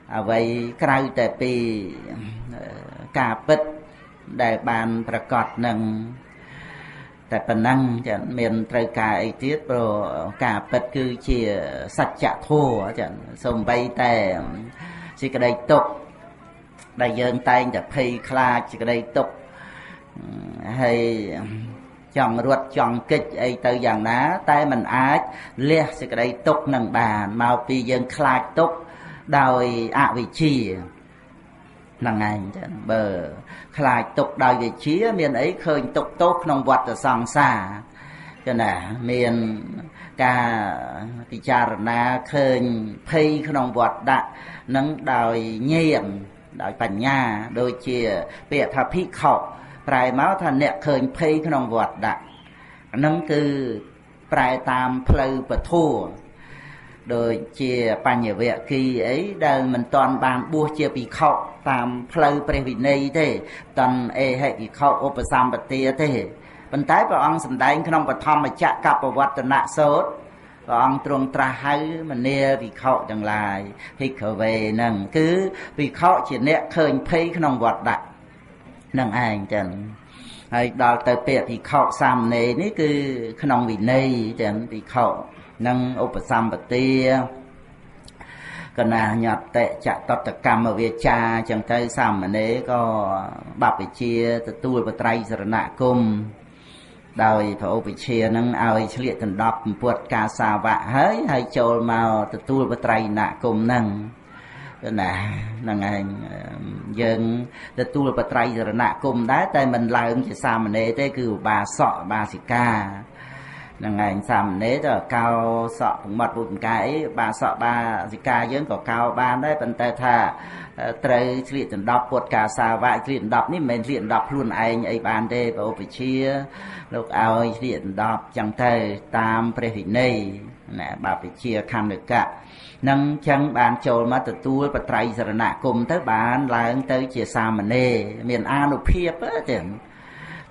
vậy cày tại vì cả bít đại bànประกอบនឹងតែប៉ុណ្ណឹងចាមានត្រូវការអីទៀតព្រោះការពិតគឺជាសច្ចធម៌ចាសូម្បីតែសេចក្តីទុក្ខដែលយើងតែងតែភ័យខ្លាចសេចក្តីទុក្ខហើយចង់រត់ចង់គេចអីទៅយ៉ាងណាតែมันអាចលះសេចក្តីទុក្ខនឹងបានមកពីយើងខ្លាចទុក្ខដោយអវិជ្ជាហ្នឹងឯងចឹងបើខ្លាចទុកដោយវិជាមានអីឃើញទុកទោសក្នុងវដ្តសង្សារចឹងណាមានការពិចារណាឃើញភ័យក្នុងវដ្តដាក់នឹងដោយញាណដោយបញ្ញាដូចជាពាក្យថាភិក្ខុប្រែមកថាអ្នកឃើញភ័យក្នុងវដ្តដាក់ហ្នឹងគឺប្រែតាមផ្លូវពធដូចជាបញ្ញវគិអីដែលមិនតាន់បានបួសជាភិក្ខុតាមផ្លូវព្រះវិន័យទេតាន់អេហិភិក្ខុឧបសម្បទាទេប៉ុន្តែព្រះអង្គសម្ដែងក្នុងបឋមចក្រកបវត្តនសូត្រព្រះអង្គទ្រង់ត្រាស់ហៅមនាភិក្ខុទាំងឡាយភិក្ខវេហ្នឹងគឺភិក្ខុជាអ្នកឃើញភ័យក្នុងវត្តដាក់នឹងឯងចឹងហើយដល់ទៅពាក្យភិក្ខុសាមណេរនេះគឺក្នុងវិន័យចឹងភិក្ខុនឹងឧបសម្បទាកណាញតិចតតកម្មវាចាចឹងទៅសាមណេរក៏បព្វជិទទួលបត្រៃសរណគមដោយព្រះឧបជានឹងឲ្យឆ្លៀកដណ្ដប់ពពុតការសាវៈហើយចូលមកទទួលបត្រៃណគមហ្នឹងណាហ្នឹងឯងយើងទទួលបត្រៃសរណគមដែរតែមិនឡើងជាសាមណេរទេគឺឧបាសកឧបាសិកាហ្នឹងឯងសាមណេរទៅកោសក់ប្រមាត់ពុទ្ធកាអីបាសក់បាសិកាយើងក៏កោបានដែរប៉ុន្តែថាត្រូវឆ្លៀកដណ្ដប់ពុទ្ធកាសាវៈឆ្លៀកដណ្ដប់នេះមិនមែនឆ្លៀកដណ្ដប់ខ្លួនឯងអីបានទេព្រះឧបជាលោកឲ្យឆ្លៀកដណ្ដប់ចឹងទៅតាមព្រះវិន័យណាបព្វជិខណ្ឌកៈនឹងចឹងបានចូលមកទទួលបត្រៃសរណគមទៅបានឡើងទៅជាសាមណេរមានអានុភាពចឹង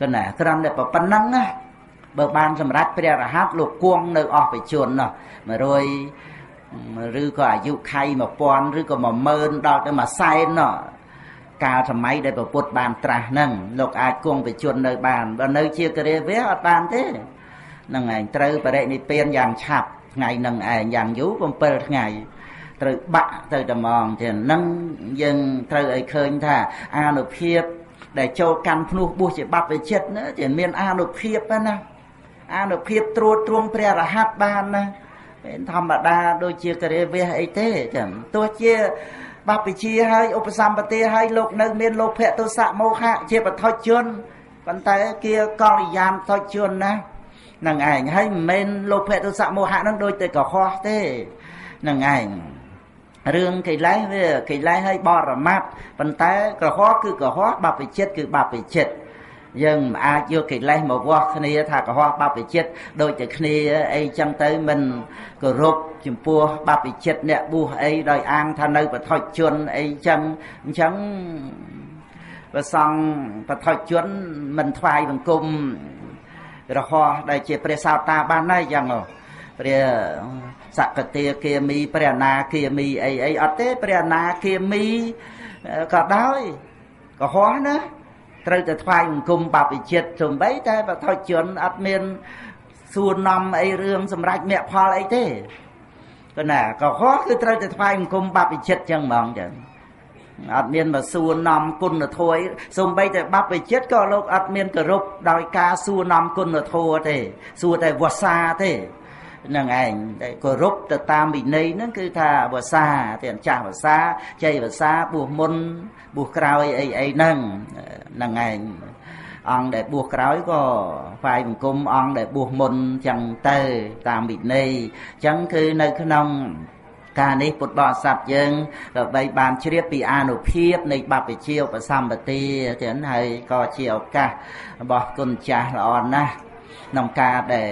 គណៈត្រឹមតែប៉ុណ្ណឹងណាបើបានសម្រាប់ព្រះរហ័តលោកគង់នៅអស់បជនណោះ100ឬក៏អាយុខៃ1000ឬក៏10000ដល់ទៅ100,000ណោះកាលសម័យដែលព្រះពុទ្ធបានត្រាស់ហ្នឹងលោកអាចគង់បជននៅបានបើនៅជាគរាវៈអត់បានទេហ្នឹងឯងត្រូវបរិនិព្វានយ៉ាងឆាប់ថ្ងៃហ្នឹងឯងយ៉ាងយូរ7ថ្ងៃត្រូវបាក់ទៅតែហ្មងទេហ្នឹងយើងត្រូវឲ្យឃើញថាអានុភាពដែលចូលកាន់ភ្នោះបួសជាបព្វជិតណាជាមានអានុភាពណាអានុភាពត្រួតត្រងព្រះរហ័តបានណាเป็นធម្មតាដូចជាគរិវៈអីទេចឹងទោះជាបព្វជិហើយឧបសម្បទាហើយលោកនៅមានលោភៈទោសៈមោហៈជាបឋិជនប៉ុន្តែគេកល្យានបឋិជនណានឹងឯងហើយមិនមែនលោភៈទោសៈមោហៈនឹងដូចទៅកុហកទេនឹងឯងរឿងកិលេសវាកិលេសហើយបរមត្តប៉ុន្តែកុហកគឺកុហកបព្វជិតគឺបព្វជិតយើងមិនអាចយកកិលេសមកវាស់គ្នាថាកុហកបព្វជិតដូចតែគ្នាអីចឹងទៅមិនគោរពចំពោះបព្វជិតអ្នកបួសអីដោយអាងថានៅបឋិជនអីចឹងអញ្ចឹងព្រះសង្ឃបឋិជនមិនថ្វាយបង្គំរហ័សដែលជាព្រះសោតាបានដែរចឹងព្រះសកតាគាមីព្រះអនាគាមីអីអត់ទេព្រះអនាគាមីក៏ដោយកុហកណាត្រូវតែថ្វាយបង្គំបព្វជិតសំបីតែបឋិជនអត់មានសួរនាំអីរឿងសម្រាប់មគ្គផលអីទេគណាកុហកគឺត្រូវតែថ្វាយបង្គំបព្វជិតចឹងហ្មងចឹងអត់មានមកសួរនាំគុណធម៌សំបីតែបព្វជិតក៏លោកអត់មានគោរពដោយការសួរនាំគុណធម៌ទេសួរតែវស្សាទេនឹងឯងតែគោរពទៅតាមវិន័យហ្នឹងគឺថាវស្សាទេអញ្ចាស់វស្សាជ័យវស្សាបួសមុនបួសក្រោយអីហ្នឹងនឹងឯងអង្គដែលបួសក្រោយក៏ថ្វាយបង្គំអង្គដែលបួសមុនចឹងទៅតាមវិន័យចឹងគឺនៅក្នុងការនេះពុទ្ធបរិស័ទយើងដើម្បីបានជ្រាបពីអានុភាពនៃបព្វជិឧបសម្បទាទាំងហើយក៏ជាឱកាសរបស់គុណចាស់ល្អណាស់ក្នុងការដែល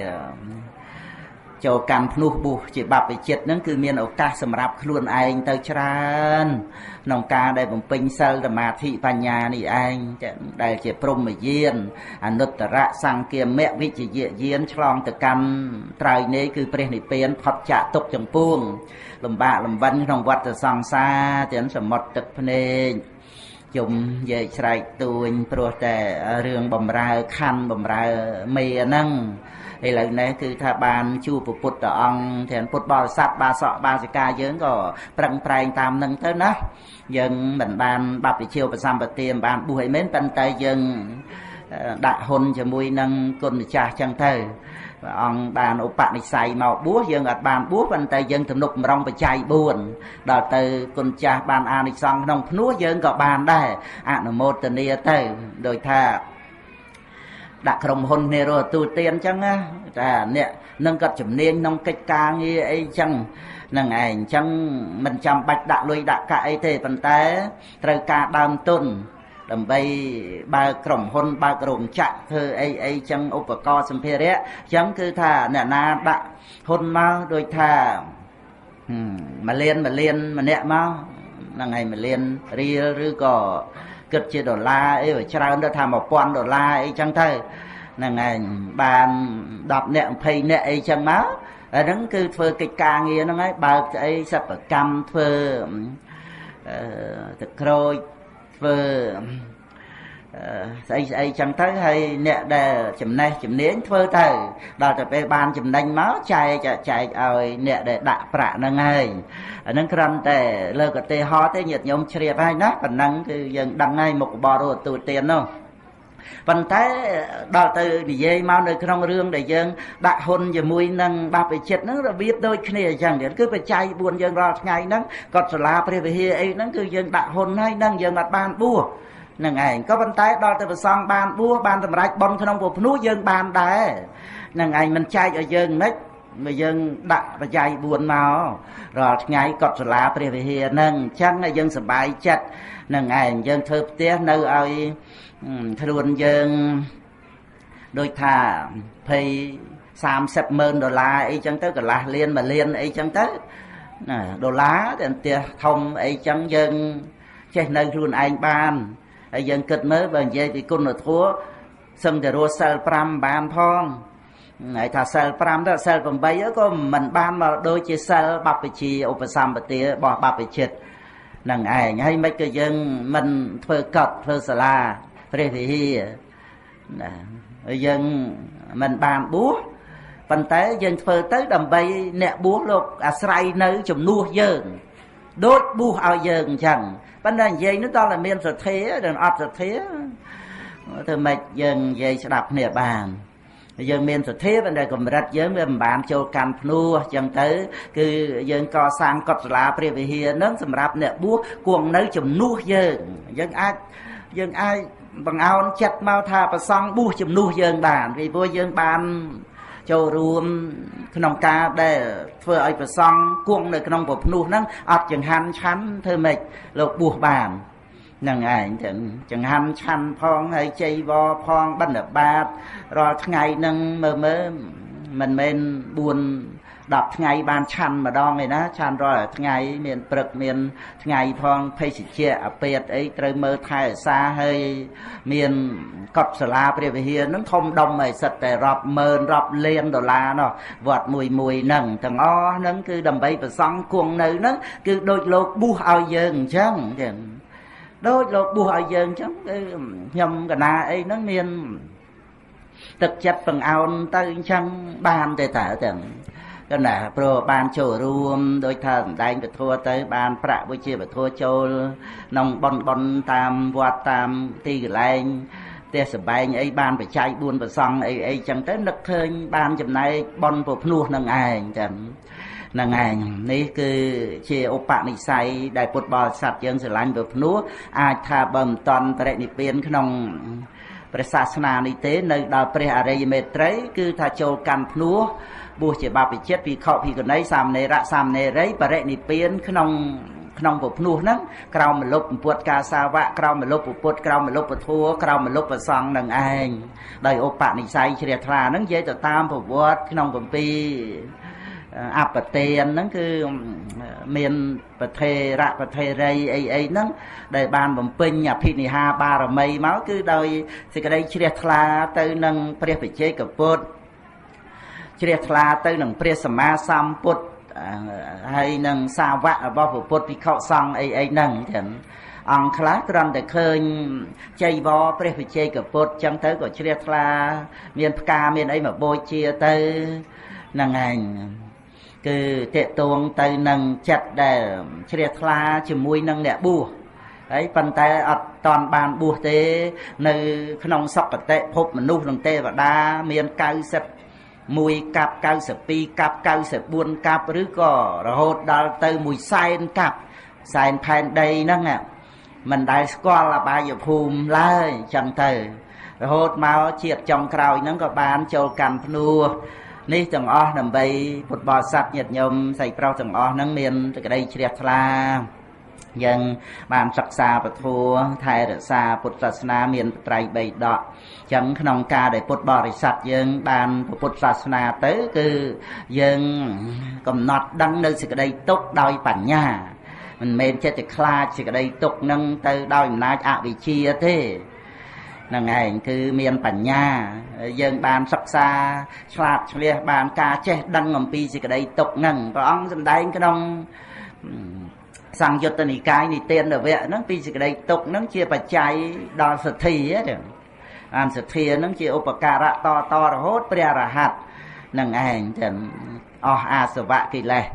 ចូលកម្មភ្នោះបុះជាបព្វជិតហ្នឹងគឺមានឱកាសសម្រាប់ខ្លួនឯងទៅច្រើនក្នុងការដែលបំពេញសិលសមាធិបញ្ញានេះឯងដែលជាព្រហ្មយានអនុត្តរៈសង្គាមៈវិជ្ជយានឆ្លងទៅកម្មត្រៃនេះគឺព្រះនិព្វានផុតចាកទុក្ខទាំងពួងលំបាកលំបិនក្នុងវដ្តសង្សារទាំងសមុទ្រទឹកភ្នែកយំនិយាយស្រែកទួញព្រោះតែរឿងបំរើខណ្ឌបំរើមេហ្នឹងឥឡូវនេះគឺថាបានជួបពុទ្ធអង្គទាំងពុទ្ធបរិស័ទបាសកបាសិកាយើងក៏ប្រឹងប្រែងតាមនឹងទៅណាយើងមិនបានបព្វជិបសម្បទាមិនបានបួសអីមែនប៉ុន្តែយើងដាក់ហ៊ុនជាមួយនឹងគុណម្ចាស់ចឹងទៅព្រះអង្គបានឧបនិស្ស័យមកបួសយើងអត់បានបួសប៉ុន្តែយើងទំនុកបំរុងបច្ច័យ4ដល់ទៅគុណចាស់បានអានិសង្ឃក្នុងភ្នោះយើងក៏បានដែរអនុមោទនាទៅដោយថាដាក់ក្រុមហ៊ុននេះរស់ទូទានអញ្ចឹងណាតែអ្នកនឹងក៏ជំនាញក្នុងកិច្ចការងារអីអញ្ចឹងនឹងឯងអញ្ចឹងមិនចាំបាច់ដាក់លុយដាក់កាក់អីទេប៉ុន្តែត្រូវការដើមទុនដើម្បីបើកក្រុមហ៊ុនបើករោងចក្រធ្វើអីអីចឹងឧបករណ៍សម្ភារៈចឹងគឺថាអ្នកណាដាក់ហ៊ុនមកដូចថា1លានម្នាក់មកហ្នឹងហើយ1លានរៀលឬក៏គិតជាដុល្លារអីច្រើនទៅថា$1000អីចឹងទៅហ្នឹងឯងបាន10នាក់20នាក់អីចឹងមកហើយហ្នឹងគឺធ្វើកិច្ចការងារហ្នឹងហើយបើកស្អីសិប្បកម្មធ្វើទឹកក្រូចធ្វើស្អីចឹងទៅហើយអ្នកដែលចំណេះជំនាញធ្វើទៅដល់ទៅពេលបានចំណេញមកចែកឲ្យអ្នកដែលដាក់ប្រាក់ហ្នឹងហើយអាហ្នឹងគ្រាន់តែលើកឧទាហរណ៍ទេញាតិញោមជ្រាបហើយណាប៉ុណ្ណឹងគឺយើងដឹងហើយមុខរបររស់ទូទាននោះប៉ុន្តែដល់ទៅនិយាយមកនៅក្នុងរឿងដែលយើងដាក់ហ៊ុនជាមួយនឹងបព្វជិតហ្នឹងរបៀបដូចគ្នាអញ្ចឹងគឺបច្ច័យ4យើងរាល់ថ្ងៃហ្នឹងគាត់សាលាព្រះវិហារអីហ្នឹងគឺយើងដាក់ហ៊ុនហើយហ្នឹងយើងអត់បានបួសនឹងឯងក៏ប៉ុន្តែដល់ទៅប្រសងបានបួសបានសម្រេចបុណ្យក្នុងពុទ្ធនោះយើងបានដែរនឹងឯងមិនចែកឲ្យយើងមិនមកយើងដាក់បច្ច័យ4មករាល់ថ្ងៃកត់សាលាព្រះវិហារហ្នឹងអញ្ចឹងយើងសប្បាយចិត្តនឹងឯងយើងធ្វើផ្ទះនៅឲ្យខ្លួនយើងដូចថា20-30ម៉ឺនដុល្លារអីចឹងទៅកន្លះលាន1លានអីចឹងទៅណាដុល្លារតែផ្ទះធំអីចឹងយើងចេះនៅខ្លួនឯងបានហើយយើងគិតមើលបើនិយាយពីគុណធម៌សឹងតែរស់សិល5បានផងហើយថាសិល5ទៅសិល8ក៏មិនបានមកដូចជាសិលបព្វជិឧបសម្បទារបស់បព្វជិតនឹងឯងហើយមិនក៏យើងមិនធ្វើកត់ធ្វើសាលាព្រះវិហារណាហើយយើងមិនបានបួសប៉ុន្តែយើងធ្វើទៅដើម្បីអ្នកបួសលោកអាស្រ័យនៅជំនួសយើងដូចបួសឲ្យយើងអញ្ចឹងប៉ុន្តែនិយាយនោះដល់តែមានសទ្ធាដល់អត់សទ្ធាធ្វើម៉េចយើងនិយាយស្ដាប់គ្នាបានយើងមានសទ្ធាប៉ុន្តែកម្រិតយើងវាមិនបានចូលកាន់ភ្នោះអញ្ចឹងទៅគឺយើងកសាងកុដិសាលាព្រះវិហារនឹងសម្រាប់អ្នកបួសគង់នៅជំនួសយើងអាចបង្អោនចិត្តមកថាប្រសង់បួសជំនួសយើងបានពីព្រោះយើងបានចូលរួមក្នុងការដែលធ្វើឲ្យប្រសង់គង់នៅក្នុងប្រភ្នោះហ្នឹងអត់ចង្ហាន់ឆាន់ធ្វើម៉េចលោកបួសបានហ្នឹងឯងទាំងចង្ហាន់ឆាន់ផងហើយចៃវរផងបិណ្ឌបាតរាល់ថ្ងៃហ្នឹងមើលមិនមែន4-10ថ្ងៃបានឆាន់ម្ដងឯណាឆាន់រាល់ថ្ងៃមានព្រឹកមានថ្ងៃផងភេសជ្ជៈអាពេតអីត្រូវមើលថែរក្សាហើយមានកុដិសាលាព្រះវិហារហ្នឹងធំដុំហើយសិតតែរាប់ម៉ឺនរាប់លានដុល្លារនោះវត្តមួយហ្នឹងទាំងអស់ហ្នឹងគឺដើម្បីប្រសង់គង់នៅហ្នឹងគឺដូចលោកបួសឲ្យយើងអញ្ចឹងចឹងដូចលោកបួសឲ្យយើងអញ្ចឹងគឺខ្ញុំកណាអីហ្នឹងមានទឹកចិត្តបង្អោនទៅអញ្ចឹងបានទេតើទាំងគណៈព្រោះបានចូលរួមដោយថាសម្ដែងពធទៅបានប្រាក់វិជាពធចូលក្នុងបនតាមវត្តតាមទីកន្លែងផ្ទះសម្បែងអីបានបច្ច័យ4ប្រសង់អីចឹងទៅនឹកឃើញបានចំណែកបនពុភ្នោះនឹងឯងចឹងនឹងឯងនេះគឺជាឧបនិស្ស័យដែលពុទ្ធបរិស័ទយើងស្រឡាញ់ពុភ្នោះអាចថាបើមិនតាន់បរិនិព្វានក្នុងព្រះសាសនានេះទេនៅដល់ព្រះអរិយមេត្រីគឺថាចូលកម្មភ្នោះបួសជាបព្វជិតភិក្ខុភិក្ខុនីសាមណេរៈសាមណេរីបរិនិព្វានក្នុងពុភ្នោះហ្នឹងក្រោមមលុបពុទ្ធកាសាវៈក្រោមមលុបពុទ្ធក្រោមមលុបពធัวក្រោមមលុបប្រសង្ឃនឹងឯងដោយឧបនិស្ស័យជ្រះថ្លាហ្នឹងនិយាយទៅតាមប្រវត្តិក្នុងគម្ពីរ អបទានហ្នឹងគឺមានប្រធេរៈប្រធេរីអីហ្នឹងដែលបានបំពេញអភិនិហាបារមីមកគឺដោយសេចក្តីជ្រះថ្លាទៅនឹងព្រះបច្ចេកពុទ្ធជ្រះថ្លាទៅនឹងព្រះសម្មាសម្ពុទ្ធហើយនឹងសាវករបស់ព្រះពុទ្ធភិក្ខុសង្ឃអីហ្នឹងចឹងអង្គខ្លះគ្រាន់តែឃើញចៃវរព្រះវិជ័យកពុទ្ធចឹងទៅក៏ជ្រះថ្លាមានផ្កាមានអីមកបូជាទៅហ្នឹងឯងគឺតេតួងទៅនឹងចិត្តដែលជ្រះថ្លាជាមួយនឹងអ្នកបួសហើយប៉ុន្តែអត់តន់បានបួសទេនៅក្នុងសុគតិភពមនុស្សនិងទេវតាមាន91កាប់92កាប់94កាប់ឬក៏រហូតដល់ទៅ100,000កាប់សែនផែនដីហ្នឹងមិនដែលស្គាល់អបាយភូមិឡើយចឹងទៅរហូតមកជាតិចុងក្រោយហ្នឹងក៏បានចូលកាន់ភ្នួនេះទាំងអស់ដើម្បីពុទ្ធបរិស័ទញាតិញោមស្រីប្រុសទាំងអស់ហ្នឹងមានសេចក្តីជ្រះថ្លាយើងបានសិក្សាពធថែរក្សាពុទ្ធសាសនាមានត្រៃ3ដកចឹងក្នុងការដែលពុទ្ធបរិស័ទយើងបានពុទ្ធសាសនាទៅគឺយើងកំណត់ដឹងនៅសេចក្តីទុក្ខដោយបញ្ញាមិនមែនចិត្តខ្លាចសេចក្តីទុក្ខនឹងទៅដោយអំណាចអវិជ្ជាទេហ្នឹងឯងគឺមានបញ្ញាយើងបានសិក្សាឆ្លាតឆ្លៀសបានការចេះដឹងអំពីសេចក្តីទុក្ខហ្នឹងព្រះអង្គសម្ដែងក្នុងសង្យុត្តនិកាយនិទានវៈហ្នឹងពីសេចក្តីទុក្ខហ្នឹងជាបច្ច័យដល់សទ្ធាទេអានសទ្ធាហ្នឹងជាឧបការៈតរហូតព្រះអរហន្តហ្នឹងឯងចឹងអស់អាសវៈកិលេស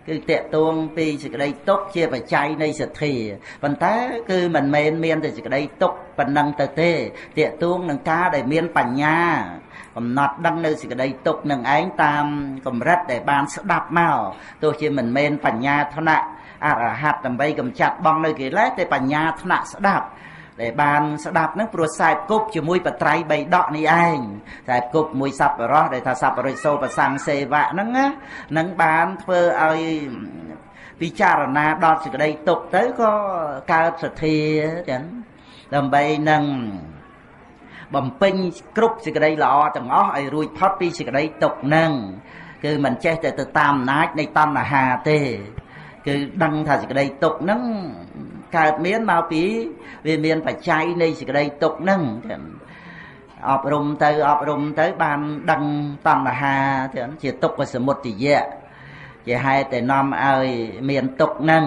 គឺតេតួងពីសេចក្តីទុក្ខជាបច្ច័យនៃសទ្ធាប៉ុន្តែគឺមិនមែនមានតែសេចក្តីទុក្ខប៉ុណ្ណឹងទៅទេតេតួងនឹងការដែលមានបញ្ញាកំណត់ដឹងនៅសេចក្តីទុក្ខនឹងឯងតាមកម្រិតដែលបានស្ដាប់មកទោះជាមិនមែនបញ្ញាថ្នាក់អរហន្តដើម្បីកម្ចាត់បងនៅកិលេសតែបញ្ញាថ្នាក់ស្ដាប់ដែលបានស្ដាប់ហ្នឹងព្រោះខ្សែគប់ជាមួយបត្រៃ3ដកនេះឯងខ្សែគប់មួយសប្បុរសដែលថាសប្បុរិសោប្រសង្ឃសេវៈហ្នឹងនឹងបានធ្វើឲ្យពិចារណាដល់សេចក្តីទុក្ខទៅក៏កើតសទ្ធាចឹងដើម្បីនឹងបំពេញគ្រប់សេចក្តីល្អទាំងអស់ឲ្យរួចផុតពីសេចក្តីទុក្ខហ្នឹងគឺមិនចេះតែទៅតាមអំណាចនៃតណ្ហាទេគឺដឹងថាសេចក្តីទុក្ខហ្នឹងកើតមានមកពីវាមានបច្ច័យនៃសេចក្តីទុក្ខហ្នឹងអប់រំទៅបានដឹងតណ្ហាជាទុក្ខសមុទយៈជាហេតុតែនាំឲ្យមានទុក្ខហ្នឹង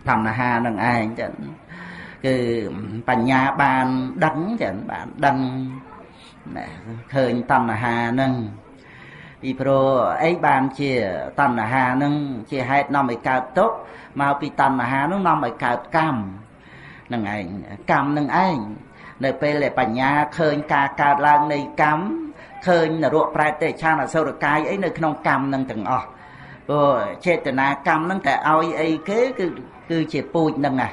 តណ្ហាហ្នឹងឯងចឹងគឺបញ្ញាបានដឹងចឹងបានដឹងឃើញតណ្ហាហ្នឹងពីព្រោះអីបានជាតណ្ហាហ្នឹងជាហេតុនាំឲ្យកើតទុក្ខមកពីតណ្ហាហ្នឹងនាំឲ្យកើតកម្មហ្នឹងឯងកម្មហ្នឹងឯងនៅពេលដែលបញ្ញាឃើញការកើតឡើងនៃកម្មឃើញនរកប្រែតទេឆានអសុរកាយអីនៅក្នុងកម្មហ្នឹងទាំងអស់ព្រោះចេតនាកម្មហ្នឹងតែឲ្យអីគេគឺជាពូជហ្នឹងណា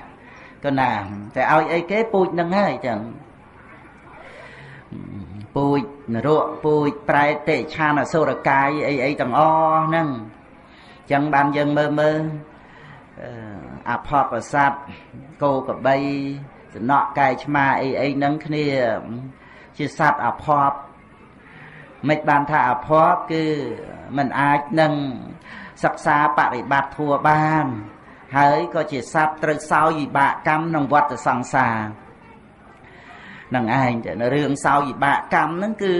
ក៏ណាតែឲ្យអីគេពូជហ្នឹងហើយចឹងពូជនរកពូជប្រែតិឆានអសុរកាយអីទាំងអស់ហ្នឹងចឹងបានយើងមើលអភពសត្វគោក្របីសំណក់កាយឆ្មាអីហ្នឹងគ្នាជាសត្វអភពមិនបានថាអភពគឺมันអាចនឹងសិក្សាបរិបត្តិធัวបានហើយក៏ជាសត្វត្រូវសោយវិបាកកម្មក្នុងវដ្តសង្សារនឹងឯងនៅរឿងសោយវិបាកកម្មហ្នឹងគឺ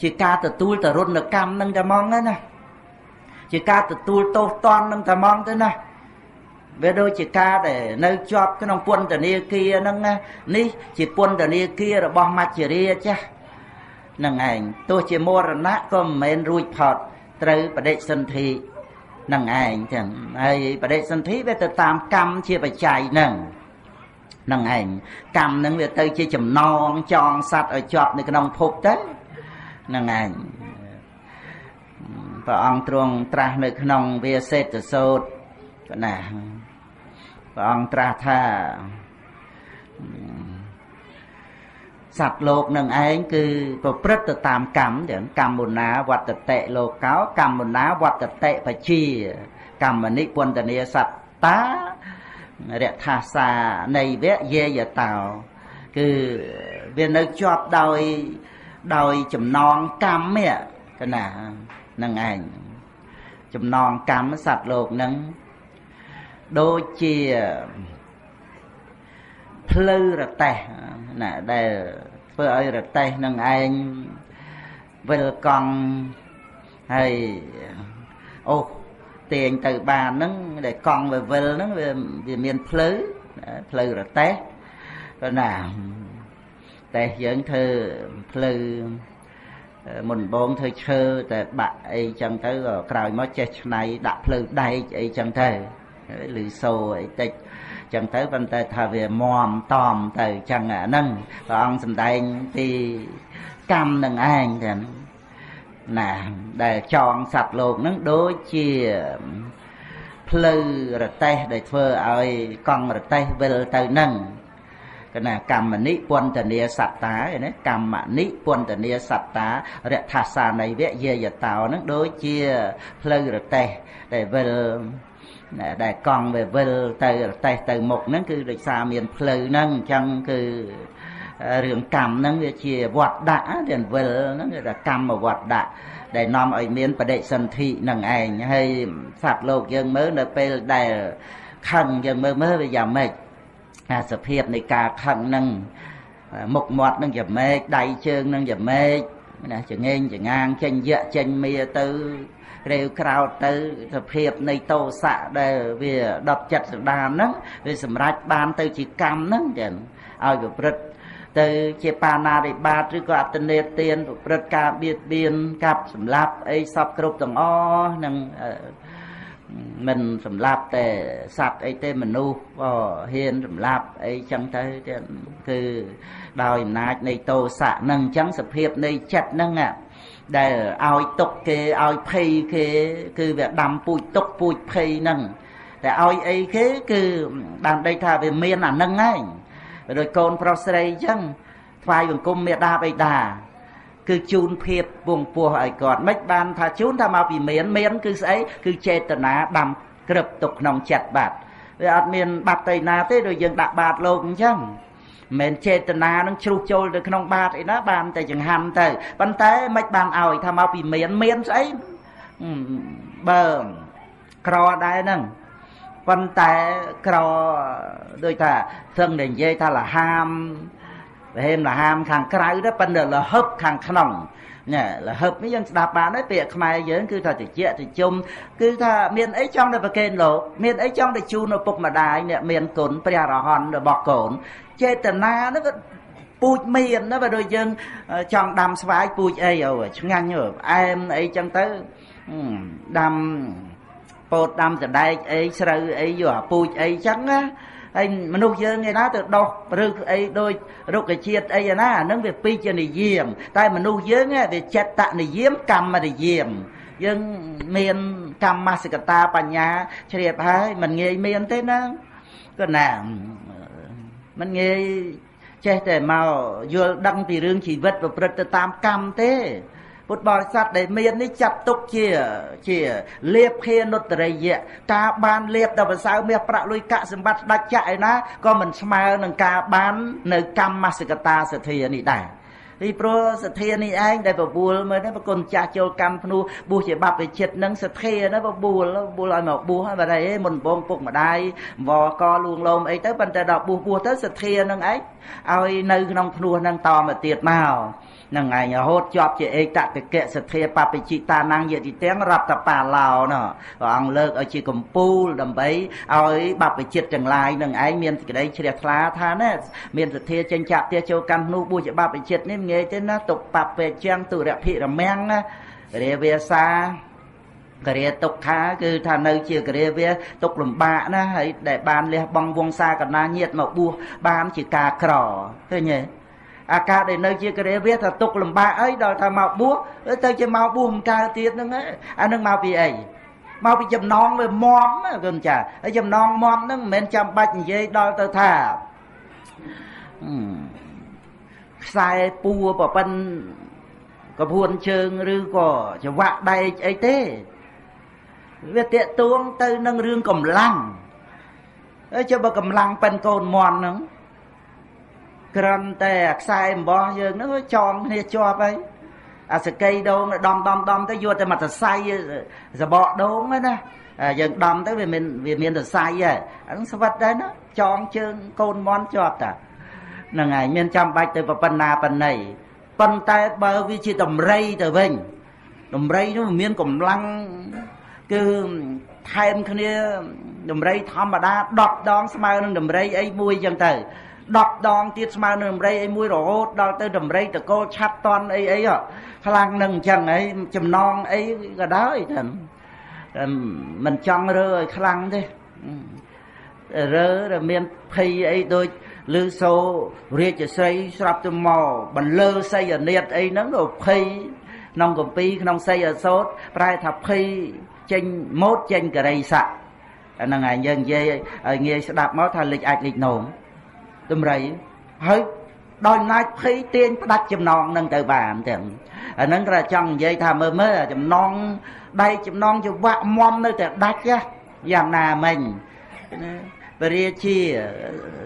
ជាការទទួលតរុណកម្មហ្នឹងតែហ្មងណាជាការទទួលទោសទណ្ឌហ្នឹងតែហ្មងទៅណាវាដូចជាការដែលនៅជាប់ក្នុងពន្ធនាគារហ្នឹងណានេះជាពន្ធនាគាររបស់មច្ចរាចាស់នឹងឯងទោះជាមរណៈក៏មិនមែនរួចផុតត្រូវបដិសន្ធិនឹងឯងចឹងហើយបដិសន្ធិវាទៅតាមកម្មជាបច្ច័យហ្នឹងនឹងឯងកម្មហ្នឹងវាទៅជាចំណងចងសัตว์ឲ្យជាប់នៅក្នុងភពទៅនឹងឯងព្រះអង្គទ្រង់ត្រាស់នៅក្នុងវាសេតសូត្រណាព្រះអង្គត្រាស់ថាសត្វលោកនឹងឯងគឺប្រព្រឹត្តទៅតាមកម្មទាំងកម្មណាវត្តតិលោកោកម្មណាវត្តតិបជាកម្មនិពន្ធនាសត្តារថាសានៃវៈយេយតោគឺវានៅជាប់ដោយចំណងកម្មឯណានឹងឯង ចំណងកម្មសត្វលោកហ្នឹងដូចជាភ្លៅរទេះណាដែលធ្វើឲ្យរទេះនឹងឯងវិលកង់ហើយអូទាញទៅបានហ្នឹងដែលកង់វិលហ្នឹងវាមានភ្លៅរទេះប៉ុណ្ណាតែយើងធ្វើភ្លៅមុនបងធ្វើឈើតែបាក់អីចឹងទៅក៏ក្រោយមកចេះឆ្នៃដាក់ភ្លៅដែកអីចឹងទៅឬសូអីតិចចឹងទៅប៉ុន្តែថាវាមមតំទៅចឹងអាហ្នឹងព្រះអង្គសម្ដែងពីកម្មនឹងឯងចឹងណាដែលចងសត្វលោកហ្នឹងដូចជាភ្លៅរទេះដែលធ្វើឲ្យកង់រទេះវិលទៅហ្នឹងកណាកម្មនិពន្ធនាសត្តាណាកម្មនិពន្ធនាសត្តារថាសានៃវយាយតោហ្នឹងដូចជាភ្លៅរទេះដែលវិលដែលកង់វាវិលទៅរទេះទៅមុខហ្នឹងគឺដោយសារមានភ្លៅហ្នឹងអញ្ចឹងគឺរឿងកម្មហ្នឹងវាជាវត្តដាក់ដែលវិលហ្នឹងគេថាកម្មវត្តដាក់ដែលនាំឲ្យមានបដិសន្ធិនឹងឯងហើយសត្វលោកយើងមើលនៅពេលដែលខឹងយើងមើលវាយ៉ាងម៉េចសភាពនៃការខឹងហ្នឹងមុខមាត់នឹងយ៉ាងម៉េចដៃជើងនឹងយ៉ាងម៉េចណាចងេងចងាងចេញយៈចេញមៀទៅរាវក្រោតទៅសភាពនៃតោសៈដែលវាដប់ចិត្តសន្តានហ្នឹងវាសម្រេចបានទៅជាកម្មហ្នឹងចឹងឲ្យប្រព្រឹត្តទៅជាបាណារិបាតឬក៏អត្តនេទានប្រព្រឹត្តការបៀតបៀនកាប់សម្លាប់អីសពគ្រប់ទាំងអស់នឹងមិនសម្លាប់តែសត្វអីទេមនុស្សក៏ហ៊ានសម្លាប់អីចឹងទៅគឺដោយអំណាចនៃតោសៈហ្នឹងអញ្ចឹងសភាពនៃចិត្តហ្នឹងដែលឲ្យទុកគេឲ្យភ័យគេគឺវាដាំពូជទុកពូជភ័យហ្នឹងតែឲ្យអីគេគឺបានដីថាវាមានអាហ្នឹងឯងដោយកូនប្រុសស្រីអញ្ចឹងថ្វាយបង្គំមេដាបិតាគឺជូនភាពពងពោះឲ្យគាត់មិនបានថាជូនថាមកពីមានគឺស្អីគឺចេតនាដាំក្រឹបទុកក្នុងចិត្តបាត់វាអត់មានបាត់ទៅណាទេដូចយើងដាក់បាតលោកអញ្ចឹងមិនចេតនានឹងជ្រុះចូលទៅក្នុងបាតអីណាបានតែចង្ហាន់ទៅប៉ុន្តែមិនបានឲ្យថាមកពីមានស្អីបើក្រដែរហ្នឹងប៉ុន្តែក្រដូចថាសឹងតែនិយាយថាលហាមហេមលហាមខាងក្រៅទៅប៉ុន្តែលហឹបខាងក្នុងណែលហឹបនេះយើងស្ដាប់បានហើយពាក្យខ្មែរយើងគឺថាតិចតិជុំគឺថាមានអីចង់ទៅប្រកេនលោកមានអីចង់ទៅជូនឪពុកម្ដាយអ្នកមានគុណព្រះអរហន្តរបស់កូនចេតនានោះក៏ពូជមានណាបើដូចយើងចង់ដាំស្វាយពូជអីឆ្ងាញ់ផ្អែមអីចឹងទៅដាំពោតដាំសណ្ដែកអីស្រូវអីយកអាពូជអីចឹងណាហើយមនុស្សយើងឯណាទៅដោះឬអីដូចរុក្ខជាតិអីណាអានឹងវាពីជានិយាមតែមនុស្សយើងវាចិត្តនិយាមកម្មនិយាមយើងមានកម្មសិកតាបញ្ញាជ្រាបហើយមិនងាយមានទេណាក៏ណាមិនងាយចេះតែមកយល់ដឹងពីរឿងជីវិតប្រព្រឹត្តទៅតាមកម្មទេពុទ្ធបរិស័ទដែលមាននេះចាត់ទុកជាលាភេនុត្តរិយៈការបានលាភដល់ប្រសើរមាសប្រាក់លុយកាក់សម្បត្តិស្ដេចចាក់ឯណាក៏មិនស្មើនឹងការបាននៅកម្មសិកតាសទ្ធានេះដែរពីព្រោះសទ្ធានេះឯងដែលបបួលមើលទៅប្រគុណចាស់ចូលកម្មភ្នោះបួសជាបព្វជិតនឹងសទ្ធាណាបបួលឲ្យមកបួសហើយបាត់ហើយមុនបងពុកម្ដាយវកលួងលោមអីទៅប៉ុន្តែដល់បួសទៅសទ្ធានឹងឯងឲ្យនៅក្នុងភ្នោះនឹងតមកទៀតមកនឹងឯងរហូតជាប់ជាឯកតកៈសទ្ធាបព្វជិតានាងយតិទាំងរតបាឡោណព្រះអង្គលើកឲ្យជាកម្ពូលដើម្បីឲ្យបព្វជិតទាំងឡាយនឹងឯងមានសេចក្តីជ្រះថ្លាថាណាមានសទ្ធាចេញចាក់ផ្ទះចូលកម្មភ្នោះបួសជាបព្វជិតនេះងាយទេណាទុកបព្វជាងទុរភិរមាំងណារាវាសាករិយាទុក្ខាគឺថានៅជាករិយាវាទុកលំបាកណាហើយដែលបានលះបង់វង្សាកណាញាតមកបួសបានជាការក្រឃើញទេអាការដែលនៅជាករិយាវាថាទុកលំបាកអីដល់ថាមកបួសទៅជាមកបួសមិនកើតទៀតហ្នឹងអានឹងមកពីអីមកពីចំណងវាមមគុណចាហើយចំណងមមហ្នឹងមិនមែនចាំបាច់និយាយដល់ទៅថាខ្សែពួរប្រពន្ធកពួនជើងឬក៏ចង្វាក់ដែកអីទេវាតាកទួងទៅនឹងរឿងកម្លាំងហើយចុះបើកម្លាំងប៉ិនកូនមន់ហ្នឹងគ្រាន់តែខ្សែអំបោះយើងហ្នឹងចងគ្នាជាប់ហើយ អាសកៃដូងដំទៅយកតែមកសរសៃសបកដូងណាយើងដំទៅវាមានសរសៃហ៎អានឹងស្វិតដែរណាចងជើងកូនមន់ជាប់តាហ្នឹងហើយមានចាំបាច់ទៅប៉ុណ្ណាប៉ុណ្ណីប៉ុន្តែបើវាជាដំរីទៅវិញដំរីនោះមានកម្លាំងគឺថែមគ្នាដំរីធម្មតា10 ដងស្មើនឹងដំរីអីមួយចឹងទៅ10 ដងទៀតស្មើនឹងដំរីអីមួយរហូតដល់ទៅដំរីតកូលឆាត់តន់អីខ្លាំងនឹងអញ្ចឹងហើយចំណងអីក៏ដោយតែមិនចង់រើឲ្យខ្លាំងទេរើដែលមានភ័យអីដូចលឺសូររាជស្រីស្រាប់ទៅមកបន្លឺសីអានេតអីហ្នឹងក៏ភ័យក្នុងកម្ពីក្នុងសីអសោតប្រែថាភ័យចេញម៉ូតចេញករិស័កអាហ្នឹងហើយយើងនិយាយឲ្យងាយស្ដាប់មកថាលេចអាចលេចនោមដំរីហើយដោយអំណាចភ័យទាញផ្ដាច់ចំណងនឹងទៅបានទាំងអាហ្នឹងក៏ចង់និយាយថាមើលចំណងដៃចំណងចង្វាក់មមនៅតែដាច់យ៉ាងណាមិញពរាជា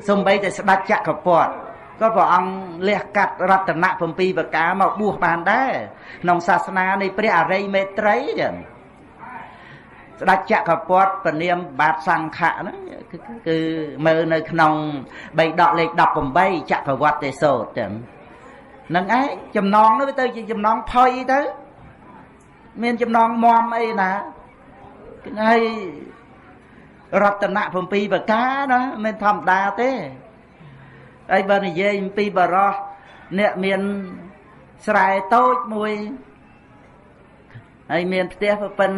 សំបីតែស្ដេចចក្រពត្តិក៏ព្រះអង្គលះកាត់រតនៈ7ប្រការមកបួសបានដែរក្នុងសាសនានៃព្រះអរិយមេត្រីចឹងស្ដេចចក្រពត្តិពនាមបាទសង្ខៈហ្នឹងគឺមើលនៅក្នុងបៃដកលេខ18ចក្រវត្តិទេសោតចឹងហ្នឹងឯងចំណងនោះទៅជាចំណងផុយទៅមានចំណងមមអីណាហើយរតនៈ7ប្រការណាមិនធម្មតាទេហើយបើនិយាយអំពីបរោះអ្នកមានស្រែតូចមួយហើយមានផ្ទះប៉ិន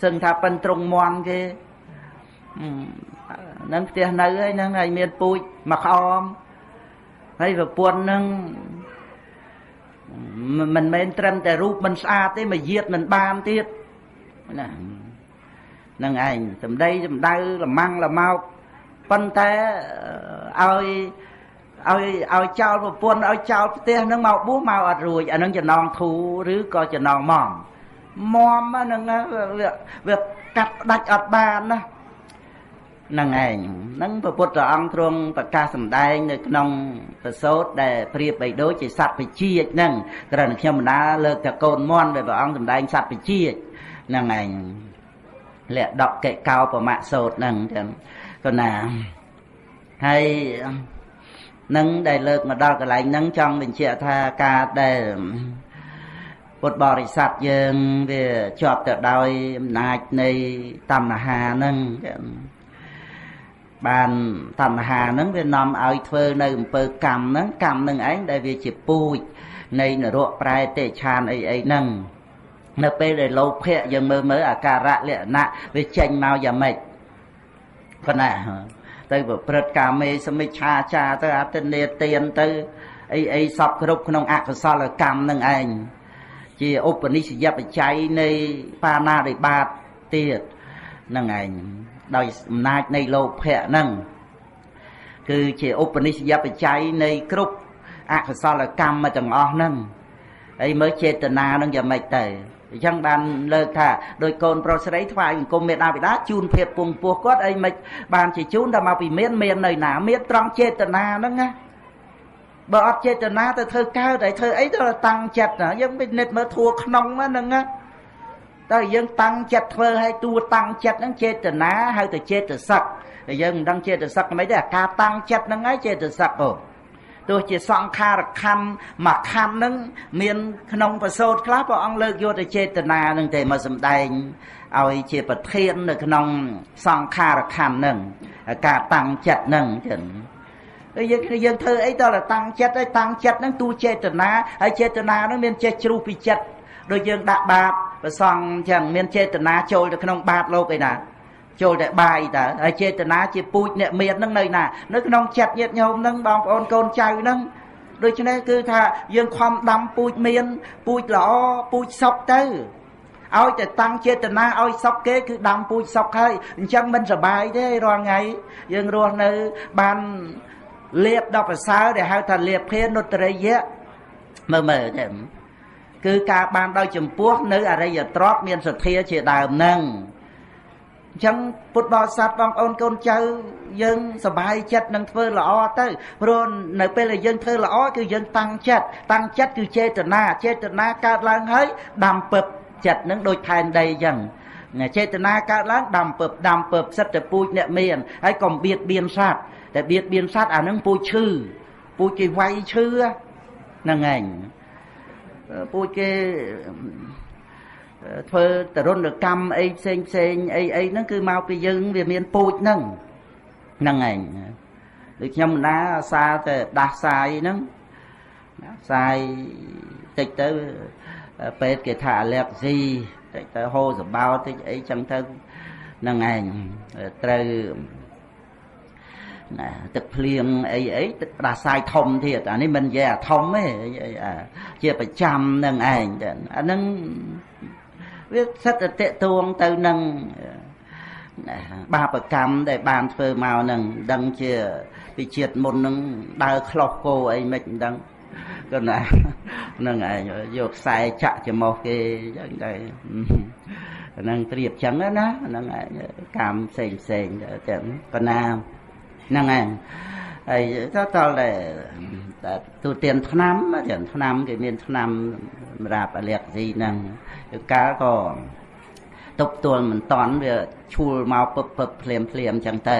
សឹងថាប៉ិនត្រង់មន់គេហ្នឹងផ្ទះនៅហ្នឹងហើយមានពូជមកក្អមហើយប្រពន្ធហ្នឹងមិនមែនត្រឹមតែរូបមិនស្អាតទេមកយាតមិនបានទៀតណានឹងឯងសម្ដីសម្ដៅលម៉ាំងលម៉ោកប៉ុន្តែឲ្យចោលប្រពន្ធឲ្យចោលផ្ទះហ្នឹងមកបួសមកអត់រួចអាហ្នឹងចំណងធូរឬក៏ចំណងមហ្នឹងវាកាត់ផ្ដាច់អត់បានណាហ្នឹងឯងហ្នឹងព្រះពុទ្ធអង្គទ្រង់ប្រកាសសម្ដែងនៅក្នុងប្រសូតដែលប្រៀបបីដូចជាសត្វវិជាចហ្នឹងគ្រាន់តែខ្ញុំបណ្ដាលើកតែកូនមន់ដែលព្រះអង្គសម្ដែងសត្វវិជាចហ្នឹងឯងលក្ខដកកិកោបមៈសូតហ្នឹងចឹងក៏ណាហើយនឹងដែលលើកមកដល់កន្លែងហ្នឹងចង់បញ្ជាក់ថាការដែលពុទ្ធបរិស័ទយើងវាជាប់ទៅដោយអំណាចនៃតណ្ហាហ្នឹងបានតណ្ហាហ្នឹងវានាំឲ្យធ្វើនៅអំពើកម្មហ្នឹងកម្មហ្នឹងឯងដែលវាជាពូជនៃនរកប្រែទេឆានអីហ្នឹងនៅពេលដែលលោភៈយើងមើលអាការៈលក្ខណៈវាចេញមកយ៉ាងម៉េចប៉ុណ្ណាទៅប្រព្រឹត្តកាមេសមិច្ឆាចាទៅអទិនេទានទៅអីសពគ្រប់ក្នុងអកុសលកម្មនឹងឯងជាឧបនិស្សយបច្ច័យនៃបាណារិបាតទៀតនឹងឯងដោយអំណាចនៃលោភៈហ្នឹងគឺជាឧបនិស្សយបច្ច័យនៃគ្រប់អកុសលកម្មទាំងអស់ហ្នឹងហើយមើលចេតនាហ្នឹងយ៉ាងម៉េចទៅអញ្ចឹងបានលើកថាដោយកូនប្រុសស្រីថ្វាយបង្គំមេដាបិតាជូនភាពពងពោះគាត់អីមិនបានជាជូនតែមកពីមាននៅណាមានត្រង់ចេតនាហ្នឹងណាបើអត់ចេតនាទៅធ្វើកើតហើយធ្វើអីទៅតាំងចិត្តយើងពិនិត្យមើលធัวក្នុងហ្នឹងណាតែយើងតាំងចិត្តធ្វើឲ្យតួតាំងចិត្តហ្នឹងចេតនាហៅទៅចេតសិកតែយើងមិនដឹងចេតសិកមិនទេអាការតាំងចិត្តហ្នឹងហើយចេតសិកទោះជាសង្ខារខណ្ឌមួយខណ្ឌហ្នឹងមានក្នុងប្រសូតខ្លះព្រះអង្គលើកយកទៅចេតនាហ្នឹងទេមកសម្ដែងឲ្យជាប្រធាននៅក្នុងសង្ខារខណ្ឌហ្នឹងការតាំងចិត្តហ្នឹងចឹងយើងធ្វើអីតើតាំងចិត្តហើយតាំងចិត្តហ្នឹងទូចេតនាហើយចេតនាហ្នឹងមានចេះជ្រុះពីចិត្តដូចយើងដាក់បាតប្រសង់ចឹងមានចេតនាចូលទៅក្នុងបាតលោកឯណាចូលតែបាយតើហើយចេតនាជាពូជអ្នកមានហ្នឹងនៅណានៅក្នុងចិត្តញាតិញោមហ្នឹងបងប្អូនកូនចៅហ្នឹងដូច្នេះគឺថាយើងខំដាំពូជមានពូជល្អពូជសុខទៅឲ្យតែតាំងចេតនាឲ្យសុខគេគឺដាំពូជសុខហើយអញ្ចឹងមិនសប្បាយទេរាល់ថ្ងៃយើងរស់នៅបានលៀបដល់ប្រសើរដែលហៅថាលៀបភានុត្តរិយៈមើលទេគឺការបានដោយចំពោះនៅអរិយទ្រព្យមានសទ្ធាជាដើមហ្នឹង ចឹងពុទ្ធបរិស័ទបងប្អូនកូនចៅយើងសប្បាយចិត្តនឹងធ្វើល្អទៅព្រោះនៅពេលដែលយើងធ្វើល្អគឺយើងតាំងចិត្តគឺចេតនាកើតឡើងហើយដាំពឹបចិត្តនឹងដូចផែនដីចឹងចេតនាកើតឡើងដាំពឹបសិតតែពូជអ្នកមានហើយកុំបៀតបៀនសត្វតែបៀតបៀនសត្វអានឹងពូជឈឺពូជគេវាយឈឺហ្នឹងឯងពូជគេធ្វើតរុណកម្មអីផ្សេងអីហ្នឹងគឺមកពីយើងវាមានពូជហ្នឹងឯងដូចខ្ញុំណាអាសាតែដាស់សាយហ្នឹងសាយតិចទៅពេទ្យគេថាអាឡែកស៊ីតិចទៅហូរសបោតិចអីចឹងទៅហ្នឹងឯងត្រូវណាទឹកភ្លៀងអីទឹកផ្ដាសាយធំទៀតអានេះមិននិយាយអាធំទេជាប្រចាំនឹងឯងអាហ្នឹងវាសិតតែតេតួងទៅនឹងបាបកម្មដែលបានធ្វើមកនឹងដឹងជាពីជាតិមុននឹងដើរខ្លុះគោអីមិនដឹងក៏ណាហ្នឹងឯងយកខ្សែចាក់ច្រមុះគេចឹងដែរហ្នឹងត្រៀបចឹងណាហ្នឹងឯងកម្មផ្សេងចឹងក៏ណាហ្នឹងឯងហើយតើតើទូទានថ្នាំចឹងថ្នាំគេមានថ្នាំសម្រាប់អាឡែកស៊ីហ្នឹងកាលក៏ទប់ទល់មិនតន់វាឈួលមកពឹបភ្លាមចឹងទៅ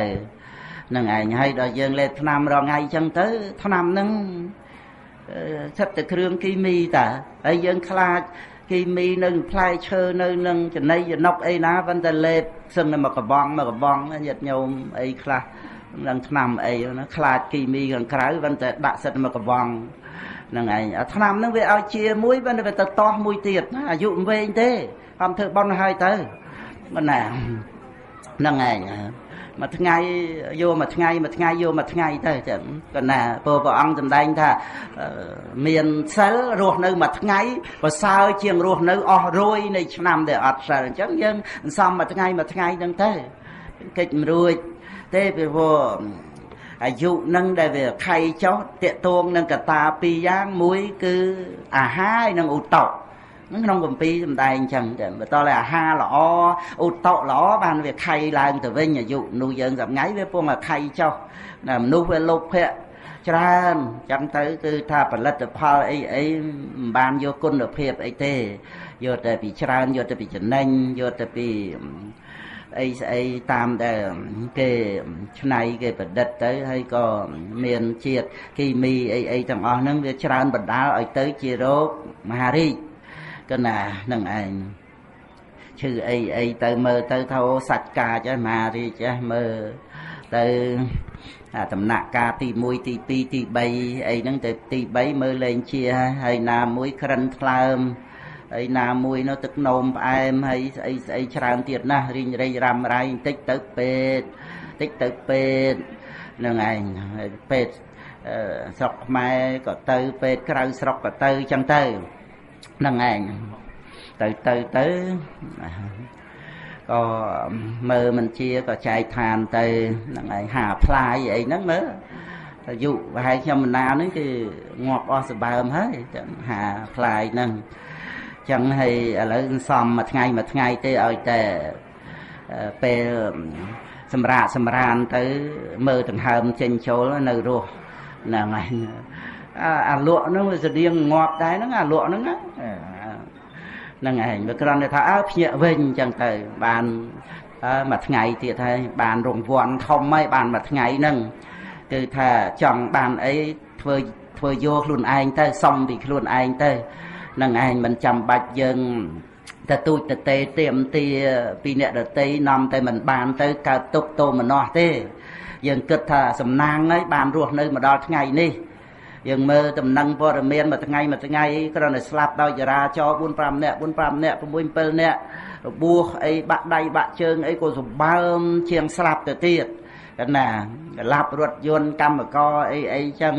ហ្នឹងឯងហើយដល់យើងលេបថ្នាំរងថ្ងៃចឹងទៅថ្នាំហ្នឹងសិតតែគ្រឿងគីមីតាហើយយើងខ្លាចគីមីនៅផ្លែឈើនៅនឹងចំណីចំណុកអីណាប៉ុន្តែលេបសឹងតែមកកបងញាតិញោមអីខ្លះនឹងថ្នាំអីណាខ្លាចគីមីខាងក្រៅប៉ុន្តែដាក់សិតមកកបងហ្នឹងឯងអាថ្នាំហ្នឹងវាឲ្យជាមួយប៉ុន្តែវាទៅតោះមួយទៀតណាអាយុមិនវែងទេខំធ្វើបន់ហើយទៅមិនណាហ្នឹងឯងមួយថ្ងៃយកមួយថ្ងៃយកមួយថ្ងៃទៅចឹងក៏ណាព្រះអង្គសម្ដែងថាមានសិលរស់នៅមួយថ្ងៃប្រសើរជាងរស់នៅអស់រយនៃឆ្នាំដែលអត់សិលអញ្ចឹងយើងសំមួយថ្ងៃហ្នឹងទៅកិច្ចមិនរួចទេពីព្រោះអាយុនឹងដែលវាខៃចុះតេតួងនឹងកតាពីរយ៉ាងមួយគឺអាហារនិងឧតុហ្នឹងក្នុងគម្ពីរសម្ដែងអញ្ចឹងទៅបន្តតែអាហារល្អឧតុល្អបានវាខៃឡើងទៅវិញអាយុនោះយើងសម្ងាយវាពងតែខៃចុះមនុស្សវាលោភៈច្រើនអញ្ចឹងទៅគឺថាផលិតផលអីមិនបានយកគុណភាពអីទេយកតែពីច្រើនយកតែពីចំណេញយកតែពីស្អីតាមដែលគេឆ្នៃគេប្រឌិតទៅហើយក៏មានជាតិគីមីអីទាំងអស់ហ្នឹងវាច្រើនបណ្ដាលឲ្យទៅជារោគមហារីកក៏ណានឹងឯងឈឺអីទៅមើលទៅថាសាច់កាចមហារីកមើលទៅដំណាក់កាលទី1ទី2ទី3អីហ្នឹងទៅទី3មើលលេងជាហើយណាមួយក្រិនថ្លើមហើយណាមួយនោះទឹកនោមផ្អែមហើយស្អីច្រើនទៀតណារីងរៃរ៉ាំរ៉ៃបន្តិចទៅពេទ្យនឹងឯងពេទ្យស្រុកខ្មែរក៏ទៅពេទ្យក្រៅស្រុកក៏ទៅចឹងទៅនឹងឯងទៅក៏មើលមិនជាក៏ចែកឋានទៅនឹងឯងហាផ្លាយអីហ្នឹងមើលអាយុប្រហែលខ្ញុំមិនណាហ្នឹងគឺងាប់អស់សបើមហើយហាផ្លាយហ្នឹងចឹងហើយឥឡូវសំមួយថ្ងៃទេឲ្យតែពេលសម្រានទៅមើលដង្ហើមចេញចូលនៅរស់ហ្នឹងហើយអាលក់ហ្នឹងវាស្តៀងងាប់ដែរហ្នឹងអាលក់ហ្នឹងហ្នឹងឯងវាគ្រាន់តែថាភ្ញាក់វិញចឹងទៅបានមួយថ្ងៃទៀតហើយបានរង្វាន់ធំហើយបានមួយថ្ងៃហ្នឹងគឺថាចង់បានអីធ្វើយកខ្លួនឯងទៅសុំពីខ្លួនឯងទៅនឹងឯងមិនចាំបាច់យើងទៅទូចទៅទេទៀមទាពីអ្នកដតីនាំតែមិនបានទៅកើតទុកទោមនស្សទេយើងគិតថាសំណាងហើយបានរស់នៅមកដល់ថ្ងៃនេះយើងមើលដំណឹងព័ត៌មានមួយថ្ងៃគ្រាន់តែស្លាប់ដោយចរាចរណ៍4 5នាក់ 6 7នាក់របួសអីបាក់ដៃបាក់ជើងអីក៏សម្បើមជាងស្លាប់ទៅទៀតណាកលាប់រថយន្តកម្មករអីចឹង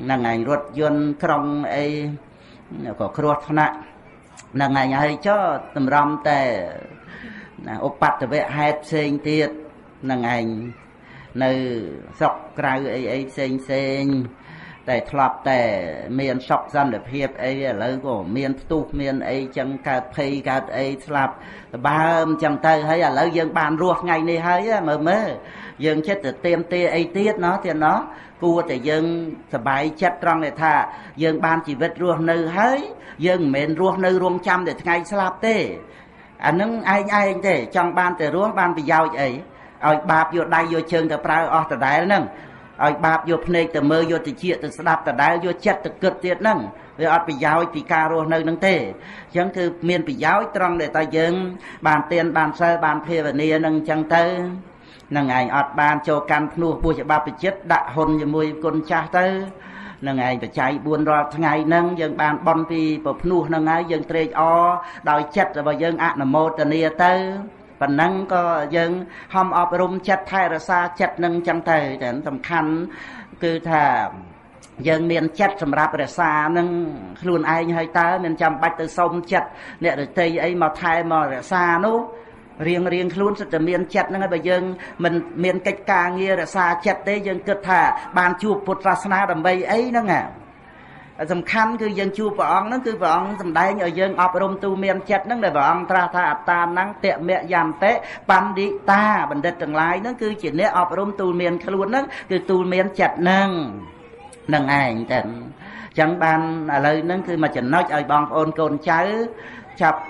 ហ្នឹងឯងរថយន្តក្រុងអីក៏គ្រោះថ្នាក់ហ្នឹងឯងហើយចុះតម្រាំតែឧបទ្ទវហេតុផ្សេងទៀតហ្នឹងឯងនៅស្រុកក្រៅអីផ្សេង តែធ្លាប់តែមានសុខសន្តិភាពអីឥឡូវក៏មានផ្ទុះមានអីចឹងកើតភ័យកើតអីស្លាប់បើមិនចឹងទៅហើយឥឡូវយើងបានរស់ថ្ងៃនេះហើយមើលយើងចិត្តទៅទៀមទាអីទៀតណោះទៀតណោះគួរតែយើងសប្បាយចិត្តត្រង់ដែលថាយើងបានជីវិតរស់នៅហើយយើងមិនមែនរស់នៅរងចាំតែថ្ងៃស្លាប់ទេអានឹងឯងទេចង់បានតែរស់បានប្រយោជន៍អីឲ្យបាបយកដៃយកជើងទៅប្រើអស់ដដែលហ្នឹងឲ្យបាបយកភ្នែកទៅមើលយកតិចទៅស្ដាប់ដដែលយកចិត្តទៅគិតទៀតហ្នឹងវាអត់ប្រយោជន៍ពីការរស់នៅហ្នឹងទេអញ្ចឹងគឺមានប្រយោជន៍ត្រង់ដែលតែយើងបានទានបានសិលបានភាវនាហ្នឹងអញ្ចឹងទៅនឹងឯងអត់បានចូលកាន់ភ្នោះពុះច្បាប់បចិត្តដាក់ហ៊ុនជាមួយគុណចាស់ទៅនឹងឯងបច្ច័យ4រាល់ថ្ងៃហ្នឹងយើងបានបន់ពីប្រភ្នោះហ្នឹងហើយយើងត្រេកអរដោយចិត្តរបស់យើងអនុមោទនាទៅប៉ុណ្ណឹងក៏យើងហំអប់រំចិត្តថែរក្សាចិត្តនឹងចឹងទៅតែសំខាន់គឺថាយើងមានចិត្តសម្រាប់រក្សានឹងខ្លួនឯងហើយតើមិនចាំបាច់ទៅសុំចិត្តអ្នកដទៃអីមកថែមករក្សានោះរៀងខ្លួនសិតតែមានចិត្តហ្នឹងហើយបើយើងមិនមានកិច្ចការងាររក្សាចិត្តទេយើងគិតថាបានជួបពុទ្ធសាសនាដើម្បីអីហ្នឹងសំខាន់គឺយើងជួបព្រះអង្គហ្នឹងគឺព្រះអង្គសម្ដែងឲ្យយើងអប់រំទូមានចិត្តហ្នឹងដែលព្រះអង្គត្រាស់ថាអត្តានំតមយន្តិបណ្ឌិតាបណ្ឌិតទាំងឡាយហ្នឹងគឺជាអ្នកអប់រំទូមានខ្លួនហ្នឹងគឺទូមានចិត្តហ្នឹងនឹងឯងតែអញ្ចឹងបានឥឡូវហ្នឹងគឺមកចំណុចឲ្យបងប្អូនកូនចៅចាប់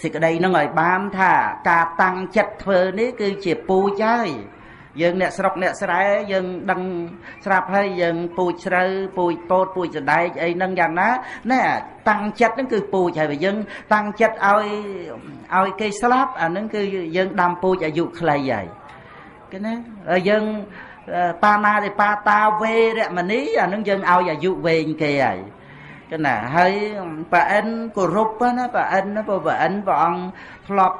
សេចក្តីហ្នឹងឲ្យបានថាការតាំងចិត្តធ្វើនេះគឺជាពូជហើយយើងអ្នកស្រុកអ្នកស្រែយើងដឹងស្រាប់ហើយយើងពូជស្រូវពូជពោតពូជសណ្ដែកអីហ្នឹងយ៉ាងណាណែតាំងចិត្តហ្នឹងគឺពូជហើយបើយើងតាំងចិត្តឲ្យគេស្លាប់អាហ្នឹងគឺយើងដាំពូជអាយុខ្លីហើយគេណាយើងបាណាទេបាតាវេរមណីអាហ្នឹងយើងឲ្យអាយុវែងគេហើយគេណាហើយប្រអិនគោរពណាប្រអិនព្រះអង្គធ្លាប់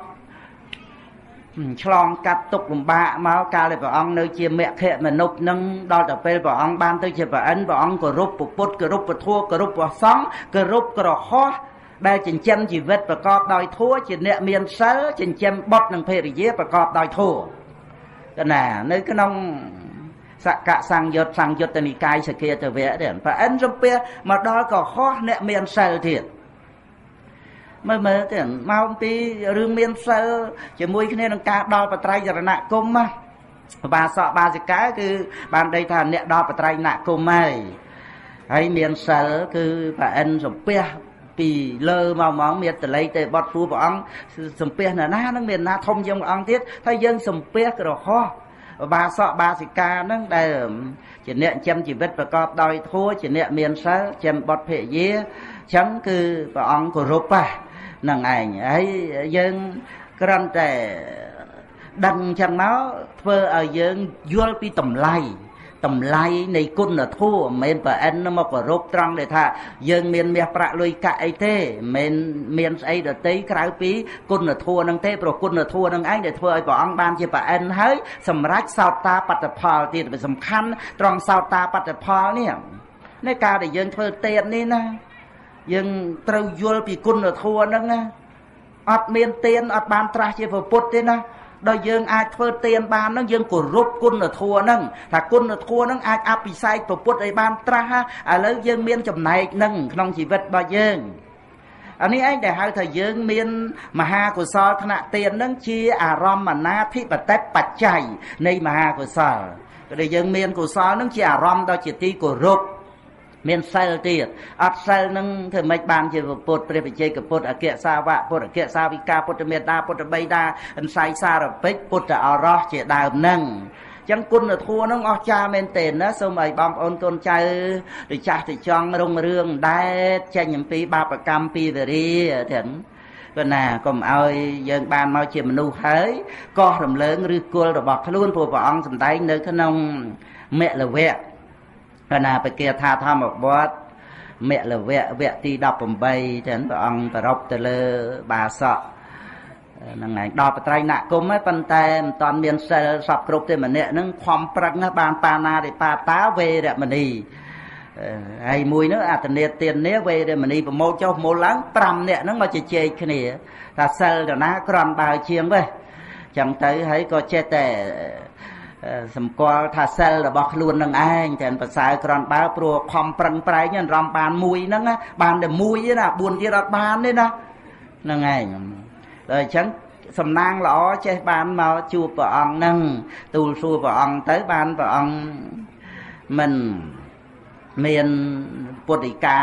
ឆ្លងកាត់ទុក្ខលំបាកមកកាលដែលព្រះអង្គនៅជាមគ្គមនុស្សនឹងដល់ទៅពេលព្រះអង្គបានទៅជាប្រអិនព្រះអង្គគោរពពុទ្ធគោរពពធគោរពព្រះសង្ឃគោរពក្រហោះដែលចិញ្ចឹមជីវិតប្រកបដោយធម៌ជាអ្នកមានសិលចិញ្ចឹមបុត្រនិងភរិយាប្រកបដោយធម៌កណានៅក្នុងសកសង្យុត្តនិកាយសគាទវៈទេប្រអិនសំពះមកដល់ក្រហោះអ្នកមានសិលទៀតមើលទៅមកពីរឿងមានសិលជាមួយគ្នានឹងការដល់បត្រៃរណគមបាសកបាសិកាគឺបានដីថាអ្នកដល់បត្រៃណគមហើយមានសិលគឺប្រអិនសំពះពីលើមកហ្មងមានតល័យទេបត់ព្រោះព្រះអង្គសំពះណានឹងមានណាធំជាងព្រះអង្គទៀតហើយយើងសំពះក្រហោះបាសកបាសិកាហ្នឹងដែលជាអ្នកចិញ្ចឹមជីវិតប្រកបដោយធម៌ជាអ្នកមានសិលចិញ្ចឹមបុត្រភរិយាអញ្ចឹងគឺព្រះអង្គគោរពហ្នឹងឯងហើយយើងគ្រាន់តែដឹងអញ្ចឹងមកធ្វើឲ្យយើងយល់ពីតម្លៃនៃគុណធម៌មិនមែនប្រអិនមកគោរពត្រង់ដែលថាយើងមានមាសប្រាក់លុយកាក់អីទេមិនមានស្អីដទៃក្រៅពីគុណធម៌ហ្នឹងទេព្រោះគុណធម៌ហ្នឹងឯងដែលធ្វើឲ្យព្រះអង្គបានជាប្រអិនហើយសម្រេចសោតាបត្តផលទៀតវាសំខាន់ត្រង់សោតាបត្តផលនេះในការដែលយើងធ្វើទេពនេះណាយើងត្រូវយល់ពីគុណធម៌ហ្នឹងណាអត់មានទានអត់បានត្រាស់ជាពុទ្ធទេណាដល់យើងអាចធ្វើទានបានហ្នឹងយើងគោរពគុណធម៌ហ្នឹងថាគុណធម៌ហ្នឹងអាចអភិសេកពុទ្ធឲ្យបានត្រាស់ឥឡូវយើងមានចំណែកហ្នឹងក្នុងជីវិតរបស់យើងអានេះឯងដែលហៅថាយើងមានមហាកុសលថ្នាក់ទានហ្នឹងជាអារម្មណាធិបតិបច្ច័យនៃមហាកុសលដែលយើងមានកុសលហ្នឹងជាអារម្មណ៍ដ៏ជាទីគោរពមានសិលទៀតអត់សិលនឹងធ្វើម៉េចបានជាពុទ្ធព្រះវិជ័យកពុទ្ធអគ្គសាវកពុទ្ធអគ្គសាវិកាពុទ្ធមេត្តាពុទ្ធបិតាអន្ស័យសារពេចពុទ្ធអរោះជាដើមហ្នឹងអញ្ចឹងគុណធម៌ហ្នឹងអស្ចារ្យមែនទែនណាសូមឲ្យបងប្អូនកូនចៅទៅចាស់ទៅចង់រុងរឿងដែរចេញអំពីបាបកម្មពីវេរាទាំងក៏ណាកុំឲ្យយើងបានមកជាមនុស្សហើយកោះរំលើងឬគល់របស់ខ្លួនព្រោះព្រះអង្គសម្ដែងនៅក្នុងមគ្គលវៈកណាបកាថាធម្មវត្តមគ្គលវៈវគ្គទី18ទាំងព្រះអង្គប្រពទៅលើបាសកហ្នឹងឯងដល់បត្រៃណគមហ្នឹងប៉ុន្តែមិនតាន់មានសិលសពគ្រប់ទេម្នាក់ហ្នឹងខំប្រឹងបានបាណារិបាតាវេរមណីហើយមួយនោះអតនេទាននេះវេរមណីប្រមូលចុះមូលឡើង5នាក់ហ្នឹងមកជជែកគ្នាថាសិលទៅណាក្រំបើជាងវិញចឹងទៅហើយក៏ចេះតែ សម្គាល់ថាសិលរបស់ខ្លួននឹងឯងតែប្រសើរក្រនបើព្រោះខំប្រឹងប្រែងរំបានមួយហ្នឹងបានតែមួយទេណា4ទៀតអត់បានទេណាហ្នឹងឯងដល់អញ្ចឹងសំណាងល្អចេះបានមកជួបព្រះអង្គហ្នឹងទូលសួរព្រះអង្គទៅបានព្រះអង្គមិនមានពុទ្ធិកា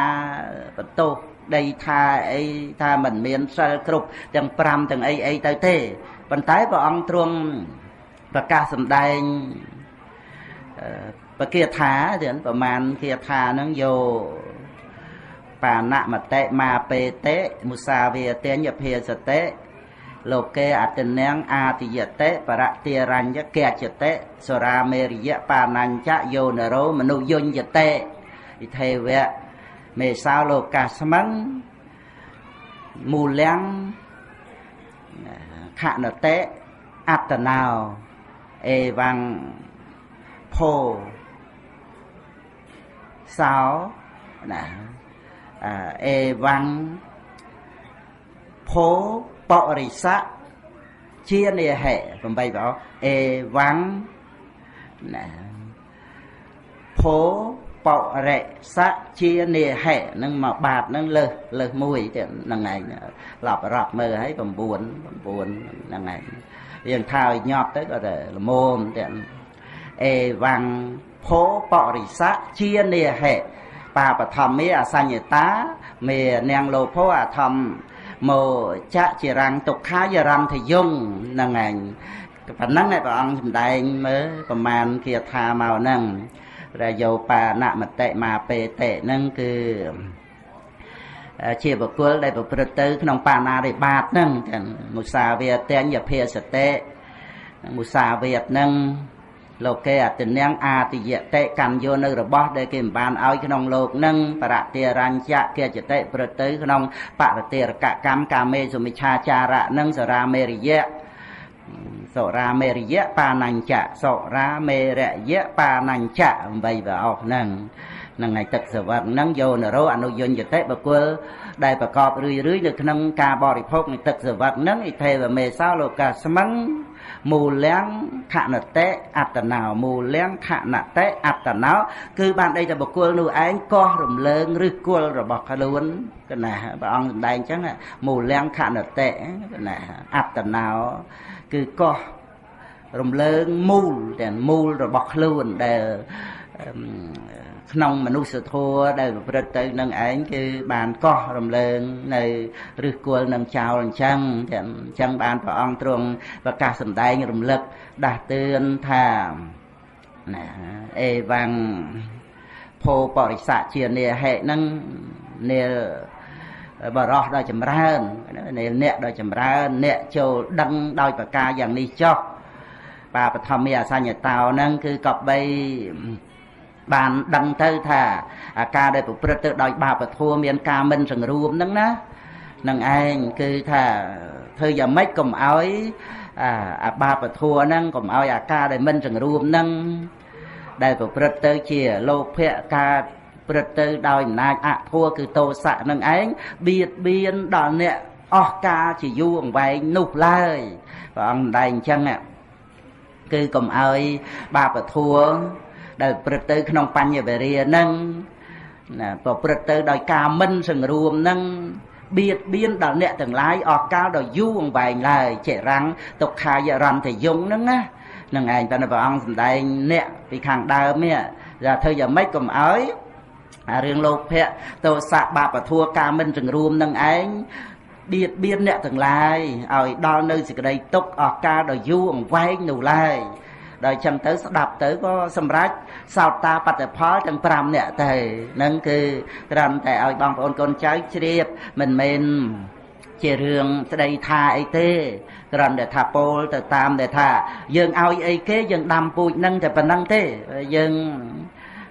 បន្ទោសដីថាអីថាមិនមានសិលគ្រប់ទាំង5ទាំងអីទៅទេប៉ុន្តែព្រះអង្គទ្រង់ប្រកាសសម្ដែងបគាថាទៀតប្រមាណគាថាហ្នឹងយកបាណមតិមាពេតិមុសាវាទញ្ញភាសតិលោកេអតនាងអាទិយតិបរតិរញ្ញកេចតិសរាមេរិយបាណញ្ចយោនរោមនុយញ្ញតិវិធេវៈមេសោលោកាស្មឹងមូលាំងខណតិអត្តណោអេវងភោសោណាអេវងភោបរិស័កជានិហេ8បងអេវងណាភោបរិស័កជានិហេនឹងមកបាតនឹងលើសមួយទៀតហ្នឹងឯងឡប់រាប់មើលឲ្យ9ហ្នឹងឯងយើងថាឲ្យញាប់ទៅក៏តែល្មមទៀតអេវងភោបរិស័កជានិហេបាបធម្មេអសញ្ញតាមេនាងលោភោអធម្មមកចជារាំងទុក្ខាយរន្ធយងហ្នឹងឯងប៉ុណ្ណឹងឯព្រះអង្គសម្ដែងមើលប្រមាណគាថាមកហ្នឹងរយោបាណមតិមាពេតិហ្នឹងគឺជាបុគ្គលដែលប្រព្រឹត្តទៅក្នុងបាណារិបាតហ្នឹងទាំងមុសាវាទញ្ញភាសតិមុសាវាទហ្នឹងលោកេអតនាងអាទិយតិកម្មយោនៅរបស់ដែលគេមិនបានឲ្យក្នុងលោកហ្នឹងបរតិរញ្ញកេចតិប្រទៅក្នុងបរតិរកកម្មកាមេសុមិច្ឆាចារៈហ្នឹងសរាមេរិយៈសុរាមេរិយៈបាណញ្ចៈសុរាមេរិយៈបាណញ្ចៈ8ប្រអស់ហ្នឹងឯទឹកសវឹកហ្នឹងយោនរោអនុយញ្ញតិបុគ្គលដែលប្រកបរឿយនៅក្នុងការបរិភោគនៃទឹកសវឹកហ្នឹងអ៊ីថេវមេសោលោកាស្មឹងមូលាំងខណតិអត្តណោមូលាំងខណតិអត្តណោគឺបានដេកតែបុគ្គលនោះឯងកោះរំលើងឬគល់របស់ខ្លួនកណាព្រះអង្គសម្ដែងអញ្ចឹងមូលាំងខណតិកណាអត្តណោគឺកោះរំលើងមូលទាំងមូលរបស់ខ្លួនដែលក្នុងមនុស្សធម៌ដែលប្រព្រឹត្តទៅនឹងឯងគឺបានកោះរំលើងនៅឫសគល់នឹងចោលអញ្ចឹងបានព្រះអង្គទ្រង់ប្រកាសសម្ដែងរំលឹកដាស់តឿនថាណាអេវងភោបរិស័កជានិហេហ្នឹងនាបរោះដល់ចម្រើនអ្នកដល់ចម្រើនអ្នកចូលដឹងដោយប្រការយ៉ាងនេះចុះបាបធម្មេអសញ្ញតោហ្នឹងគឺក៏បីបានដឹងទៅថាអាការដែលប្រព្រឹត្តទៅដោយបាបធម៌មានការមិនសង្រួមហ្នឹងណានឹងឯងគឺថាធ្វើយ៉ាងម៉េចកុំឲ្យអាបាបធម៌ហ្នឹងកុំឲ្យអាការដែលមិនសង្រួមហ្នឹងដែលប្រព្រឹត្តទៅជាលោភៈការព្រឹត្តទៅដោយអំណាចអធម៌គឺទោសៈនឹងឯងបៀតបៀនដល់អ្នកអស់ការជាយូរអង្វែងនោះឡើយព្រះអង្គម្ដែងអញ្ចឹងគឺកុំឲ្យបាបធម៌ដែលព្រឹត្តទៅក្នុងបញ្ញវេរាហ្នឹងណាប្រព្រឹត្តទៅដោយការមិនសង្រួមហ្នឹងបៀតបៀនដល់អ្នកទាំងឡាយអស់កាលដល់យូរអង្វែងឡើយចេរាំងទុក្ខាយរន្ធយងហ្នឹងណានឹងឯងតែព្រះអង្គសម្ដែងអ្នកពីខាងដើមនេះថាធ្វើយ៉ាងម៉េចកុំឲ្យរឿងលោភៈទោសៈបាបធัวការមិនសង្រួមនឹងឯងបៀតបៀនអ្នកទាំងឡាយឲ្យដល់នៅសេចក្តីទុក្ខអស់កាលដល់យូរអង្វែងនោះឡើយដល់ចឹងទៅស្ដាប់ទៅក៏សម្រេចសោតាបត្តផលទាំង5នាក់ទៅនឹងគឺត្រឹមតែឲ្យបងប្អូនកូនចៅជ្រាបមិនមែនជារឿងស្ដីថាអីទេគ្រាន់តែថាពោលទៅតាមដែលថាយើងឲ្យអីគេយើងដាំពូជនឹងតែប៉ុណ្្នឹងទេយើង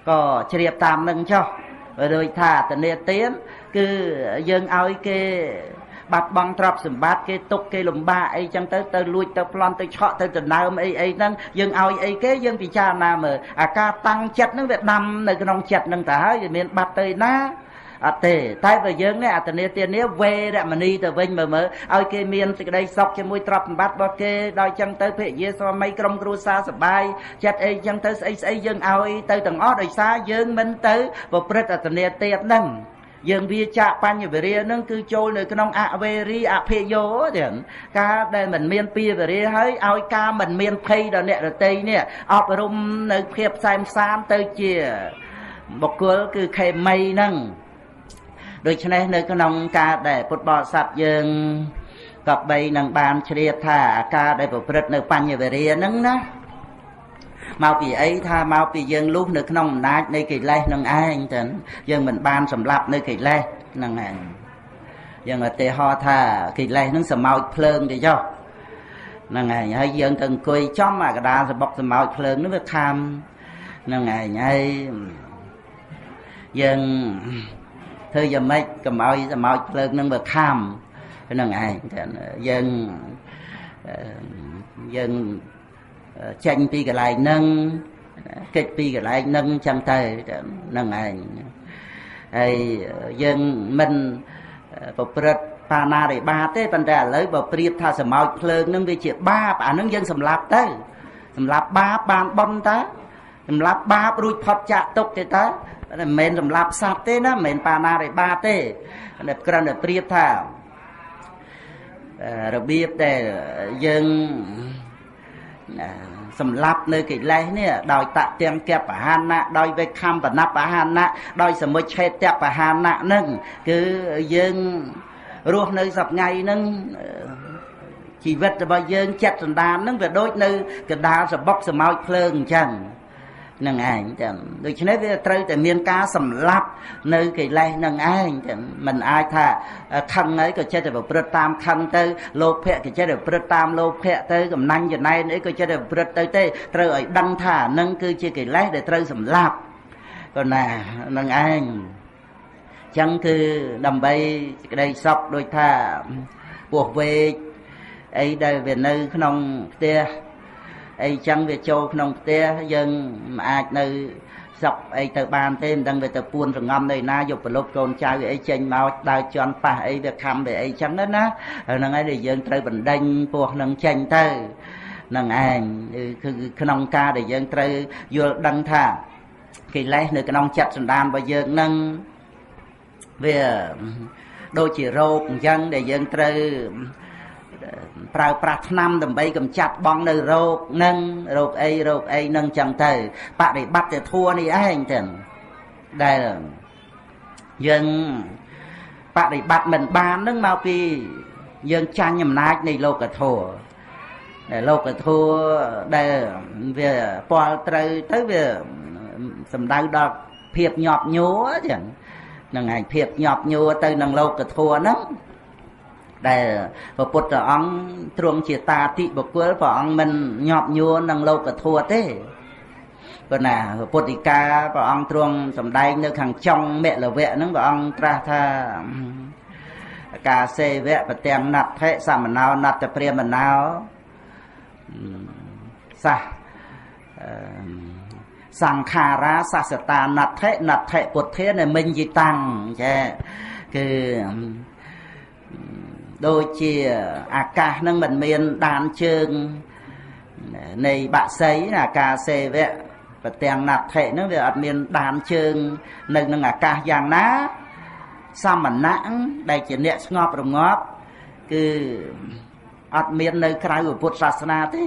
ក៏ជ្រាបតាមនឹងចុះដូចថាតនេទានគឺយើងឲ្យគេបាត់បង់ទ្រព្យសម្បត្តិគេទុកគេលំបាកអីចឹងទៅលួចទៅប្លន់ទៅឆក់ទៅដណ្ដើមអីហ្នឹងយើងឲ្យអីគេយើងពិចារណាមើលអាការតាំងចិត្តហ្នឹងវាដាំនៅក្នុងចិត្តហ្នឹងទៅហើយវាមានបាត់ទៅណា អត់ទេតែបើយើងនេះអត្តនេទាននេះវេរមណីទៅវិញមើលឲ្យគេមានសេចក្តីសុខជាមួយទ្រព្យសម្បត្តិរបស់គេដល់ចឹងទៅភរិយាស្វាមីក្រុមគ្រួសារសប្បាយចិត្តអីចឹងទៅស្អីស្អីយើងឲ្យទៅទាំងអស់ដោយសារយើងមិនទៅប្រព្រឹត្តអត្តនេទានហ្នឹងយើងវាចាក់បញ្ញវេរានឹងគឺចូលនៅក្នុងអវេរីអភិយោទៀតការដែលមិនមានពីវេរាហើយឲ្យការមិនមានភ័យដល់អ្នករតីនេះអប់រំនៅភាពផ្សែមផ្សាមទៅជាបុគ្គលគឺខេមីហ្នឹងដូច្នេះនៅក្នុងការដែលពុទ្ធបរិស័ទយើងក៏បីនឹងបានជ្រាបថាអាការដែលប្រព្រឹត្តនៅបញ្ញវេរាហ្នឹងណាមកពីអីថាមកពីយើងលុះនៅក្នុងអំណាចនៃកិលេសនឹងឯងទៅយើងមិនបានសម្លាប់នៅកិលេសហ្នឹងឯងយើងឧទាហរណ៍ថាកិលេសហ្នឹងសម្ោចភ្លើងទៅចុះហ្នឹងឯងហើយយើងទៅអង្គុយចំអាកដាលសបុកសម្ោចភ្លើងហ្នឹងវាខាំហ្នឹងឯងហើយយើងធ្វើយ៉ាងម៉េចកុំឲ្យសម្ោចភ្លើងហ្នឹងវាខាំហ្នឹងឯងយើងចេញពីកន្លែងហ្នឹងកិច្ចពីកន្លែងហ្នឹងចឹងទៅហ្នឹងឯងហើយយើងមិនប្រព្រឹត្តបាណារិបាតទេប៉ុន្តែឥឡូវបើប្រៀបថាសម្ោចភ្លើងហ្នឹងវាជាបាបអាហ្នឹងយើងសម្លាប់ទៅសម្លាប់បាបបានបុណ្យតើសម្លាប់បាបរួចផុតចាកទុក្ខទេតើមិនមែនសម្លាប់សត្វទេណាមិនមែនបាណារិបាតទេតែគ្រាន់តែប្រៀបថារបៀបដែលយើងសម្លាប់នៅកិលេសនេះដោយតទាំងកបហានៈដោយវិខំបណបហានៈដោយសមុច្ឆេតបហានៈហ្នឹងគឺយើងរស់នៅសប្ថ្ងៃហ្នឹងជីវិតរបស់យើងចិត្តសន្តានហ្នឹងវាដូចនៅកណ្ដាលសបុកសម្ោចភ្លើងអញ្ចឹងនឹងឯងចឹងដូច្នេះវាត្រូវតែមានការសម្លាប់នៅកិលេសនឹងឯងចឹងមិនអាចថាខឹងហើយក៏ចេះតែប្រព្រឹត្តតាមខឹងទៅលោភៈក៏ចេះតែប្រព្រឹត្តតាមលោភៈទៅកំណាញ់ចំណែនអីក៏ចេះតែប្រព្រឹត្តទៅទេត្រូវឲ្យដឹងថានឹងគឺជាកិលេសដែលត្រូវសម្លាប់ក៏ណានឹងឯងចឹងគឺដើម្បីសេចក្តីសុខដូចថាពោះវែកអីដែលវានៅក្នុងផ្ទះអីចឹងវាចូលក្នុងផ្ទះយើងមិនអាចនៅសុខអីទៅបានទេមិនដឹងវាទៅពួនសងំនៅណាយកប្រលប់កូនចៅអីចេញមកដើរជន់ប៉ះអីវាខំវាអីចឹងណាហ្នឹងហើយដែលយើងត្រូវបណ្ដេញពោះនឹងចេញទៅហ្នឹងឯងគឺក្នុងការដែលយើងត្រូវយល់ដឹងថាកិលេសនៅក្នុងចិត្តសន្តានរបស់យើងហ្នឹងវាដូចជារោគអញ្ចឹងដែលយើងត្រូវប្រើប្រាស់ថ្នាំដើម្បីកម្ចាត់បងនៅរោគនឹងរោគអីនឹងចឹងទៅបដិបត្តិធัวនេះឯងទៅដែលយើងបដិបត្តិមិនបាននឹងមកពីយើងចាញ់អំណាចនៃលោកធัวដែលលោកធัวដែលវាពាល់ត្រូវទៅវាសំដៅដល់ភាពញាប់ញួរចឹងនឹងឯងភាពញាប់ញួរទៅនឹងលោកធัวហ្នឹងដែលព្រះពុទ្ធអង្គទ្រង់ជាតាតិបុគ្គលព្រះអង្គមិនញាប់ញួរនឹងលោកធัวទេព្រោះណាព្រះពុទ្ធិកាព្រះអង្គទ្រង់សម្ដែងនៅខាងចុងមគ្គលវៈហ្នឹងព្រះអង្គត្រាស់ថាការសេវៈប្រទាំងណដ្ឋិសមណោណត្តព្រាមណោសះសង្ខារាសសតាណដ្ឋិពុទ្ធានិមិញយិតាំងចាគឺដូចជាអាកាសនឹងមិនមានដានជើងនៃបក្សីអាការសេវៈប្រទាំងណដ្ឋិហ្នឹងវាអត់មានដានជើងនៅនឹងអាកាសយ៉ាងណាសមណៈដែលជាអ្នកស្ងប់រងាប់គឺអត់មាននៅក្រៅពុទ្ធសាសនាទេ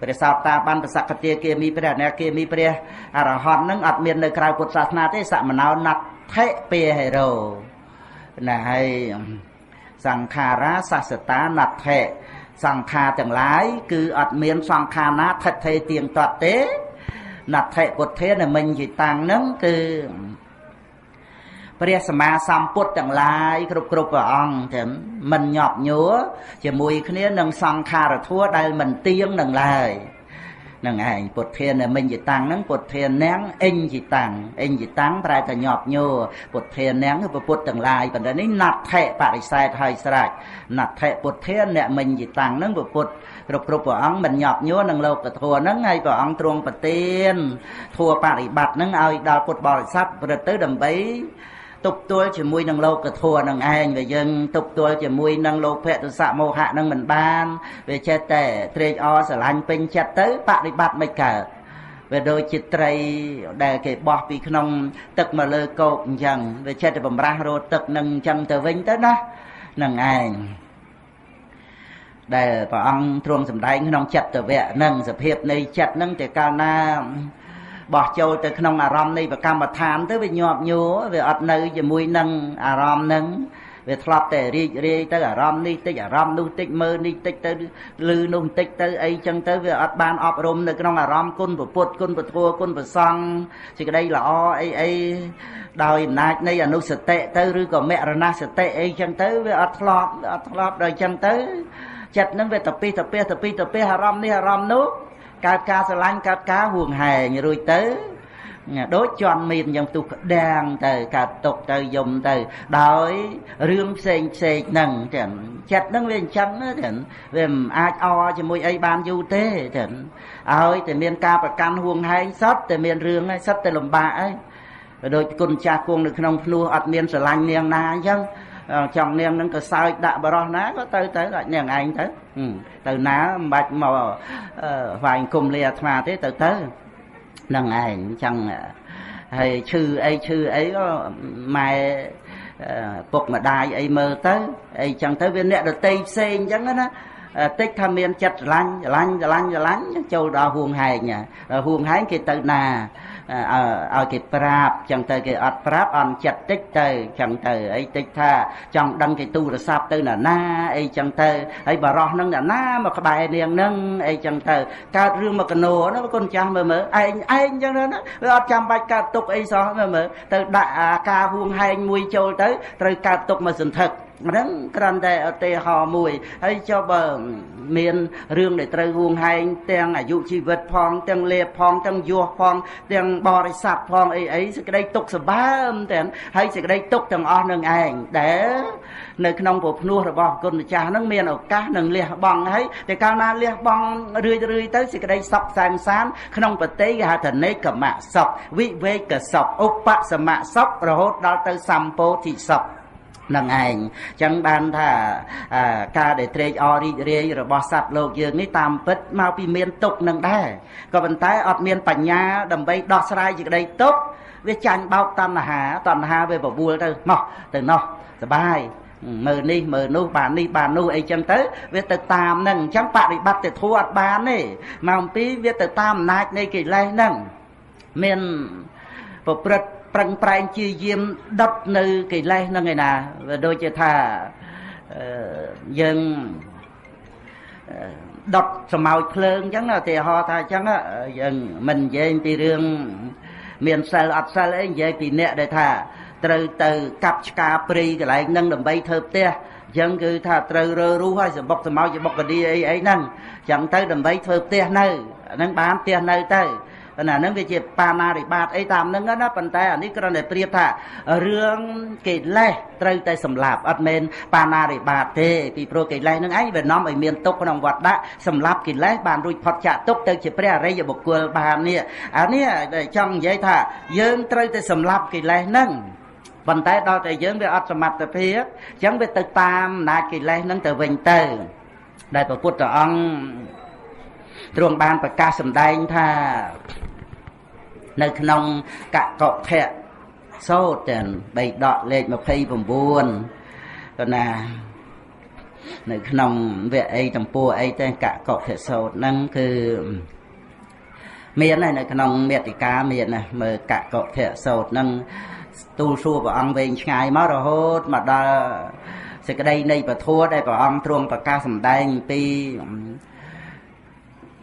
ព្រះសោតាបានប្រសក្ទាគាមីព្រះអនាគាមីព្រះអរហន្តហ្នឹងអត់មាននៅក្រៅពុទ្ធសាសនាទេសមណោណដ្ឋិពេហេរោណាហើយសង្ខារាសសតាណដ្ឋិសង្ខារទាំងឡាយគឺអត់មានសង្ខារណាថិតថេរទៀងទាត់ទេណដ្ឋិពុទ្ធានិមិញយិតាំងហ្នឹងគឺព្រះសម្មាសម្ពុទ្ធទាំងឡាយគ្រប់ព្រះអង្គទាំងមិនញាប់ញួរជាមួយគ្នានឹងសង្ខារធัวដែលមិនទៀងនឹងឡើយនឹងឯងពុទ្ធានិមិញយិតាំងហ្នឹងពុទ្ធានាងអិញយិតាំងប្រែថាញាប់ញួរពុទ្ធានាងគឺពុទ្ធទាំងឡាយប៉ុន្តែនេះណដ្ឋិបរិសេធឲ្យស្រេចណដ្ឋិពុទ្ធាអ្នកមិញយិតាំងហ្នឹងពុទ្ធគ្រប់ព្រះអង្គមិនញាប់ញួរនឹងលោកធัวហ្នឹងហើយព្រះអង្គទ្រង់ប្រទានធัวបរិបត្តិហ្នឹងឲ្យដល់ពុទ្ធបរិស័ទប្រព្រឹត្តទៅដើម្បី ទប់ទល់ជាមួយនឹងលោកធម៌នឹងឯងវាយើងទប់ទល់ជាមួយនឹងលោភៈទសៈមោហៈនឹងមិនបានវាចេះតែត្រេកអរស្រឡាញ់ពេញចិត្តទៅបដិបត្តិមិនកើតវាដូចជាត្រីដែលគេបោះពីក្នុងទឹកមកលើគោកអញ្ចឹងវាចេះតែបំរាស់រត់ទឹកនឹងអញ្ចឹងទៅវិញទៅណានឹងឯងដែលព្រះអង្គទ្រង់សម្ដែងក្នុងចិត្តវៈនឹងសភាពនៃចិត្តនឹងតែកាលណាបោះចូលទៅក្នុងអារម្មណ៍នៃប្រកម្មដ្ឋានទៅវាញាប់ញួរវាអត់នៅជាមួយនឹងអារម្មណ៍នឹងវាធ្លាប់តែរីករាយទៅអារម្មណ៍នេះតិចអារម្មណ៍នោះតិចមើលនេះតិចទៅលឺនោះតិចទៅអីចឹងទៅវាអត់បានអប់រំនៅក្នុងអារម្មណ៍គុណពុទ្ធគុណពធគុណប្រសង្ឃសេចក្តីល្អអីដោយអំណាចនៃអនុសតិទៅឬក៏មរណសតិអីចឹងទៅវាអត់ធ្លាប់ដល់ចឹងទៅចិត្តនឹងវាតពីអារម្មណ៍នេះអារម្មណ៍នោះកើតការស្រឡាញ់កើតការហួងហែងរួចទៅដូចជន់មានយ៉ាងទុះក្ដាងទៅកើតຕົកទៅយំទៅដោយរឿងផ្សេងហ្នឹងចឹងចិត្តហ្នឹងវាអញ្ចឹងចឹងវាមិនអាចអជាមួយអីបានយូរទេចឹងឲ្យតែមានការប្រកាន់ហួងហែងសតតែមានរឿងហើយសតតែលំបាកហើយដូចគុណចាស់គង់នៅក្នុងភ្នោះអត់មានស្រឡាញ់នាងណាអញ្ចឹងចង់នាងនឹងក៏សើចដាក់បរោះណាក៏ទៅឲ្យនាងឯងទៅណាមិនបាច់មកស្វែងគុំលាអាត្មាទេទៅនឹងឯងចឹងហើយឈឺអីក៏ម៉ែពុកម្ដាយអីមើលទៅអីចឹងទៅវាអ្នកដតីផ្សេងចឹងណាតិចថាមានចិត្តស្រឡាញ់ចូលដល់ហួងហែងហួងហែងគេទៅណាឲ្យគេប្រាប់ចឹងទៅគេអត់ប្រាប់អន់ចិត្តតិចទៅចឹងទៅអីតិចថាចង់ដឹងគេទូរស័ព្ទទៅណាអីចឹងទៅហើយបរោះនឹងណាមកក្បែរនាងនឹងអីចឹងទៅកើតរឿងមកកណោណាគុណចាស់មើលឯងចឹងណាវាអត់ចាំបាច់កើតទុកអីសោះមើលទៅដាក់ការហួងហែងមួយចូលទៅត្រូវកើតទុកមកសន្ធឹកហ្នឹងគ្រាន់តែឧទាហរណ៍មួយហើយចុះបើមានរឿងដែលត្រូវហួងហែងទាំងអាយុជីវិតផងទាំងលេបផងទាំងយោះផងទាំងបរិស័ទផងអីសេចក្តីទុកសម្បើមទាំងហើយសេចក្តីទុកទាំងអស់នឹងឯងដែលនៅក្នុងពភ្នោះរបស់គុណម្ចាស់ហ្នឹងមានឱកាសនឹងលះបង់ហើយតែកាលណាលះបង់រឿយទៅសេចក្តីសុខសែនសានក្នុងបតិគេហៅថានេកមៈសុខវិវេកសុខឧបសមៈសុខរហូតដល់ទៅសម្ពោធិសុខនឹងឯងចឹងបានថាការដែលត្រេកអររីករាយរបស់សត្វលោកយើងនេះតាមពិតមកពីមានទុក្ខនឹងដែរក៏ប៉ុន្តែអត់មានបញ្ញាដើម្បីដោះស្រាយសេចក្តីទុក្ខវាចាញ់បោកតណ្ហាវាបបួលទៅនោះសបាយមើលនេះមើលនោះបាននេះបាននោះអីចឹងទៅវាទៅតាមហ្នឹងអញ្ចឹងបរិបត្តិធម៌អត់បានទេមកអំពីវាទៅតាមអំណាចនៃកិលេសហ្នឹងមានប្រព្រឹត្តប្រឹងប្រែងជាយាមដុតនៅកិលេសហ្នឹងឯណាវាដូចជាថាយើងដុតស្មោចភ្លើងអញ្ចឹងឧទាហរណ៍ថាអញ្ចឹងយើងមិននិយាយពីរឿងមានសិលអត់សិលអីនិយាយពីអ្នកដែលថាត្រូវទៅកាប់ឆ្កាព្រៃកន្លែងហ្នឹងដើម្បីធ្វើផ្ទះអញ្ចឹងគឺថាត្រូវរើរូសហើយសម្បុកសម្ោចជាបុកកឌីអីហ្នឹងអញ្ចឹងទៅដើម្បីធ្វើផ្ទះនៅហ្នឹងបានផ្ទះនៅទៅណាហ្នឹងវាជាបាណារិបាតអីតាមហ្នឹងណាប៉ុន្តែអានេះគ្រាន់តែប្រៀបថារឿងកិលេសត្រូវតែសម្លាប់អត់មែនបាណារិបាតទេពីព្រោះកិលេសហ្នឹងឯងវានាំឲ្យមានទុក្ខក្នុងវត្តដាក់សម្លាប់កិលេសបានរួចផុតចាកទុក្ខទៅជាព្រះអរិយបុគ្គលបាននេះអានេះចង់និយាយថាយើងត្រូវតែសម្លាប់កិលេសហ្នឹងប៉ុន្តែដល់តែយើងវាអត់សមត្ថភាពអញ្ចឹងវាទៅតាមអំណាចកិលេសហ្នឹងទៅវិញទៅដែលព្រះពុទ្ធអង្គទ្រង់បានប្រកាសសម្ដែងថានៅក្នុងកកថៈសូត្រទាំង3ដកលេខ29ក៏ណានៅក្នុងវគ្គអីទំព័រអីតែកកថៈសូត្រហ្នឹងគឺមានហើយនៅក្នុងមេតិកាមានណាមើលកកថៈសូត្រហ្នឹងទូលសួរព្រះអង្គវែងឆ្ងាយមករហូតមកដល់សេចក្តីនៃពធដែលព្រះអង្គទ្រង់ប្រកាសសម្ដែងពី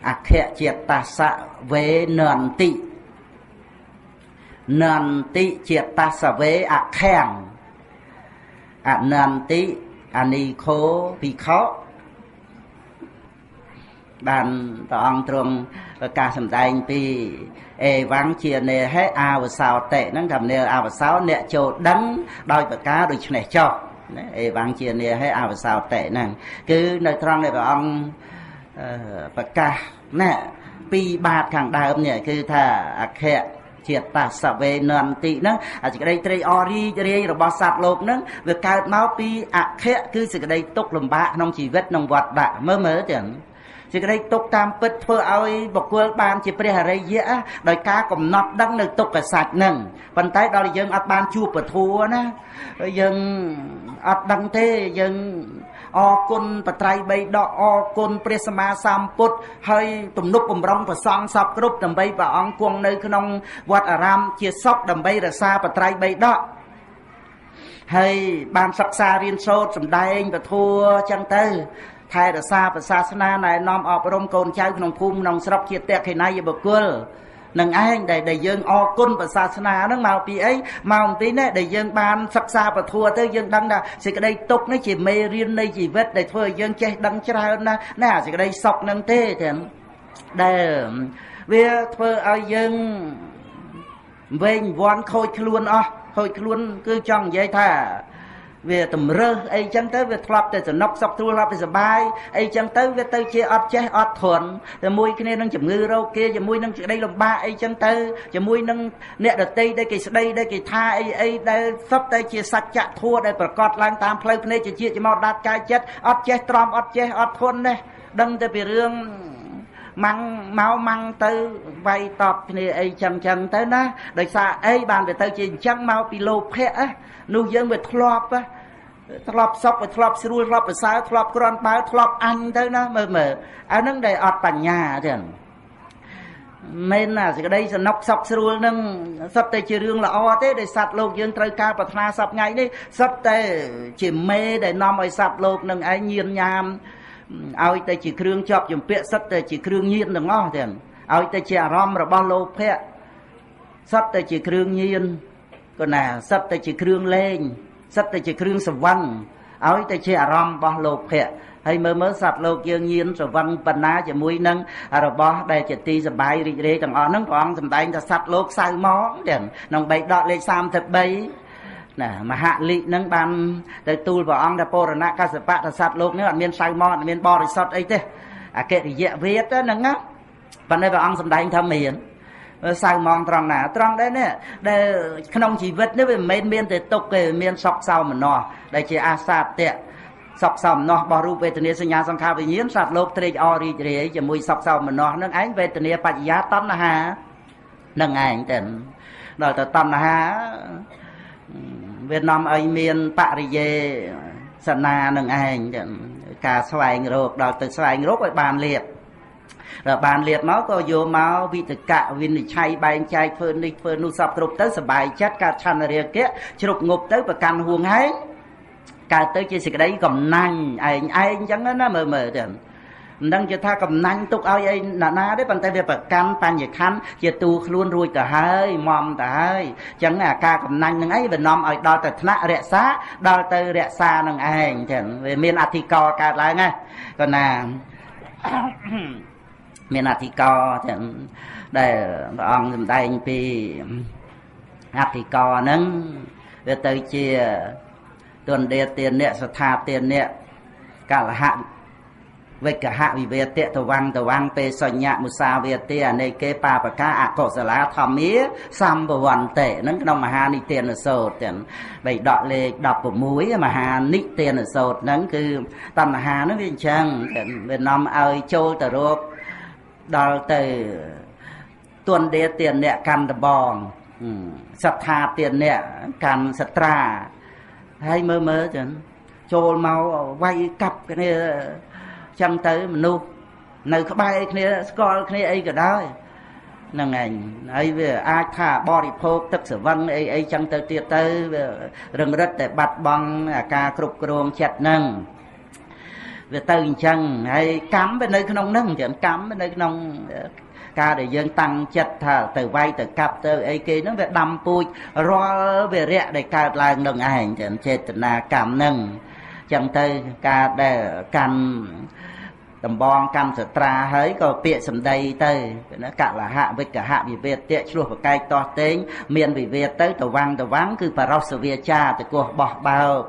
អខៈចេតសៈវេនន្តិចេតសវេអខំអនន្តិអនិខោភិក្ខុបានព្រះអង្គទ្រង់ប្រកាសសម្ដែងពីអេវ៉ាំងជានេហេអាវសោតេហ្នឹងថានេអាវសោអ្នកចូលដឹងដោយប្រការដូចនេះចុះអេវ៉ាំងជានេហេអាវសោតេហ្នឹងគឺនៅត្រង់ដែលព្រះអង្គប្រកាសណាពីរបាតខាងដើមនេះគឺថាអខៈ ជាតាសវេនន្តិហ្នឹងអាសេចក្តីត្រេកអររីករាយរបស់សត្វលោកហ្នឹងវាកើតមកពីអខៈគឺសេចក្តីទុក្ខលំបាកក្នុងជីវិតក្នុងវត្តដាក់មើលចឹងសេចក្តីទុក្ខតាមពិតធ្វើឲ្យបុគ្គលបានជាព្រះអរិយៈដោយការកំណត់ដឹងនៅទុក្ខសច្ចហ្នឹងប៉ុន្តែដល់យើងអត់បានជួបពធัวណាយើងអត់ដឹងទេយើងអរគុណបត្រៃបីដកអរគុណព្រះសម្មាសម្ពុទ្ធហើយទំនុកបំរុងប្រសង់សពគ្រប់ដើម្បីព្រះអង្គគង់នៅក្នុងវត្តអារាមជាសុខដើម្បីរក្សាបត្រៃបីដកហើយបានសិក្សារៀនសូត្រសម្ដែងពធចឹងទៅថែរក្សាពុទ្ធសាសនាណែនាំអប់រំកូនចៅក្នុងភូមិក្នុងស្រុកជាតេខេណៃបុគ្គលនឹងឯងដែលយើងអរគុណពុទ្ធសាសនាហ្នឹងមកពីអីមកអំពីនេះដែលយើងបានសិក្សាពធទៅយើងដឹងថាសេចក្តីទុក្ខនេះជាមេរៀននៃជីវិតដែលធ្វើឲ្យយើងចេះដឹងច្រើនណាសេចក្តីសុខហ្នឹងទេទាំងដែលវាធ្វើឲ្យយើងវែងវាន់ខូចខ្លួនអស់ខូចខ្លួនគឺចង់និយាយថាវាតម្រើសអីចឹងទៅវាធ្លាប់តែសំណុកសុខស្រួលធ្លាប់តែសុបាយអីចឹងទៅវាទៅជាអត់ចេះអត់ធន់តែមួយគ្នានឹងជំងឺរោគគេជាមួយនឹងសេចក្តីលំបាកអីចឹងទៅជាមួយនឹងអ្នកដតីដែលគេស្ដីដែលគេថាអីដែលសពតែជាសច្ចធម៌ដែលប្រកបឡើងតាមផ្លូវភ្នែកជាជាមកដាត់កាយចិត្តអត់ចេះទ្រាំអត់ចេះអត់ធន់ទេដឹងតែពីរឿងម៉ាំងមកម៉ាំងទៅវាយតបគ្នាអីចឹងទៅណាដោយសារអីបានវាទៅជាអញ្ចឹងមកពីលោភៈនោះយើងវាធ្លាប់សុខវាធ្លាប់ស្រួលធ្លាប់ប្រសើរធ្លាប់ក្រាន់បើធ្លាប់អញទៅណាមើលអាហ្នឹងដែលអត់បញ្ញាទេមែនណាសេចក្តីសំណុកសុខស្រួលហ្នឹងសុទ្ធតែជារឿងល្អទេដែលសត្វលោកយើងត្រូវការប្រាថ្នាសពថ្ងៃនេះសុទ្ធតែជាមេដែលនាំឲ្យសត្វលោកនឹងឯងញៀនញាមឲ្យតែជាគ្រឿងជាប់ជំពាក់សុទ្ធតែជាគ្រឿងញៀនទាំងអស់ទាំងឲ្យតែជាអារម្មណ៍របស់លោភៈសុទ្ធតែជាគ្រឿងញៀនក៏ណាសុទ្ធតែជាគ្រឿងលេងសុទ្ធតែជាគ្រឿងសវឹងឲ្យតែជាអារម្មណ៍របស់លោភៈហើយមើលសត្វលោកយើងញៀនសវឹងបណ្ណាជាមួយនឹងរបស់ដែលជាទីសបាយរីករាយទាំងអស់ហ្នឹងព្រះអង្គសម្ដែងថាសត្វលោកសៅមកទាំងក្នុងបៃដកលេខ33ណាមហាលិហ្នឹងបានទៅទូលព្រះអង្គថាពរណកសបៈថាសត្វលោកនេះអត់មានសៅមកអត់មានបរិសុទ្ធអីទេអកិរិយវេទហ្នឹងណាប៉ុន្តែព្រះអង្គសម្ដែងថាមានសៅมองត្រង់ណាត្រង់ដែរនេះដែលក្នុងជីវិតនេះវាមិនមែនមានតែទុក្ខទេមានសុខសោមនស្សដែលជាអាសាទៈសុខសោមនស្សរបស់រូបវេទនាសញ្ញាសង្ខារវិញ្ញាណសត្វលោកត្រេកអររីករាយជាមួយសុខសោមនស្សនឹងឯងវេទនាបច្ចយាតណ្ហានឹងឯងទៅដល់ទៅតណ្ហាវានាំឲ្យមានបរិយេសនានឹងឯងការស្វែងរកដល់ទៅស្វែងរកឲ្យបានលៀបដល់បានលៀបមកក៏យកមកវិតកៈវិនិច្ឆ័យបែងចែកធ្វើនេះធ្វើនោះសពគ្រប់ទៅសบายចិត្តកើតឆន្ទរាគៈជ្រុកងប់ទៅប្រកាន់ហួងហែងកើតទៅជាសេចក្តីកំណាញ់ឯងអញ្ចឹងណាមើលទៅមិនដឹងជាថាកំណាញ់ទុកឲ្យអីណាទេប៉ុន្តែវាប្រកាន់បញ្ញខណ្ឌជាទូខ្លួនរួចទៅហើយមមទៅហើយអញ្ចឹងអាការកំណាញ់នឹងអីវានាំឲ្យដល់ទៅថ្នាក់រក្សាដល់ទៅរក្សានឹងឯងចឹងវាមានអធិករកើតឡើងណាក៏ណាមានអធិករចឹងដែលព្រះអង្គសម្ដែងពីអធិករហ្នឹងវាទៅជាទន្តិទានៈសថាទានៈកលហៈវិកហវិវេតតវាំងពេសញ្ញមុសាវេតិអនេកេបាបកាអកុសលាធម្មាសម្បវន្តិហ្នឹងក្នុងមហានិទានសោតទាំងបៃដកលេខ16មហានិទានសោតហ្នឹងគឺតណ្ហាហ្នឹងវាអញ្ចឹងវានាំឲ្យចូលទៅរកដល់ទៅទន្តិទានៈកម្មតបងសត្ថាទានៈកម្មសត្រាហើយមើលចឹងចូលមកវាយកាប់គ្នាចឹងទៅមនុស្សនៅក្បែរគ្នាស្គាល់គ្នាអីក៏ដោយហ្នឹងឯងហើយវាអាចថាបរិភោគទឹកស្រវឹងអីចឹងទៅទៀតទៅវារឹងរិតតែបាត់បង់អាការគ្រប់គ្រងចិត្តហ្នឹងវាទៅអញ្ចឹងហើយកម្មវានៅក្នុងហ្នឹងចឹងកម្មវានៅក្នុងការដែលយើងតាំងចិត្តថាទៅវាយទៅកាប់ទៅអីគេហ្នឹងវាដាំពូជរាល់វិរៈដែលកើតឡើងនឹងឯងចឹងចេតនាកម្មហ្នឹងចឹងទៅការដែលកម្មដំបងកម្មសត្រាហើយក៏ពាក្យសម្ដីទៅណាកលហៈវិកហៈវិវេតៈឆ្លោះប្រកែកតោះតេងមានវិវេតទៅតវាំងគឺបរោសវាចាតកោះបោះបោក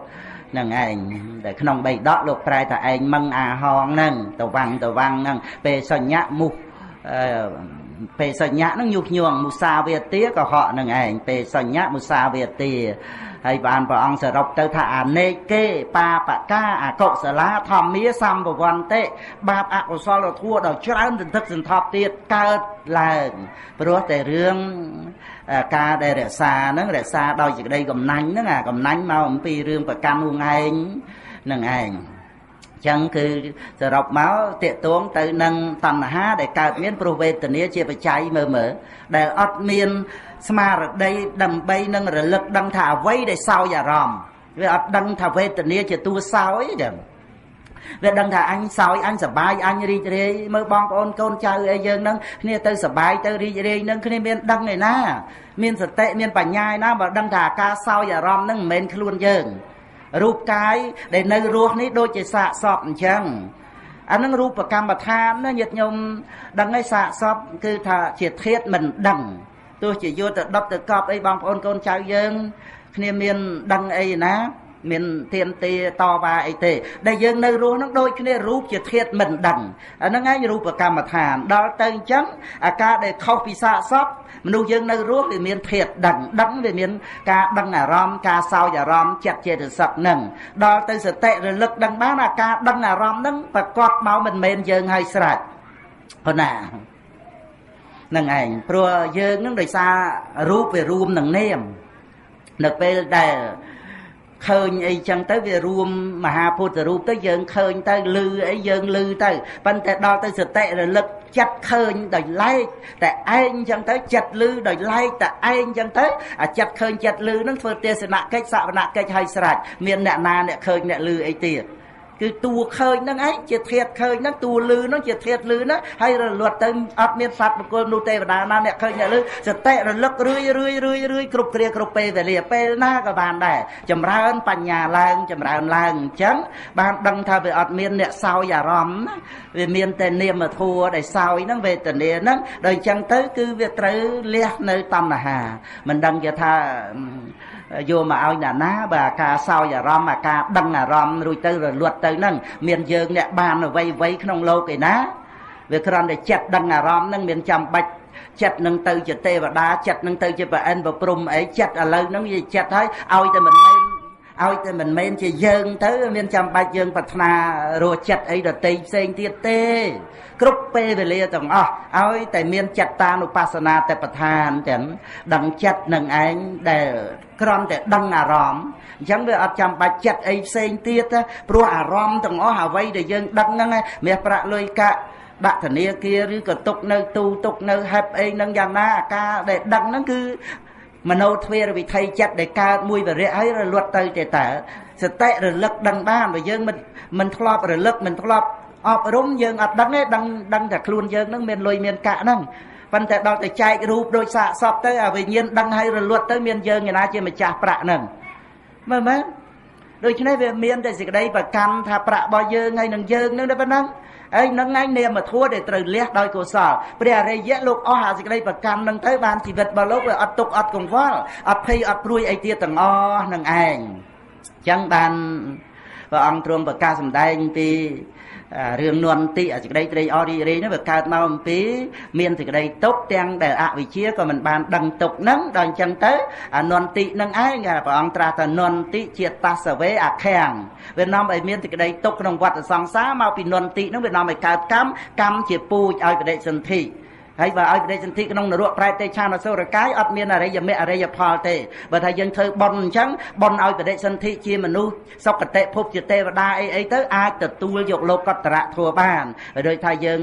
នឹងឯងតែក្នុងបៃដកលោកប្រែថាឯងមឹងអាហងហ្នឹងតវាំងហ្នឹងពេលសញ្ញៈមុខ ពេលសញ្ញានឹងញុះញង់មុសាវាទាក៏ហក់នឹងឯងពេលសញ្ញាមុសាវាទាហើយបានព្រះអង្គសរុបទៅថាអនេកគេបាបកាអកុសលាធម្មាសម្ភវន្តិបាបអកុសលធម៌ដ៏ច្រើនសន្ធឹកសន្ធាប់ទៀតកើតឡើងព្រោះតែរឿងការដែលរក្សាហ្នឹងរក្សាដោយសេចក្តីកំណាញ់ហ្នឹងអាកំណាញ់មកអំពីរឿងប្រកម្មនោះឯងនឹងឯងចឹងគឺសរុបមកតេតួងទៅនឹងតណ្ហាដែលកើតមានព្រោះវេទនាជាបច្ច័យមើលដែលអត់មានស្មារតីដើម្បីនឹងរលឹកដឹងថាអ្វីដែលសោយអារម្មណ៍វាអត់ដឹងថាវេទនាជាតួសោយចឹងវាដឹងថាអញសោយអញសប្បាយអញរីករាយមើលបងប្អូនកូនចៅអីយើងហ្នឹងគ្នាទៅសប្បាយទៅរីករាយហ្នឹងគ្នាមានដឹងឯណាមានសតិមានបញ្ញាឯណាបើដឹងថាការសោយអារម្មណ៍ហ្នឹងមិនមែនខ្លួនយើងរូបកាយដែលនៅរស់នេះដូចជាសាកសពអញ្ចឹងអានឹងរូបកម្មដ្ឋានណាញាតិញោមដឹងហើយសាកសពគឺថាជាធាតុមិនដឹងទោះជាយកទៅដុតទៅកប់អីបងប្អូនកូនចៅយើងគ្នាមានដឹងអីណាមានទៀនទាតវ៉ាអីទេដែលយើងនៅរស់ហ្នឹងដូចគ្នារូបជាធាតុមិនដឹងអាហ្នឹងឯងរូបកម្មដ្ឋានដល់ទៅអញ្ចឹងអាការដែលខុសពីសាកសពមនុស្សយើងនៅរស់វាមានធាតុដឹងវាមានការដឹងអារម្មណ៍ការសោយអារម្មណ៍ចិត្តចេតសិកហ្នឹងដល់ទៅសតិរលឹកដឹងបានអាការដឹងអារម្មណ៍ហ្នឹងប្រកបមកមិនមែនយើងឲ្យស្រេចប៉ុណ្ណាហ្នឹងឯងព្រោះយើងហ្នឹងដោយសាររូបវារួមនឹងនាមនៅពេលដែលឃើញអីចឹងទៅវារួមមហាពុទ្ធរូបទៅយើងឃើញទៅឮអីយើងឮទៅប៉ុន្តែដល់ទៅសតិរលឹកចិត្តឃើញដោយឡែកតែឯងចឹងទៅចិត្តឮដោយឡែកតែឯងចឹងទៅអាចិត្តឃើញចិត្តឮនឹងធ្វើទេសនកិច្ចសវនកិច្ចឲ្យស្រេចមានអ្នកណាអ្នកឃើញអ្នកឮអីទៀតគឺតួឃើញហ្នឹងឯងជាធាតុឃើញហ្នឹងតួឮហ្នឹងជាធាតុឮហ្នឹងហើយរលត់ទៅអត់មានសត្វបុគ្គលនោះទេវតាណាអ្នកឃើញអ្នកឮសតិរលឹករឿយគ្រប់គ្រាគ្រប់ពេលវេលាពេលណាក៏បានដែរចម្រើនបញ្ញាឡើងចម្រើនឡើងអញ្ចឹងបានដឹងថាវាអត់មានអ្នកសោយអារម្មណ៍ណាវាមានតែនាមធัวដែលសោយហ្នឹងវេទនាហ្នឹងដល់អញ្ចឹងទៅគឺវាត្រូវលះនៅតណ្ហាមិនដឹងជាថាយកមកឲ្យអ្នកណាបើអាការសោយអារម្មណ៍អាការដឹងអារម្មណ៍រួចទៅរលត់ទៅហ្នឹងមានយើងអ្នកបានអ្វីក្នុងលោកឯណាវាគ្រាន់តែចិត្តដឹងអារម្មណ៍ហ្នឹងមានចាំបាច់ចិត្តនឹងទៅជាទេវតាចិត្តនឹងទៅជាប្រអិនប្រព្រំអីចិត្តឥឡូវហ្នឹងវាចិត្តហើយឲ្យតែមិនមែនជាយើងទៅមានចាំបាច់យើងប្រាថ្នារស់ចិត្តអីដតីផ្សេងទៀតទេគ្រប់ពេលវេលាទាំងអស់ឲ្យតែមានចិត្តតានុបស្សនាតែប្រឋានទាំងដឹងចិត្តនឹងឯងដែលគ្រាន់តែដឹងអារម្មណ៍អញ្ចឹងវាអត់ចាំបាច់ចិត្តអីផ្សេងទៀតព្រោះអារម្មណ៍ទាំងអស់អ្វីដែលយើងដឹងហ្នឹងមាសប្រាក់លុយកាក់ដាក់ធនាគារឬក៏ទុកនៅទូទុកនៅហេបអីហ្នឹងយ៉ាងណាអាការដែលដឹងហ្នឹងគឺមโนទ្វេរវិថីចិត្តដែលកើតមួយវរៈហើយរលត់ទៅទេតើសតិរលឹកដឹងបានបើយើងមិនធ្លាប់រលឹកមិនធ្លាប់អប់រំយើងអត់ដឹងទេដឹងតែខ្លួនយើងហ្នឹងមានលុយមានកាក់ហ្នឹងប៉ុន្តែដល់តែចែករូបដូចសាកសពទៅអាវិញ្ញាណដឹងហើយរលត់ទៅមានយើងឯណាជាម្ចាស់ប្រាក់ហ្នឹងមើលដូច្នេះវាមានតែសេចក្តីប្រកម្មថាប្រាក់របស់យើងហើយនឹងយើងហ្នឹងតែប៉ុណ្ណឹងហើយនឹងឯងនាមធัวដែលត្រូវលះដោយកុសលព្រះអរិយៈលោកអស់អាសេចក្តីប្រកម្មនឹងទៅបានជីវិតរបស់លោកវាអត់ទុកអត់កង្វល់អត់ភ័យអត់ព្រួយអីទៀតទាំងអស់នឹងឯងអញ្ចឹងបានព្រះអង្គទ្រង់ប្រកាសសម្ដែងពីរឿងនន្តិសេចក្តីត្រេកអររីករាយនោះវាកើតមកអំពីមានសេចក្តីទុក្ខទាំងដែលអវិជ្ជាក៏មិនបានដឹងទុក្ខហ្នឹងដល់អញ្ចឹងទៅអនន្តិហ្នឹងឯងព្រះអង្គត្រាស់ថានន្តិជាតសវេអខាំងវានាំឲ្យមានសេចក្តីទុក្ខក្នុងវដ្តសង្សារមកពីនន្តិហ្នឹងវានាំឲ្យកើតកម្មជាពូជឲ្យបដិសន្ធិហើយបើឲ្យបដិសន្ធិក្នុងនរកប្រែតទេឆានអសុរកាយអត់មានអរិយមគ្គអរិយផលទេបើថាយើងធ្វើបុណ្យអញ្ចឹងបុណ្យឲ្យបដិសន្ធិជាមនុស្សសុគតិភពជាទេវតាអីទៅអាចទទួលយកលោកតរៈធัวបានដោយថាយើង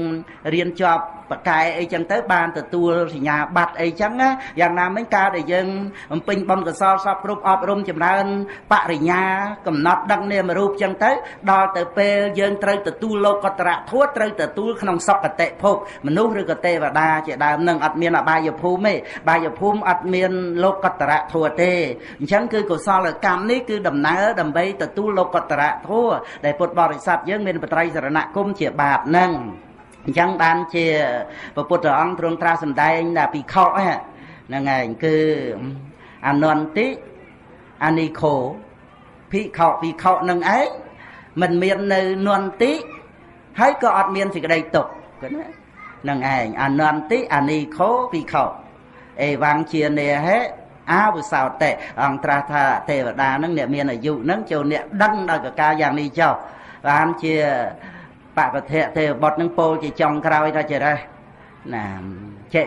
រៀនជាប់បកែអីចឹងទៅបានទទួលសញ្ញាបត្រអីចឹងណាយ៉ាងណាមិញការដែលយើងបំពេញបុណ្យកុសលសពគ្រប់អប់រំចម្រើនបរិញ្ញាកំណត់ដឹងនាមរូបចឹងទៅដល់ទៅពេលយើងត្រូវទទួលលោកតរៈធัวត្រូវទទួលក្នុងសុគតិភពមនុស្សឬក៏ទេវតាជាដើមនឹងអត់មានអបាយភូមិទេបាយភូមិអត់មានលោកតរៈធัวទេអញ្ចឹងគឺកុសលកម្មនេះគឺដំណើរដើម្បីទទួលលោកតរៈធัวដែលពុទ្ធបរិស័ទយើងមានបត្រៃសរណគមជាបាបហ្នឹងអញ្ចឹងបានជាព្រះពុទ្ធអង្គទ្រង់ត្រាស់សម្ដែងថាភិក្ខុហ្នឹងឯងគឺអនន្តិអនិខោភិក្ខុនឹងឯងមិនមាននៅនន្តិហើយក៏អត់មានសេចក្តីទុក្ខណា នឹងឯងអនន្តិអានិខោភិក្ខុអេវ៉ាំងជានេហេអាវសោតេអង្គត្រាស់ថាទេវតានឹងអ្នកមានអាយុនឹងចូលអ្នកដឹងដោយប្រការយ៉ាងនេះចុះបានជាបពធៈទេវបុត្រនឹងពោលជាចុងក្រោយថាចេះណាចេ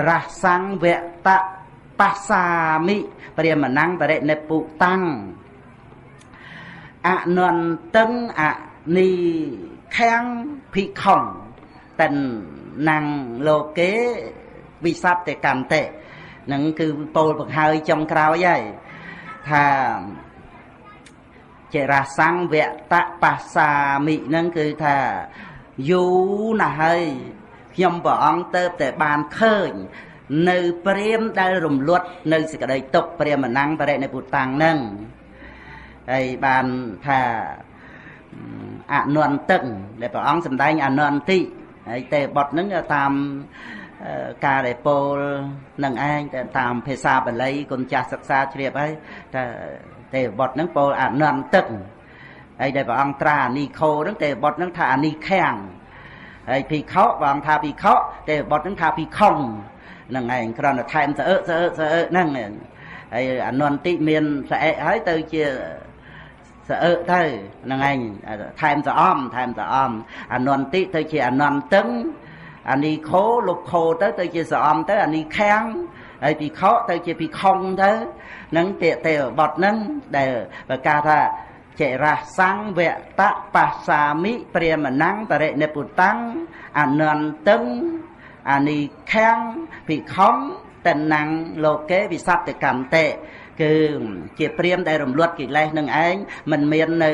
រសង្វតបសាមិព្រាមណੰបរិនិពុតាំងអនន្តឹងអនីខាំងភិក្ខុតិនណੰលោកេវិសត្តកន្តិនឹងគឺពោលបង្ហើយចុងក្រោយហើយថាចេរសង្វតបសាមិនឹងគឺថាយូរណាស់ហើយខ្ញុំព្រះអង្គទៅតែបានឃើញនៅព្រាមដែលរំលត់នៅសេចក្តីទុក្ខព្រាមណੰបរិនិពុតាំងនឹងហើយបានថាអនន្តឹងដែលព្រះអង្គសម្ដែងអនន្តិហើយទេវបុត្រនឹងតាមការដែលពោលនឹងឯងតែតាមភាសាបាលីគុណចាស់សិក្សាជ្រាបហើយថាទេវបុត្រនឹងពោលអនន្តឹងហើយដែលព្រះអង្គត្រាអានិខោនឹងទេវបុត្រនឹងថាអានិខាំងហើយភិក្ខុព្រះអង្គថាភិក្ខុទេវបុត្រនឹងថាភិក្ខុនឹងឯងគ្រាន់តែថែមស្អើហ្នឹងហើយអនន្តិមានស្អែកហើយទៅជាស្អើទៅហ្នឹងឯងថែមស្អំអនន្តិទៅជាអនន្តឹងអានិខោលុបខោទៅជាស្អំទៅអានិខាំងហើយភិក្ខុទៅជាភិក្ខុទៅនឹងទេវបុត្រហ្នឹងដែលប្រកាសថាចេរសង្វតបសាមិព្រាមណੰបរិនិពុតាំងអនន្តឹងអានិខាំងភិក្ខុតិនណੰលោកេវិសត្តកន្តិគឺជាព្រាមដែលរំលត់កិលេសនឹងឯងមិនមាននៅ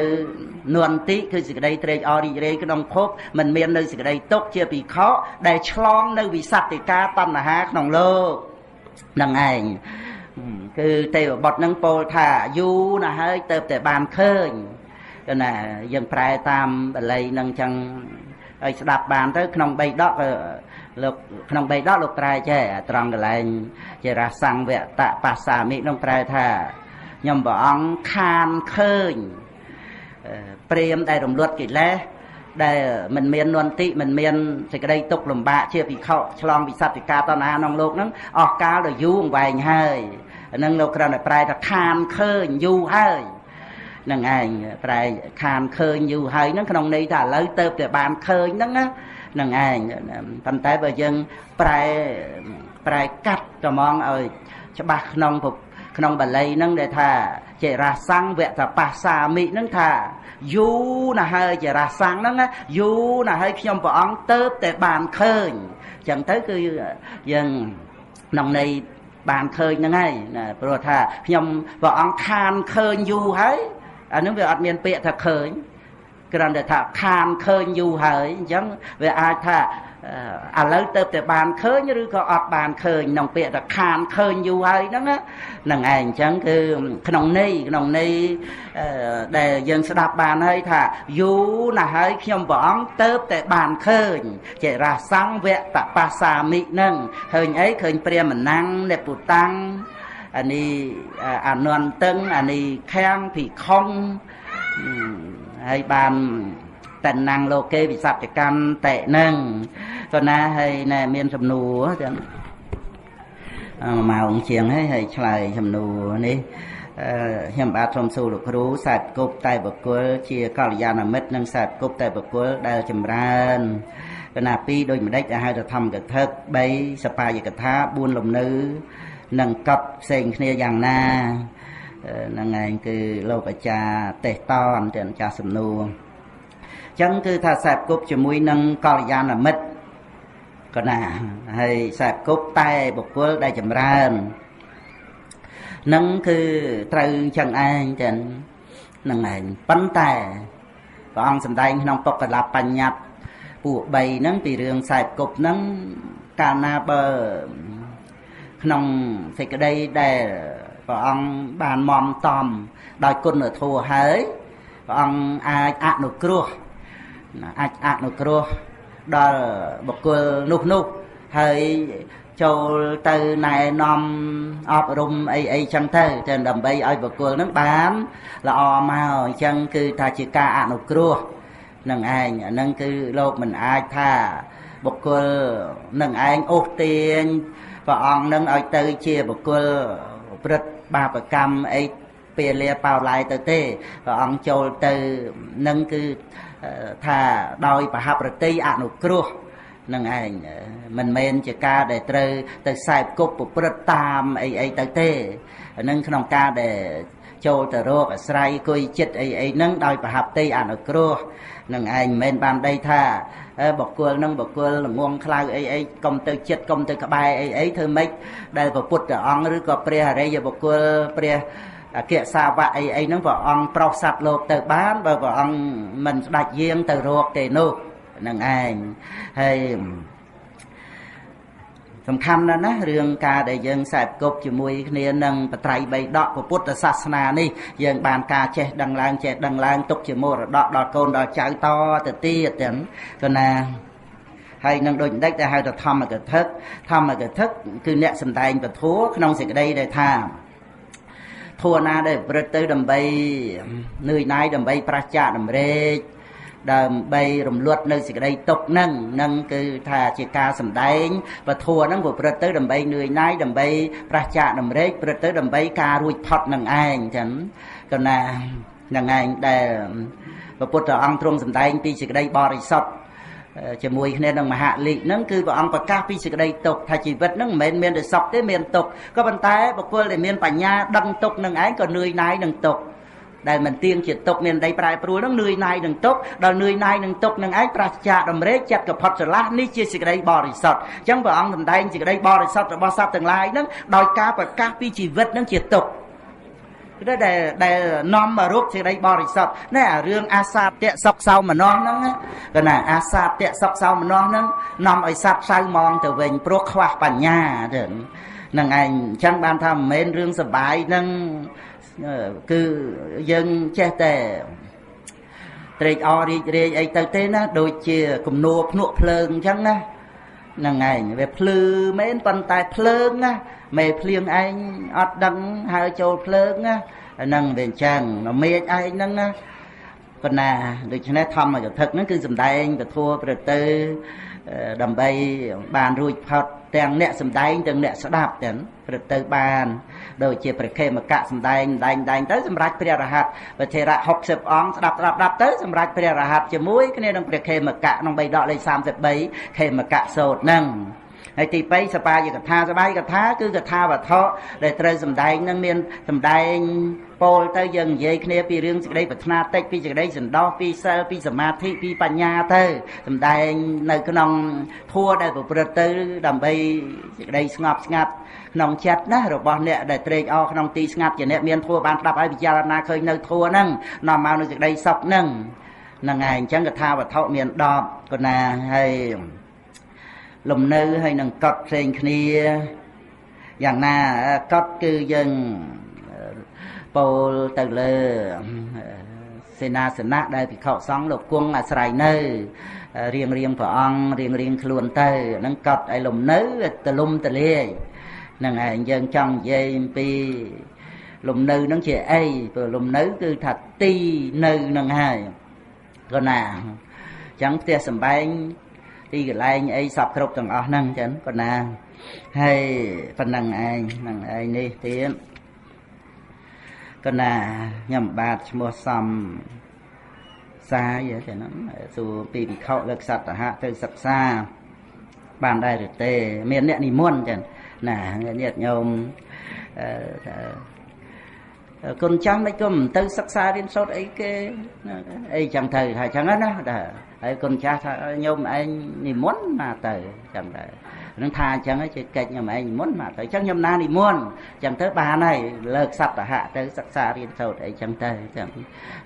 នន្តិគឺសេចក្តីត្រេកអររីករាយក្នុងភពមិនមាននៅសេចក្តីទុក្ខជាភិក្ខុដែលឆ្លងនៅវិសត្តកាតណ្ហាក្នុងលោកនឹងឯងគឺទេវបុត្រនឹងពោលថាយូរណាស់ហើយទៅតែបានឃើញណាយើងប្រែតាមបាលីនឹងចឹងឲ្យស្ដាប់បានទៅក្នុង3ដកលោកក្នុង3ដកលោកប្រែចេះត្រង់កន្លែងជារសង្វតបសាមិនឹងប្រែថាខ្ញុំព្រះអង្គខានឃើញព្រាមដែលរំលត់កិលេសដែលមិនមាននន្តិមិនមានសេចក្តីទុក្ខលំបាកជាភិក្ខុឆ្លងវិសត្តកាតណ្ហាក្នុងលោកហ្នឹងអស់កាលដ៏យូរអង្វែងហើយហ្នឹងលោកគ្រាន់តែប្រែថាខានឃើញយូរហើយនឹងឯងប្រែខានឃើញយូរហើយហ្នឹងក្នុងន័យថាឥឡូវទៅតែបានឃើញហ្នឹងណានឹងឯងប៉ុន្តែបើយើងប្រែកាត់ត្មងឲ្យច្បាស់ក្នុងបាលីហ្នឹងដែលថាចេរសង្វតបសាមិហ្នឹងថាយូរណាស់ហើយចេរសង្ឃហ្នឹងយូរណាស់ហើយខ្ញុំព្រះអង្គទៅតែបានឃើញអញ្ចឹងទៅគឺយើងក្នុងន័យបានឃើញហ្នឹងហើយណាព្រោះថាខ្ញុំព្រះអង្គខានឃើញយូរហើយអានឹងវាអត់មានពាក្យថាឃើញគ្រាន់តែថាខានឃើញយូរហើយអញ្ចឹងវាអាចថាឥឡូវទៅតែបានឃើញឬក៏អត់បានឃើញក្នុងពាក្យថាខានឃើញយូរហើយហ្នឹងហ្នឹងឯងអញ្ចឹងគឺក្នុងន័យដែលយើងស្ដាប់បានហើយថាយូរណាស់ហើយខ្ញុំព្រះអង្គទៅតែបានឃើញចេរសង្វតបសាមិហ្នឹងឃើញអីឃើញព្រាមណੰនិពុតាំងអានេះអនន្តឹងអានេះខាំងភិក្ខុហើយបានតិនណੰលោកេវិសត្តកន្តិនឹងក៏ណាហើយណែមានសំណួរចឹងម៉ោងជាងហើយឆ្លើយសំណួរនេះខ្ញុំបាទសូមសួរលោកគ្រូសែបគប់តែបុគ្គលជាកល្យាណមិត្តនិងសែបគប់តែបុគ្គលដែលចម្រើនកណា2ដូចម្ដេចដែលហៅថាធម្មកថា3សបាយកថា4លំនៅនិងកប់ផ្សេងគ្នាយ៉ាងណាហ្នឹងឯងគឺលោកអាចារ្យទេសតនទៅអាចារ្យសំណួរចឹងគឺថាសែបគប់ជាមួយនឹងកល្យាណមិត្តក៏ណាហើយសែបគប់តែបុគ្គលដែលចម្រើននឹងគឺត្រូវចឹងឯងចឹងហ្នឹងឯងប៉ុន្តែព្រះអង្គសម្ដែងក្នុងតុក្កលបញ្ញត្តិពួក3ហ្នឹងពីរឿងសែបគប់ហ្នឹងកាលណាបើក្នុងសេចក្តីដែលព្រះអង្គបានមមតំដោយគុណធម៌ហើយព្រះអង្គអាចអនុគ្រោះដល់បុគ្គលនោះហើយចូលទៅណែនាំអប់រំអីចឹងទៅដើម្បីឲ្យបុគ្គលនឹងបានល្អមកអញ្ចឹងគឺថាជាការអនុគ្រោះនឹងឯងអានឹងគឺលោកមិនអាចថា បុគ្គលនឹងឯងអូសទាញព្រះអង្គនឹងឲ្យទៅជាបុគ្គលព្រឹត្តបាបកម្មអីពេលលាបោឡាយទៅទេព្រះអង្គចូលទៅនឹងគឺថាដោយប្រហាប់រតីអនុគ្រោះនឹងឯងមិនមែនជាការដែលត្រូវទៅខ្សែគប់ប្រព្រឹត្តតាមអីទៅទេនឹងក្នុងការដែលចូលទៅរកអាស្រ័យគុយចិត្តអីហ្នឹងដោយប្រហាប់តីអនុគ្រោះនឹងឯងមិនមែនបានដីថាបុគ្គលនឹងបុគ្គលល្ងងខ្លៅអីកុំទៅចិត្តកុំទៅក្បែរអីធ្វើម៉េចដែលព្រះពុទ្ធអង្គឬក៏ព្រះអរិយបុគ្គលព្រះអគ្គសាវកអីហ្នឹងព្រះអង្គប្រោសសត្វលោកទៅបានបើព្រះអង្គមិនស្ដេចយាងទៅរកទេនោះនឹងឯងហើយសំខាន់ណាស់ណារឿងការដែលយើងខ្សែគប់ជាមួយគ្នានឹងបត្រៃបីដកពុទ្ធសាសនានេះយើងបានការចេះដឹងឡើងទុកជាមរតកដល់កូនដល់ចៅតទៅទៀតទាំងគណាហើយនឹងដូចដេចដែលហៅថាធម្មកថាគឺអ្នកសំដែងពធក្នុងសេចក្តីដែលថាធัวណាដែលប្រព្រឹត្តទៅដើម្បីនឿយណាយដើម្បីប្រឆាចតម្រេចដើម្បីរំលត់នៅសេចក្តីទុក្ខនឹងគឺថាជាការសំដែងពធហ្នឹងប្រព្រឹត្តទៅដើម្បីនឿយណាយដើម្បីប្រឆាចតម្រេចប្រព្រឹត្តទៅដើម្បីការរួចផុតនឹងឯងចឹងគណៈនឹងឯងដែលព្រះពុទ្ធអង្គទ្រង់សំដែងពីសេចក្តីបរិសុទ្ធជាមួយគ្នានឹងមហាលិហ្នឹងគឺព្រះអង្គប្រកាសពីសេចក្តីទុក្ខថាជីវិតហ្នឹងមិនមែនមានតែសុខទេមានទុក្ខក៏ប៉ុន្តែបុគ្គលដែលមានបញ្ញាដឹងទុក្ខនឹងឯងក៏នឿយណាយនឹងទុក្ខដែលមិនទៀងជាទុកមានដីប្រែប្រួលនឹងនឿយណាយនឹងទុកដល់នឿយណាយនឹងទុកនឹងឯងប្រឆាចតម្រេចចិត្តកផុតស្រឡះនេះជាសេចក្តីបរិសុទ្ធអញ្ចឹងព្រះអង្គសម្ដែងសេចក្តីបរិសុទ្ធរបស់សត្វទាំងឡាយនឹងដោយការប្រកាសពីជីវិតនឹងជាទុកគឺដែលនាំមករកសេចក្តីបរិសុទ្ធណែអារឿងអាសាទៈសុខសោមនស្សហ្នឹងគឺណាអាសាទៈសុខសោមនស្សហ្នឹងនាំឲ្យសត្វសៅមងទៅវិញព្រោះខ្វះបញ្ញាទៅនឹងឯងអញ្ចឹងបានថាមិនមែនរឿងសុបាយហ្នឹងគឺយើងចេះតែត្រេកអររីករាយអីទៅទេណាដូចជាគំនួភ្នក់ភ្លើងអញ្ចឹងណាហ្នឹងឯងវាភ្លឺមែនប៉ុន្តែភ្លើងណាមេភ្លៀងឯងអត់ដឹងហើយចូលភ្លើងណាហ្នឹងវាអញ្ចឹងមេឃឯងហ្នឹងណាប៉ុណ្ណាដូច្នេះធម្មកថាហ្នឹងគឺសំដែងពធប្រទៅដើម្បីបានរួចផុតទាំងអ្នកសំដែងទាំងអ្នកស្ដាប់ទាំងប្រទៅបានដូចជាព្រះខេមកៈសំដែងដែងទៅសម្រាប់ព្រះរហ័តវធេរៈ60អង្គស្ដាប់ទៅសម្រាប់ព្រះរហ័តជាមួយគ្នានឹងព្រះខេមកៈក្នុង3ដកលេខ33ខេមកៈសូត្រហ្នឹងហើយទី2សបាយកថាសបាយកថាគឺកថាវត្ថុដែលត្រូវសំដែងនឹងមានសំដែងពោលទៅយើងនិយាយគ្នាពីរឿងសេចក្តីប្រាថ្នាតិចពីសេចក្តីសន្តោសពីសិលពីសមាធិពីបញ្ញាទៅសំដែងនៅក្នុងធัวដែលប្រព្រឹត្តទៅដើម្បីសេចក្តីស្ងប់ស្ងាត់ក្នុងចិត្តណារបស់អ្នកដែលត្រេកអរក្នុងទីស្ងាត់ជាអ្នកមានធัวបានស្ដាប់ហើយពិចារណាឃើញនៅធัวហ្នឹងនាំមកនៅសេចក្តីសុខហ្នឹងឯងអញ្ចឹងកថាវត្ថុមាន10កណាហើយលំនៅហើយនឹងកត់ផ្សេងគ្នាយ៉ាងណាកត់គឺយើងពោលទៅលើសេនាសនៈដែលភិក្ខុសង្ឃលោកគង់អាស្រ័យនៅរៀងព្រះអង្គរៀងខ្លួនទៅហ្នឹងកត់ឲ្យលំនៅទលំទលាយហ្នឹងឯងយើងចង់និយាយអំពីលំនៅហ្នឹងជាអីព្រោះលំនៅគឺថាទីនៅហ្នឹងហើយក៏ណាអញ្ចឹងផ្ទះសម្បែងទីកន្លែងអីសពគ្រប់ទាំងអស់ហ្នឹងចឹងប៉ុណ្ណាហើយប៉ុណ្ណឹងឯងហ្នឹងឯងនេះទៀតក៏ណាខ្ញុំបាទឈ្មោះសំសាយចឹងហ្នឹងសួរពីភិក្ខុលើកសត្វហៈទៅសិក្សាបានដែរឬទេមានអ្នកនិមន្តចឹងណាញាតិញោមគុណចាស់មិនគុំទៅសិក្សារៀនសូត្រអីគេអីចឹងទៅថាចឹងណាហើយគុណចាស់ថាញោមឯងនិមន្តមកទៅចឹងដែរនឹងថាអញ្ចឹងជាកិច្ចញោមឯងនិមន្តមកទៅអញ្ចឹងខ្ញុំណានិមន្តអញ្ចឹងទៅបានហើយលើកសត្វហៈទៅសិក្សារៀនសូត្រអីចឹងទៅចឹង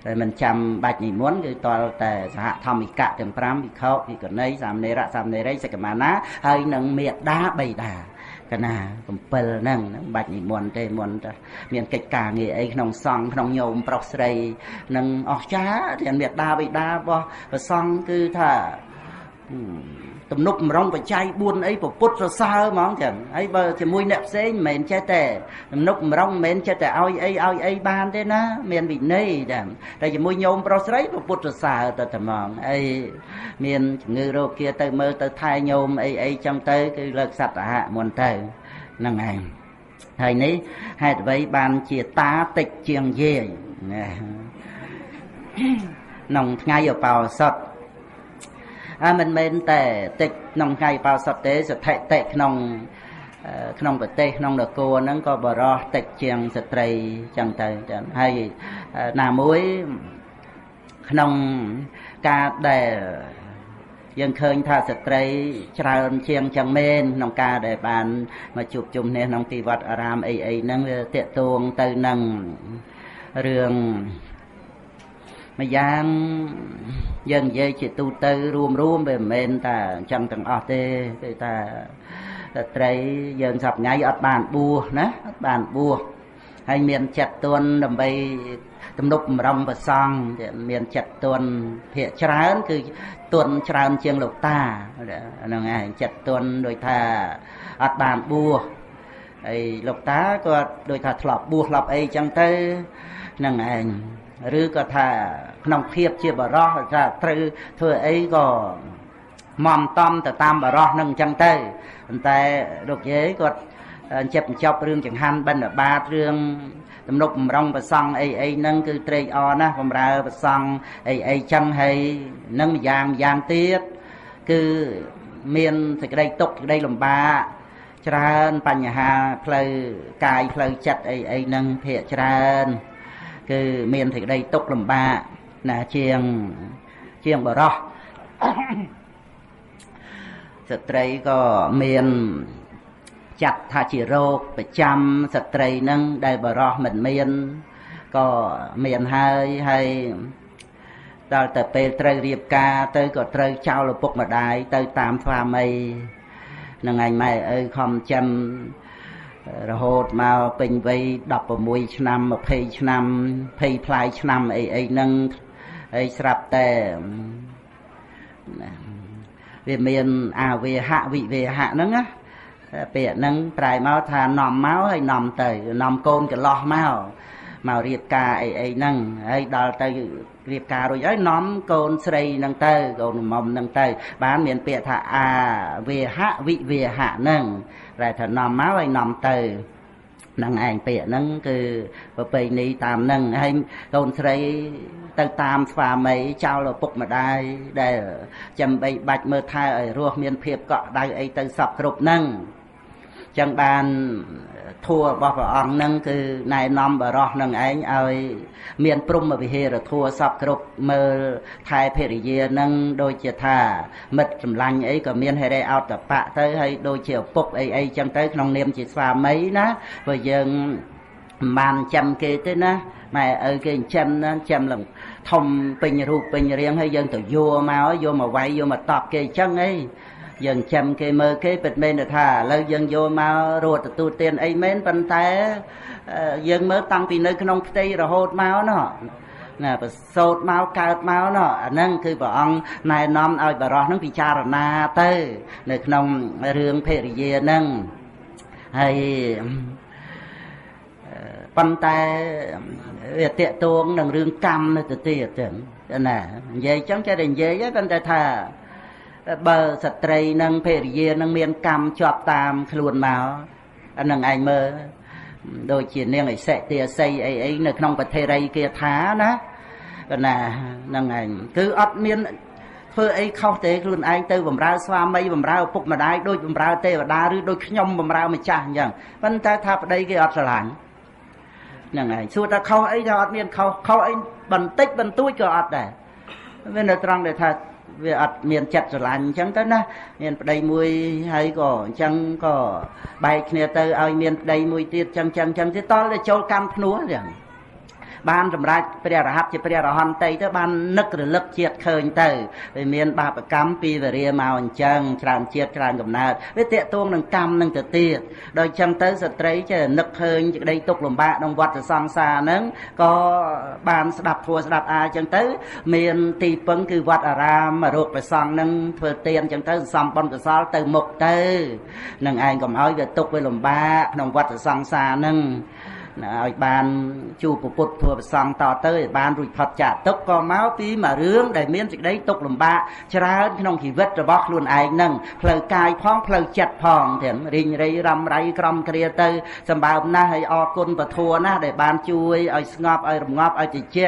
តែមិនចាំបាច់និមន្តគឺតលតែសហធម្មិកៈទាំង5វិខោវិកណីសាមណេរៈសាមណេរីសិក្ខមាណាហើយនឹងមេដាបៃតាកណា7ហ្នឹងបាច់និមន្តទេមន្តតែមានកិច្ចការងារអីក្នុងសង្ឃក្នុងញោមប្រុសស្រីនឹងអស្ចារ្យទាំងមេដាបៃតារបស់ព្រះសង្ឃគឺថា ទំនុកម្រងបច្ច័យ4អីពុទ្ធសរសើរហ្មងចឹងហើយបើជាមួយអ្នកផ្សេងមិនមែនចេះតែទំនុកម្រងមិនមែនចេះតែឲ្យអីបានទេណាមានវិន័យតែជាមួយញោមប្រុសស្រីពុទ្ធសរសើរទៅតែហ្មងអីមានជំងឺរោគាទៅមើលទៅថែញោមអីចឹងទៅគឺលើកសត្វហៈមុនទៅហ្នឹងឯងហើយនេះហេតុអ្វីបានជាតាតិចជាងយាយណាក្នុងថ្ងៃឧបោសថមិនមែនតែតិចក្នុងថ្ងៃឧបោសថទេសថិតិក្នុងប្រទេសក្នុងនគរហ្នឹងក៏បរោះតិចជាងស្ត្រីចឹងទៅចឹងហើយណាមួយក្នុងការដែលយើងឃើញថាស្ត្រីច្រើនជាងចឹងមែនក្នុងការដែលបានមកជួបជុំគ្នាក្នុងទីវត្តអារាមអីហ្នឹងវាតាក់ទងទៅនឹងរឿងម្យ៉ាងយើងនិយាយជាទូទៅរួមវាមិនមែនតែអញ្ចឹងទាំងអស់ទេគឺថាស្ត្រីយើងសប្ថ្ងៃអត់បានបួសណាអត់បានបួសហើយមានចិត្តទន់ដើម្បីទំនុកបំរុងប្រសង់មានចិត្តទន់ភាកច្រើនគឺទន់ច្រើនជាងលោកតាហ្នឹងឯងចិត្តទន់ដូចថាអត់បានបួសហើយលោកតាគាត់ដូចថាធ្លាប់បួសធ្លាប់អីចឹងទៅហ្នឹងឯងឬក៏ថាក្នុងភាពជាបរោះថាត្រូវធ្វើអីក៏មមតំទៅតាមបរោះនឹងអញ្ចឹងទៅប៉ុន្តែលោកយាយគាត់ចិត្តបញ្ចប់រឿងចង្ហាន់បិណ្ឌបាតរឿងទំនុកបំរុងប្រសង់អីហ្នឹងគឺត្រេកអរណាស់បំរើប្រសង់អីចឹងហើយនឹងម្យ៉ាងទៀតគឺមានសេចក្តីទុក្ខសេចក្តីលំបាកច្រើនបញ្ហាផ្លូវកាយផ្លូវចិត្តអីហ្នឹងភាកច្រើនគឺមានសេចក្តីទុក្ខលំបាកណាជាងបរោះស្ត្រីក៏មានចាត់ថាជារោគប្រចាំស្ត្រីនឹងដែលបរោះមិនមានក៏មានហើយដល់តែពេលត្រូវរៀបការទៅក៏ត្រូវចោលឪពុកម្ដាយទៅតាមស្វាមីនឹងឯងម៉ែអើខំចាំរហូតមកពេញវ័យ16ឆ្នាំ20ឆ្នាំ20ផ្លាយឆ្នាំអីហ្នឹងហើយស្រាប់តែវាមានអាវេហៈវិវេហៈហ្នឹងណាពាក្យហ្នឹងប្រែមកថានាំមកហើយនាំទៅនាំកូនកន្លោះមករៀបការអីហ្នឹងហើយដល់ទៅរៀបការរួចហើយនាំកូនស្រីហ្នឹងទៅកូនមុំហ្នឹងទៅបានមានពាក្យថាអាវេហៈវិវេហៈហ្នឹងតែថានាំមកហើយនាំទៅហ្នឹងឯងពាក្យហ្នឹងគឺប្រពៃណីតាមហ្នឹងហើយកូនស្រីទៅតាមស្វាមីចោលឪពុកម្ដាយដែលចាំបីបាច់មើលថែឲ្យរស់មានភាពកក់ដៅអីទៅសពគ្រប់ហ្នឹងចឹងបានធัวរបស់ព្រះអង្គហ្នឹងគឺណែនាំបរោះនឹងឯងឲ្យមានព្រហ្មវិហារធัวសពគ្រប់មើលថែភរិយាហ្នឹងដូចជាថាមិត្តចម្លាញ់អីក៏មានហេរេអោតបៈទៅហើយដូចជាឪពុកអីចឹងទៅក្នុងនាមជាស្វាមីណាព្រោះយើងមិនបានចាំគេទេណាម៉ែឪគេចិញ្ចឹមណាចាំឡើងធំពេញរូបពេញរាងហើយយើងទៅយកមកវាយយកមកតបគេចឹងអីយើងចាំគេមើលគេពិតមែនថាឥឡូវយើងយកមករត់ទទួលទានអីមែនប៉ុន្តែយើងមើលតាំងពីនៅក្នុងផ្ទៃរហូតមកណោះណាប្រសូតមកកើតមកណោះអាហ្នឹងគឺព្រះអង្គណែនាំឲ្យបរោះហ្នឹងពិចារណាទៅនៅក្នុងរឿងភរិយាហ្នឹងហើយប៉ុន្តែវាតាក់ទងនឹងរឿងកម្មនៅទៅទៀតចឹងណានិយាយចឹងចេះតែនិយាយប៉ុន្តែថាបើស្ត្រីនឹងភរិយានឹងមានកម្មជាប់តាមខ្លួនមកអានឹងឯងមើលដូចជានាងឥសិទាស័យអីនៅក្នុងពធិរីគាថាណាណាហ្នឹងឯងគឺអត់មានធ្វើអីខុសទេខ្លួនឯងទៅបម្រើស្វាមីបម្រើឪពុកម្ដាយដូចបម្រើទេវតាឬដូចខ្ញុំបម្រើម្ចាស់អញ្ចឹងប៉ុន្តែថាប្តីគេអត់ស្រឡាញ់ហ្នឹងឯងសួរថាខុសអីថាអត់មានខុសអីបន្តិចបន្តួចក៏អត់ដែរវានៅត្រង់ដែលថាវាអត់មានចិត្តស្រឡាញ់អញ្ចឹងទៅណាមានប្តីមួយហើយក៏អញ្ចឹងក៏បែកគ្នាទៅឲ្យមានប្តីមួយទៀតអញ្ចឹងទៀតតលទៅចូលកម្មភ្នោះអញ្ចឹង បានសម្រាប់ព្រះរហ័តជាព្រះរហន្តទៅបាននឹករលឹកជាតិឃើញទៅវាមានបាបកម្មពីវរាមកអញ្ចឹងច្រើនជាតិច្រើនកំណើតវាតាក់ទងនឹងកម្មនឹងទៅទៀតដោយចឹងទៅស្ត្រីចេះនឹកឃើញសេចក្តីទុក្ខលំបាកក្នុងវដ្តសង្សារហ្នឹងក៏បានស្ដាប់ធัวស្ដាប់អាចឹងទៅមានទីពឹងគឺវត្តអារាមរោគប្រសង់ហ្នឹងធ្វើទានចឹងទៅសំបុណ្យកុសលទៅមុខទៅនឹងឯងកុំឲ្យវាទុក្ខវាលំបាកក្នុងវដ្តសង្សារហ្នឹងឲ្យបានជួបពុទ្ធធัวប្រសង់តទៅឲ្យបានរួចផុតចាកទុក្ខក៏មកពីមួយរឿងដែលមានសេចក្តីទុក្ខលំបាកច្រើនក្នុងជីវិតរបស់ខ្លួនឯងហ្នឹងផ្លូវកាយផងផ្លូវចិត្តផងទាំងរីងរៃរំไรក្រំគ្រាទៅសម្បើមណាស់ហើយអរគុណពធัวណាស់ដែលបានជួយឲ្យស្ងប់ឲ្យរងាប់ឲ្យតិច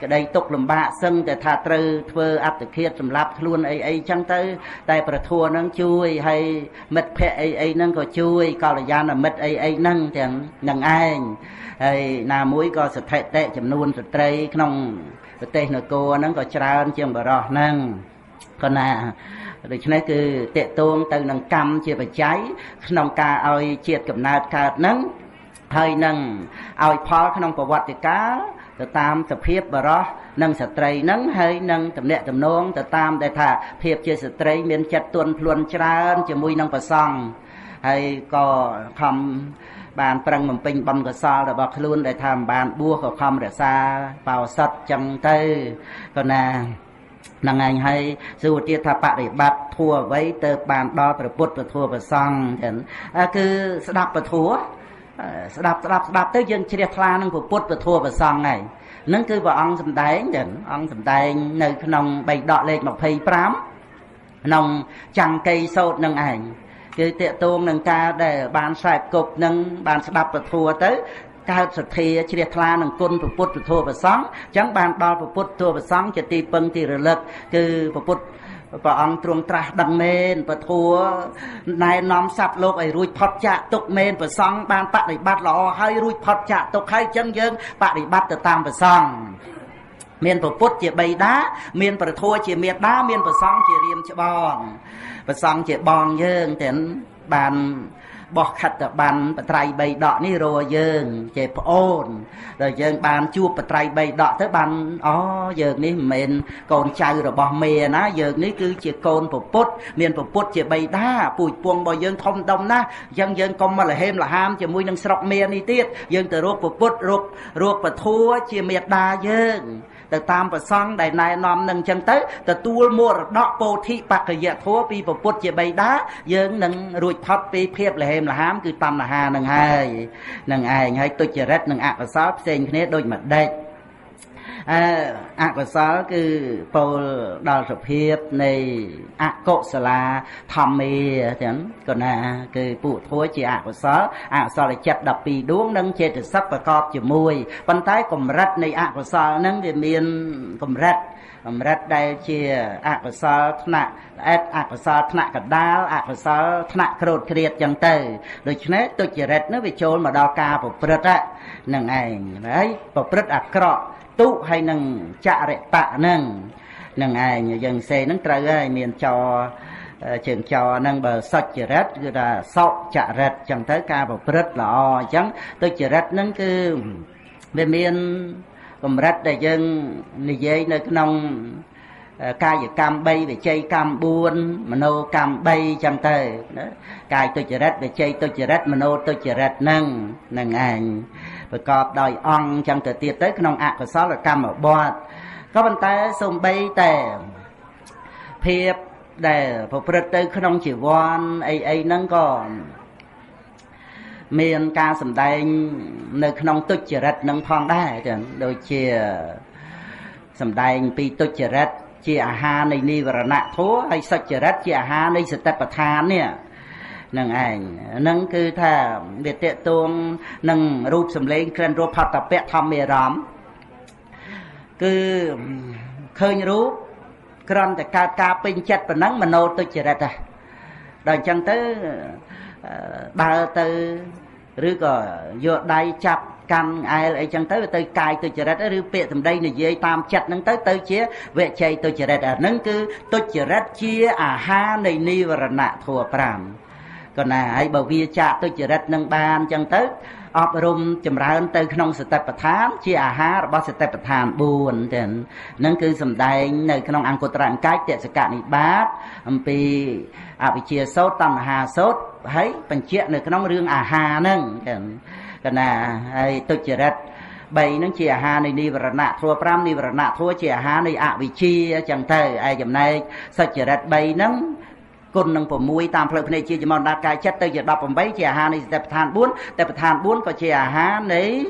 ក្តីទុក្ខលំបាកសឹងតែថាត្រូវធ្វើអត្តឃាតសម្រាប់ខ្លួនអីចឹងទៅតែប្រធัวហ្នឹងជួយហើយមិត្តភ័ក្តិអីហ្នឹងក៏ជួយកល្យាណមិត្តអីហ្នឹងទាំងនឹងឯងហើយណាមួយក៏ស្ថិតិចំនួនស្ត្រីក្នុងប្រទេសនគរហ្នឹងក៏ច្រើនជាងបរោះហ្នឹងក៏ណាដូច្នេះគឺតេតងទៅនឹងកម្មជាបច្ច័យក្នុងការឲ្យជាតិកំណើតកើតហ្នឹងហើយនឹងឲ្យផលក្នុងប្រវត្តិកាលទៅតាមសភាពបរោះនិងស្ត្រីហ្នឹងហើយនឹងតំណាក់តំណងទៅតាមដែលថាភាពជាស្ត្រីមានចិត្តទន់ភ្លន់ច្រើនជាមួយនឹងប្រសង់ហើយក៏ខំបានប្រឹងបំពេញបុណ្យកុសលរបស់ខ្លួនដែលថាមិនបានបួសក៏ខំរក្សាបោសុតចឹងទៅក៏ណានឹងឯងហើយសួរទៀតថាបរិបត្តិធัวអ្វីទៅបានដល់ព្រះពុទ្ធធัวប្រសង់ចឹងគឺស្ដាប់ពធัวស្ដាប់ទៅយើងជ្រះថ្លានឹងពុទ្ធពធប្រសង់ហើយនឹងគឺព្រះអង្គសម្ដែងចឹងអង្គសម្ដែងនៅក្នុងបៃដកលេខ25ក្នុងចង្កេយសូត្រនឹងឯងគឺតេតងនឹងការដែលបានខ្សែគប់នឹងបានស្ដាប់ពធទៅកើតសទ្ធាជ្រះថ្លានឹងគុណពុទ្ធពធប្រសង់អញ្ចឹងបានដល់ពុទ្ធពធប្រសង់ជាទីពឹងទីរលឹកគឺពុទ្ធព្រះអង្គទ្រង់ត្រាស់ដឹងមែនពធណែនាំសត្វលោកឲ្យរួចផុតចាកទុក្ខមែនព្រះសង្ឃបានបដិបត្តិល្អហើយរួចផុតចាកទុក្ខហើយអញ្ចឹងយើងបដិបត្តិទៅតាមព្រះសង្ឃមានពុទ្ធជាបិតាមានព្រះធម៌ជាមេត្តាមានព្រះសង្ឃជារៀមច្បងព្រះសង្ឃជាបងយើងទាំងបានបោះខត្តបានបត្រៃបីដកនេះរកយើងជាប្អូនដល់យើងបានជួបបត្រៃបីដកទៅបានអូយើងនេះមិនមែនកូនចៅរបស់មេណាយើងនេះគឺជាកូនពុទ្ធមានពុទ្ធជាបិតាពូជពងរបស់យើងធំដុំណាស់អញ្ចឹងយើងកុំមកលហេមលហាមជាមួយនឹងស្រុកមេនេះទៀតយើងទៅរកពុទ្ធរកពធัวជាមេត្តាយើងទៅតាមប្រសង់ដែលណែនាំនឹងអញ្ចឹងទៅទទួលមរតកពោធិបក្ខយធម៌ពីពុទ្ធជាបិតាយើងនឹងរួចផុតពីភាពលហេមលហាមគឺតណ្ហានឹងហើយនឹងឯងហើយទុច្ចរិតនិងអកុសលផ្សេងគ្នាដូចម្ដេចអកុសលគឺពោលដល់សភាពនៃអកុសលាធម្មាចឹងក៏ណាគឺពួកធัวជាអកុសលចិត្ត12ដួងនិងចេតសិកប្រកបជាមួយប៉ុន្តែកម្រិតនៃអកុសលហ្នឹងវាមានកម្រិតដែលជាអកុសលថ្នាក់ល្អិតអកុសលថ្នាក់កដាលអកុសលថ្នាក់ក្រោតគ្រៀតចឹងទៅដូច្នេះទុច្ចរិតនោះវាចូលមកដល់ការប្រព្រឹត្តហ្នឹងឯងហើយប្រព្រឹត្តអាក្រក់ទុហើយនឹងចរិតៈហ្នឹងឯងយើងសេហ្នឹងត្រូវហើយមានចជើងចហ្នឹងបើសុចរិតគឺថាសុចរិតចឹងទៅការប្រព្រឹត្តល្អអញ្ចឹងទុច្ចរិតហ្នឹងគឺវាមានកម្រិតដែលយើងនិយាយនៅក្នុងកាយកម្ម3វិជ័យកម្ម4មโนកម្ម3ចឹងទៅណាកាយទុច្ចរិតវិជ័យទុច្ចរិតមโนទុច្ចរិតហ្នឹងឯងប្រកបដោយអង្គចឹងទៅទៀតទៅក្នុងអកុសលកម្មបទក៏ប៉ុន្តែសូម្បីតែភាពដែលប្រព្រឹត្តទៅក្នុងជីវ័នអីហ្នឹងក៏មានការសម្ដែងនៅក្នុងទុច្ចរិតនឹងផងដែរចឹងដូចជាសម្ដែងពីទុច្ចរិតជាអាហារនៃនិវរណៈធម៌ហើយសុចរិតជាអាហារនៃសតិប្បដ្ឋាននេះនឹងឯងហ្នឹងគឺថាវាតេតួងនឹងរូបសម្លេងក្រិនរសផតពៈធម្មអារម្មណ៍គឺឃើញរូបគ្រាន់តែកើតការពេញចិត្តប៉ុណ្ណឹងមโนទុច្ចរិតដែរដល់អញ្ចឹងទៅដើរទៅឬក៏យកដៃចាប់កាន់អែលអីចឹងទៅកាយទុច្ចរិតឬពាក្យសម្ដីនិយាយតាមចិត្តហ្នឹងទៅជាវិជ័យទុច្ចរិតអាហ្នឹងគឺទុច្ចរិតជាអាហារនៃនិវរណៈធម៌5 còn ai bảo vi chạ tôi chỉ rất nâng bàn chẳng tới ọp rùm chùm ra ơn tới không sự tập thán chia há bỏ sự tập thán buồn nâng cứ xâm đáy nơi không ăn cô trạng cách để sẽ cạn đi bát vì chia sốt tâm hà sốt thấy bằng chuyện nơi không rương hà nâng còn tôi chỉ rất bày nó chia hà này đi và nạ thua pram đi và nạ thua chia hà này vì chia chẳng tới ai dùm này sao chỉ rất bày nâng côn nâng phổ mùi tam phở này chia cho mòn đạp cái chất tới giờ đọc bằng bấy chia hà này tập thàn bốn có chia hà này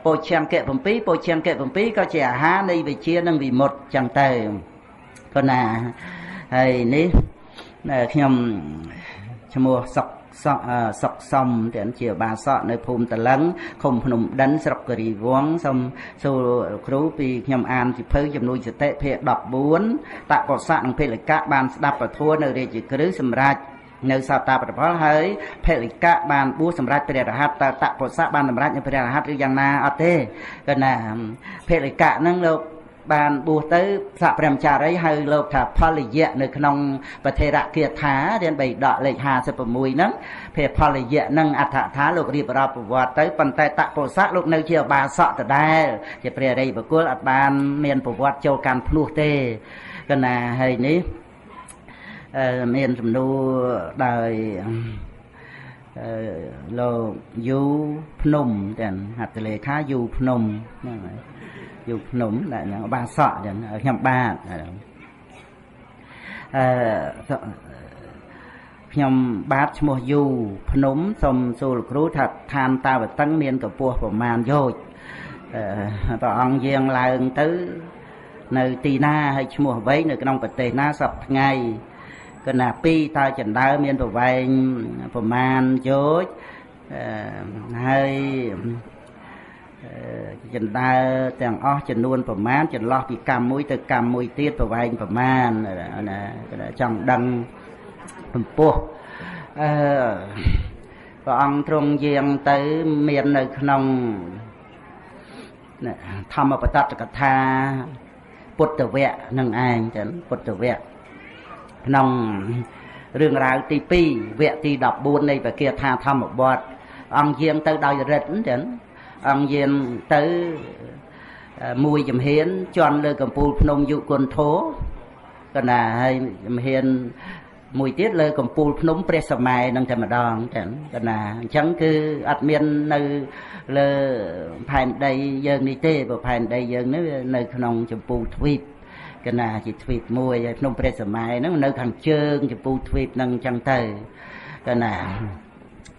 bồi chèm kệ bằng phí có chia hà này vì chia nâng vì một chẳng tới còn hay ní khi nhầm cho mua sọc xong thì anh chiều bà sọ nơi phùm tà lắng không nụm đánh sọc cờ rì vuông xong sau khấu vì nhầm an thì phơi chầm nuôi sẽ tệ phê đọc bốn tại có sạn phê là các bàn đạp và thua nơi đây chỉ cứ xâm rạch nơi sao ta phải nói hơi phê là các bàn búa xâm rạch phê là hát tại có sạn bàn xâm rạch như phê là hát như na ở thế còn phê là cả năng lộc bàn bùa tới sạ prem trà đấy hơi lộc thả poly dẹ nơi khung và thề rạ kia thá đến bày đọ lệ hà sẽ mùi nắng phê poly dẹ nâng thả thá lộc đi vào và tới bàn tay tạ cổ sát lộc nơi chiều bà sọ từ đây chỉ phê đây và cuối bàn miền phổ quát châu can plu tê còn hay ní miền sầm nu đời lô du phnom đèn hạt lệ khá du phnom dù nấm lại là ba sọ ở nhầm ba nhầm bát mua dù nấm xong rồi cú thật than ta và tăng miên của pua của màn rồi và ông giang lại tới nơi tì na hay mua vấy nơi cái nông bạch tề na sập ngày cái nà pi ta chẳng đau miên của vay của màn rồi hay chân ta tàng ó chân luôn phẩm mán chân lo bị cầm mũi từ cầm mũi tiết vào vai phẩm man trong đăng phẩm pua và ông trung giang tới miền nơi nông thăm ở bát tất cả bút tử vẹn nâng anh chân bút tử vẹn nông rừng ráo tì pi vẹn tì đọc buôn này và kia tha thăm ở bọt ông giang tới đòi rệt chân ông viên tới mùi dùm hiến chọn lời cầm pù nông dụ quân thố còn hay dùm hiến mùi tiết lời cầm pù nông prê sà mai nâng thầm đòn còn chẳng cứ ạt miên nơi lời phàn đầy dân đi tê và phàn đầy dân nơi nông chùm pù thuyết còn chỉ thuyết mùi nông prê sà mai nó nơi thằng trơn chùm pù thuyết nâng chẳng tờ còn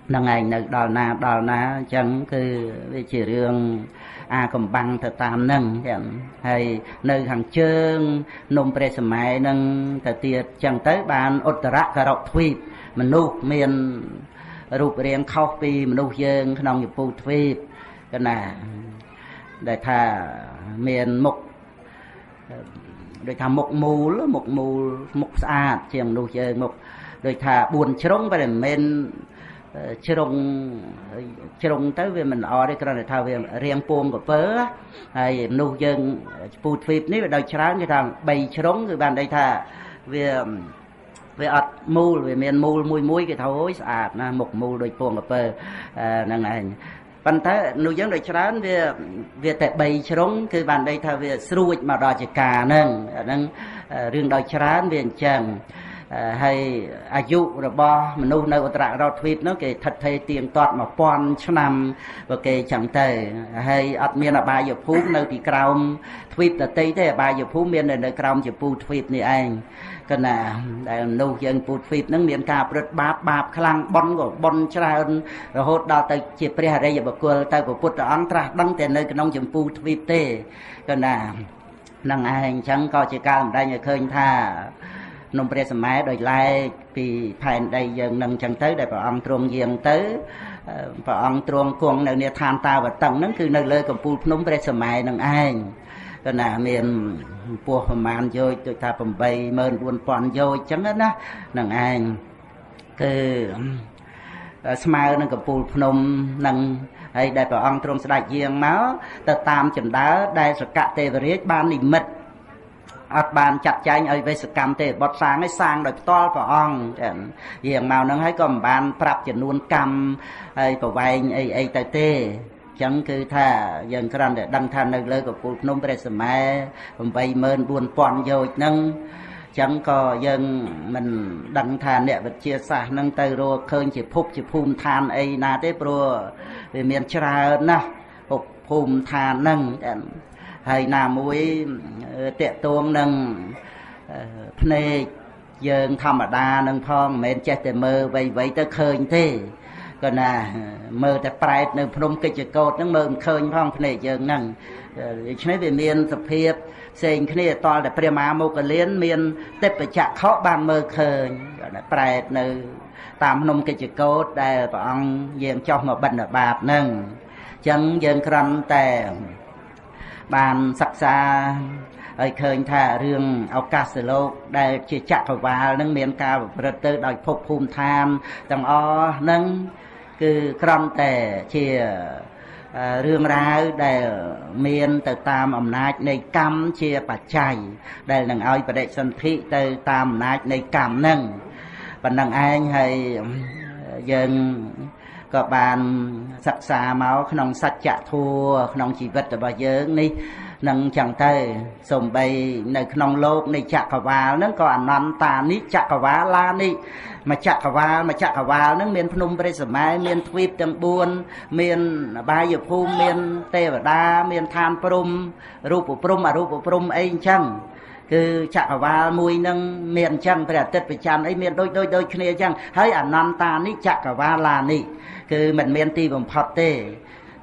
nâng ảnh nơi đào na chẳng cứ chỉ riêng cầm băng thật tam nâng hay nơi hàng chương nông prê sầm mai nâng thật tiệt chẳng tới bàn ốt rạ cà rọc thuyết mình nụ miền rụp riêng khóc vì mình nụ dương nông nhập bù thuyết cái để thà miền mục để thà mục mù xa chiềng nụ dương mục để thà buồn trống và để men trông tới về mình ở đây cái này thao về riêng buông của phớ hay nô dân phù phép nếu đòi chán cái thằng bày trống người bạn đây thà về ọt mù về miền mùi cái thấu sạch na một mù đôi buông của phớ năng này bạn thấy nô dân đòi chán về tại bày trốngคือbạn đây thà về sruột mà đòi chỉ cả nâng riêng đòi chán về chẳng hayอายุระบมนุษย์ในอุตราเราทวีปนั่นคือทัดเทเตียงตอดมาปอนชนำว่าเกจังเตยให้อัดเมียนอบายอยู่พุ่งในปีกราวทวีปแต่ตีได้อบายอยู่พุ่งเมียนในกราวจะปูทวีปนี่เองก็น่ะแต่นูยังปูทวีปนั่งเมียนกาปรดบาปคลังบอนก็บอนชราอันเราโหดดาวแต่เจ็บเปรี้ยอะไรอย่าบอกกลัวแต่กับพุทธอังตราดังแต่ในกระนองจะปูทวีปเต้ก็น่ะนั่งเองฉันก็จะการได้ยังเคยท่านมเปรี้ยสมัยโดยไล่ปีภายในยังนั่งจังเต้ได้พระองค์ตรงยังเต้พระองค์ตรงกวงในเนี่ยทานตาวัดตังนั่นคือในเลยกับปูนมเปรี้ยสมัยนั่งเองก็น่ะเมียนปัวประมาณโยตัวทาปมใบเมินวนปอนโยจังนั้นนะนั่งเองคือสมัยนั่งกับปูนมนั่งให้ได้พระองค์ตรงสดายเยียงเมาแต่ตามจนได้สกัดเทวเรศบานนิมิต អត់បានចាត់ចែងឲ្យវេសកម្មទេបត់សាងឲ្យសាងដោយផ្ទាល់ព្រះអង្គចឹងយាងមកហ្នឹងហើយក៏មិនបានប្រាប់ចំនួនកម្មហើយប្រវែងអីទៅទេចឹងគឺថាយើងគ្រាន់តែដឹងថានៅលើកពូលភ្នំព្រះសម័យ 84000 យោជន៍ហ្នឹងចឹងក៏យើងមិនដឹងថាអ្នកវិទ្យាសាស្ត្រហ្នឹងទៅរកឃើញជាភពជាភូមិឋានអីណាទេព្រោះវាមានច្រើនណាស់ភូមិឋានហ្នឹងហើយណាមួយតេតួងនឹងភ្នែកយើងធម្មតានឹងផងមិនមែនចេះតែមើលវៃទៅឃើញទេក៏ណាមើលតែប្រែតនៅភ្នំកិច្ចកោតហ្នឹងមើលមិនឃើញផងភ្នែកយើងហ្នឹងដូច្នេះវាមានសភាពផ្សេងគ្នាតលតែព្រះមហាមោគលានមានទេពចក្ខុបានមើលឃើញប្រែតនៅតាមភ្នំកិច្ចកោតដែលព្រះអង្គយាងចុះមកបិណ្ឌបាតហ្នឹងអញ្ចឹងយើងគ្រាន់តែបានសិក្សាឲ្យឃើញថារឿងឱកាសលោកដែលជាចក្រវាលនឹងមានការប្រព្រឹត្តទៅដោយភពភូមិឋានទាំងអស់ហ្នឹងគឺគ្រាន់តែជារឿងរ៉ាវដែលមានទៅតាមអំណាចនៃកម្មជាបច្ច័យដែលនឹងឲ្យបដិសន្ធិទៅតាមអំណាចនៃកម្មហ្នឹងប៉ុណ្ណឹងឯងហើយយើងក៏បានសិក្សាមកក្នុងសច្ចធម៌ក្នុងជីវិតរបស់យើងនេះនឹងចឹងទៅសំបីនៅក្នុងโลกនៃចក្រវាលហ្នឹងក៏អនន្តានិចក្រវាឡានិមួយចក្រវាលហ្នឹងមានភ្នំព្រះសម័យមានទ្វីបទាំង4មានអបាយភូមិមានទេវតាមានឋានព្រំរូបព្រំអរូបព្រំអីអញ្ចឹងគឺចក្រវាលមួយនឹងមានអញ្ចឹងព្រះអាទិត្យព្រះច័ន្ទអីមានដូចគ្នាអញ្ចឹងហើយអនន្តានិចក្រវាឡានិគឺមិនមានទីបំផុតទេ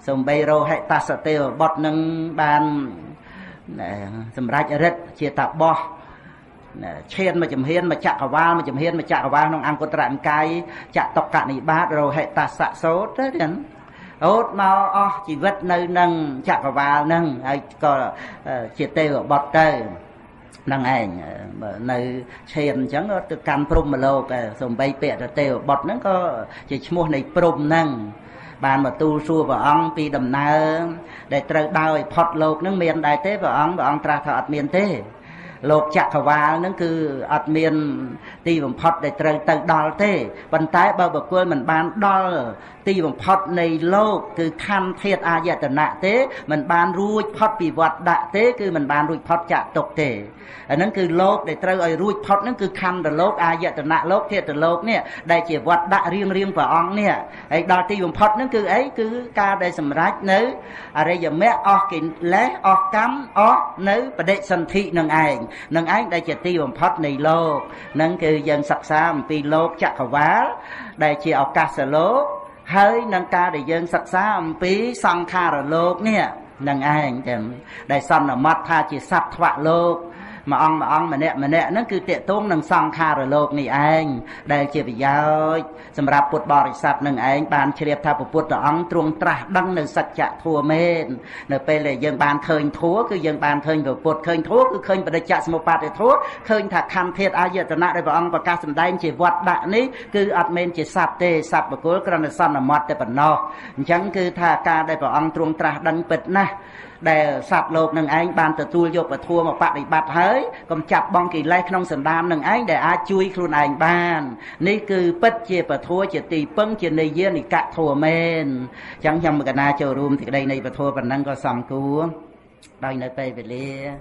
សំបីរោហិតសទេវបុត្រនឹងបានសម្រាប់រិទ្ធជាតាបោះឈានមកចំហៀនមកចក្រវាលមកចំហៀនមកចក្រវាលក្នុងអង្គត្រនិកាយចតុកនិបាតរោហិតសៈសោតទៅហ្នឹងអូតមកអស់ជីវិតនៅនឹងចក្រវាលហ្នឹងហើយក៏ជាទេវបុត្រទៅហ្នឹងឯងនៅឈានអញ្ចឹងទៅកាន់ព្រហ្មលោកសំបីពាក្យទេវបុត្រហ្នឹងក៏ជាឈ្មោះនៃព្រហ្មហ្នឹងបានមកទូលសួរព្រះអង្គពីដំណើរដែលត្រូវដើរឲ្យផុតលោកនឹងមានដែរទេព្រះអង្គត្រាស់ថាអត់មានទេលោកចក្រវាលនឹងគឺអត់មានទីបំផុតដែលត្រូវទៅដល់ទេប៉ុន្តែបើបុគ្គលមិនបានដល់ទីបំផុតនៃលោកគឺខន្ធធាតុអាយតនៈទេមិនបានរួចផុតពីវត្តដាក់ទេគឺមិនបានរួចផុតចាក់ទុកទេអាហ្នឹងគឺលោកដែលត្រូវឲ្យរួចផុតហ្នឹងគឺខន្ធលោកអាយតនៈលោកធាតុលោកនេះដែលជាវត្តដាក់រៀងព្រះអង្គនេះហើយដល់ទីបំផុតហ្នឹងគឺអីគឺការដែលសម្រេចនៅអរិយមគ្គអស់កិលេសអស់កម្មអស់នៅបដិសន្ធិនឹងឯងដែលជាទីបំផុតនៃលោកហ្នឹងគឺយើងសិក្សាអំពីលោកចក្រវាលដែលជាឱកាសលោកហើយនឹងការដែលយើងសិក្សាអំពីសង្ខារលោកនេះនឹងឯងចឹងដែលសន្មតថាជាសត្វធ្វៈលោក mà ông mà nè nó cứ tiện tốn nâng song kha rồi lột này anh đây chỉ bị giáo sầm rạp bột bò sạch nâng anh bàn chia đẹp tháp bột rồi ông truông tra đăng nâng sạch chạ thua mên nè pe là dân bàn khơi thua cứ dân bàn khơi rồi bột khơi thua cứ khơi bật chạ một bát để thua khơi thạc khăn thiệt ai giờ tận nãy đây ông và ca sầm đai chỉ vọt đạn ní cứ admin chỉ sạp tê sạp bột cố cái là son là mọt để bẩn nọ chẳng cứ thà ca đây vào ông truông tra đăng bật na để sạp lột nâng anh bàn từ tu dục và thua một bạn bị bạt hới còn chặt bong kỳ lay không sần đam nâng anh để ai chui khuôn anh bàn ní cứ bất chia và thua chỉ tì pưng chỉ này duyên thì cạ thua men chẳng nhầm cái na chờ room thì đây này và thua và năng có sòng cú đây nơi tây về lia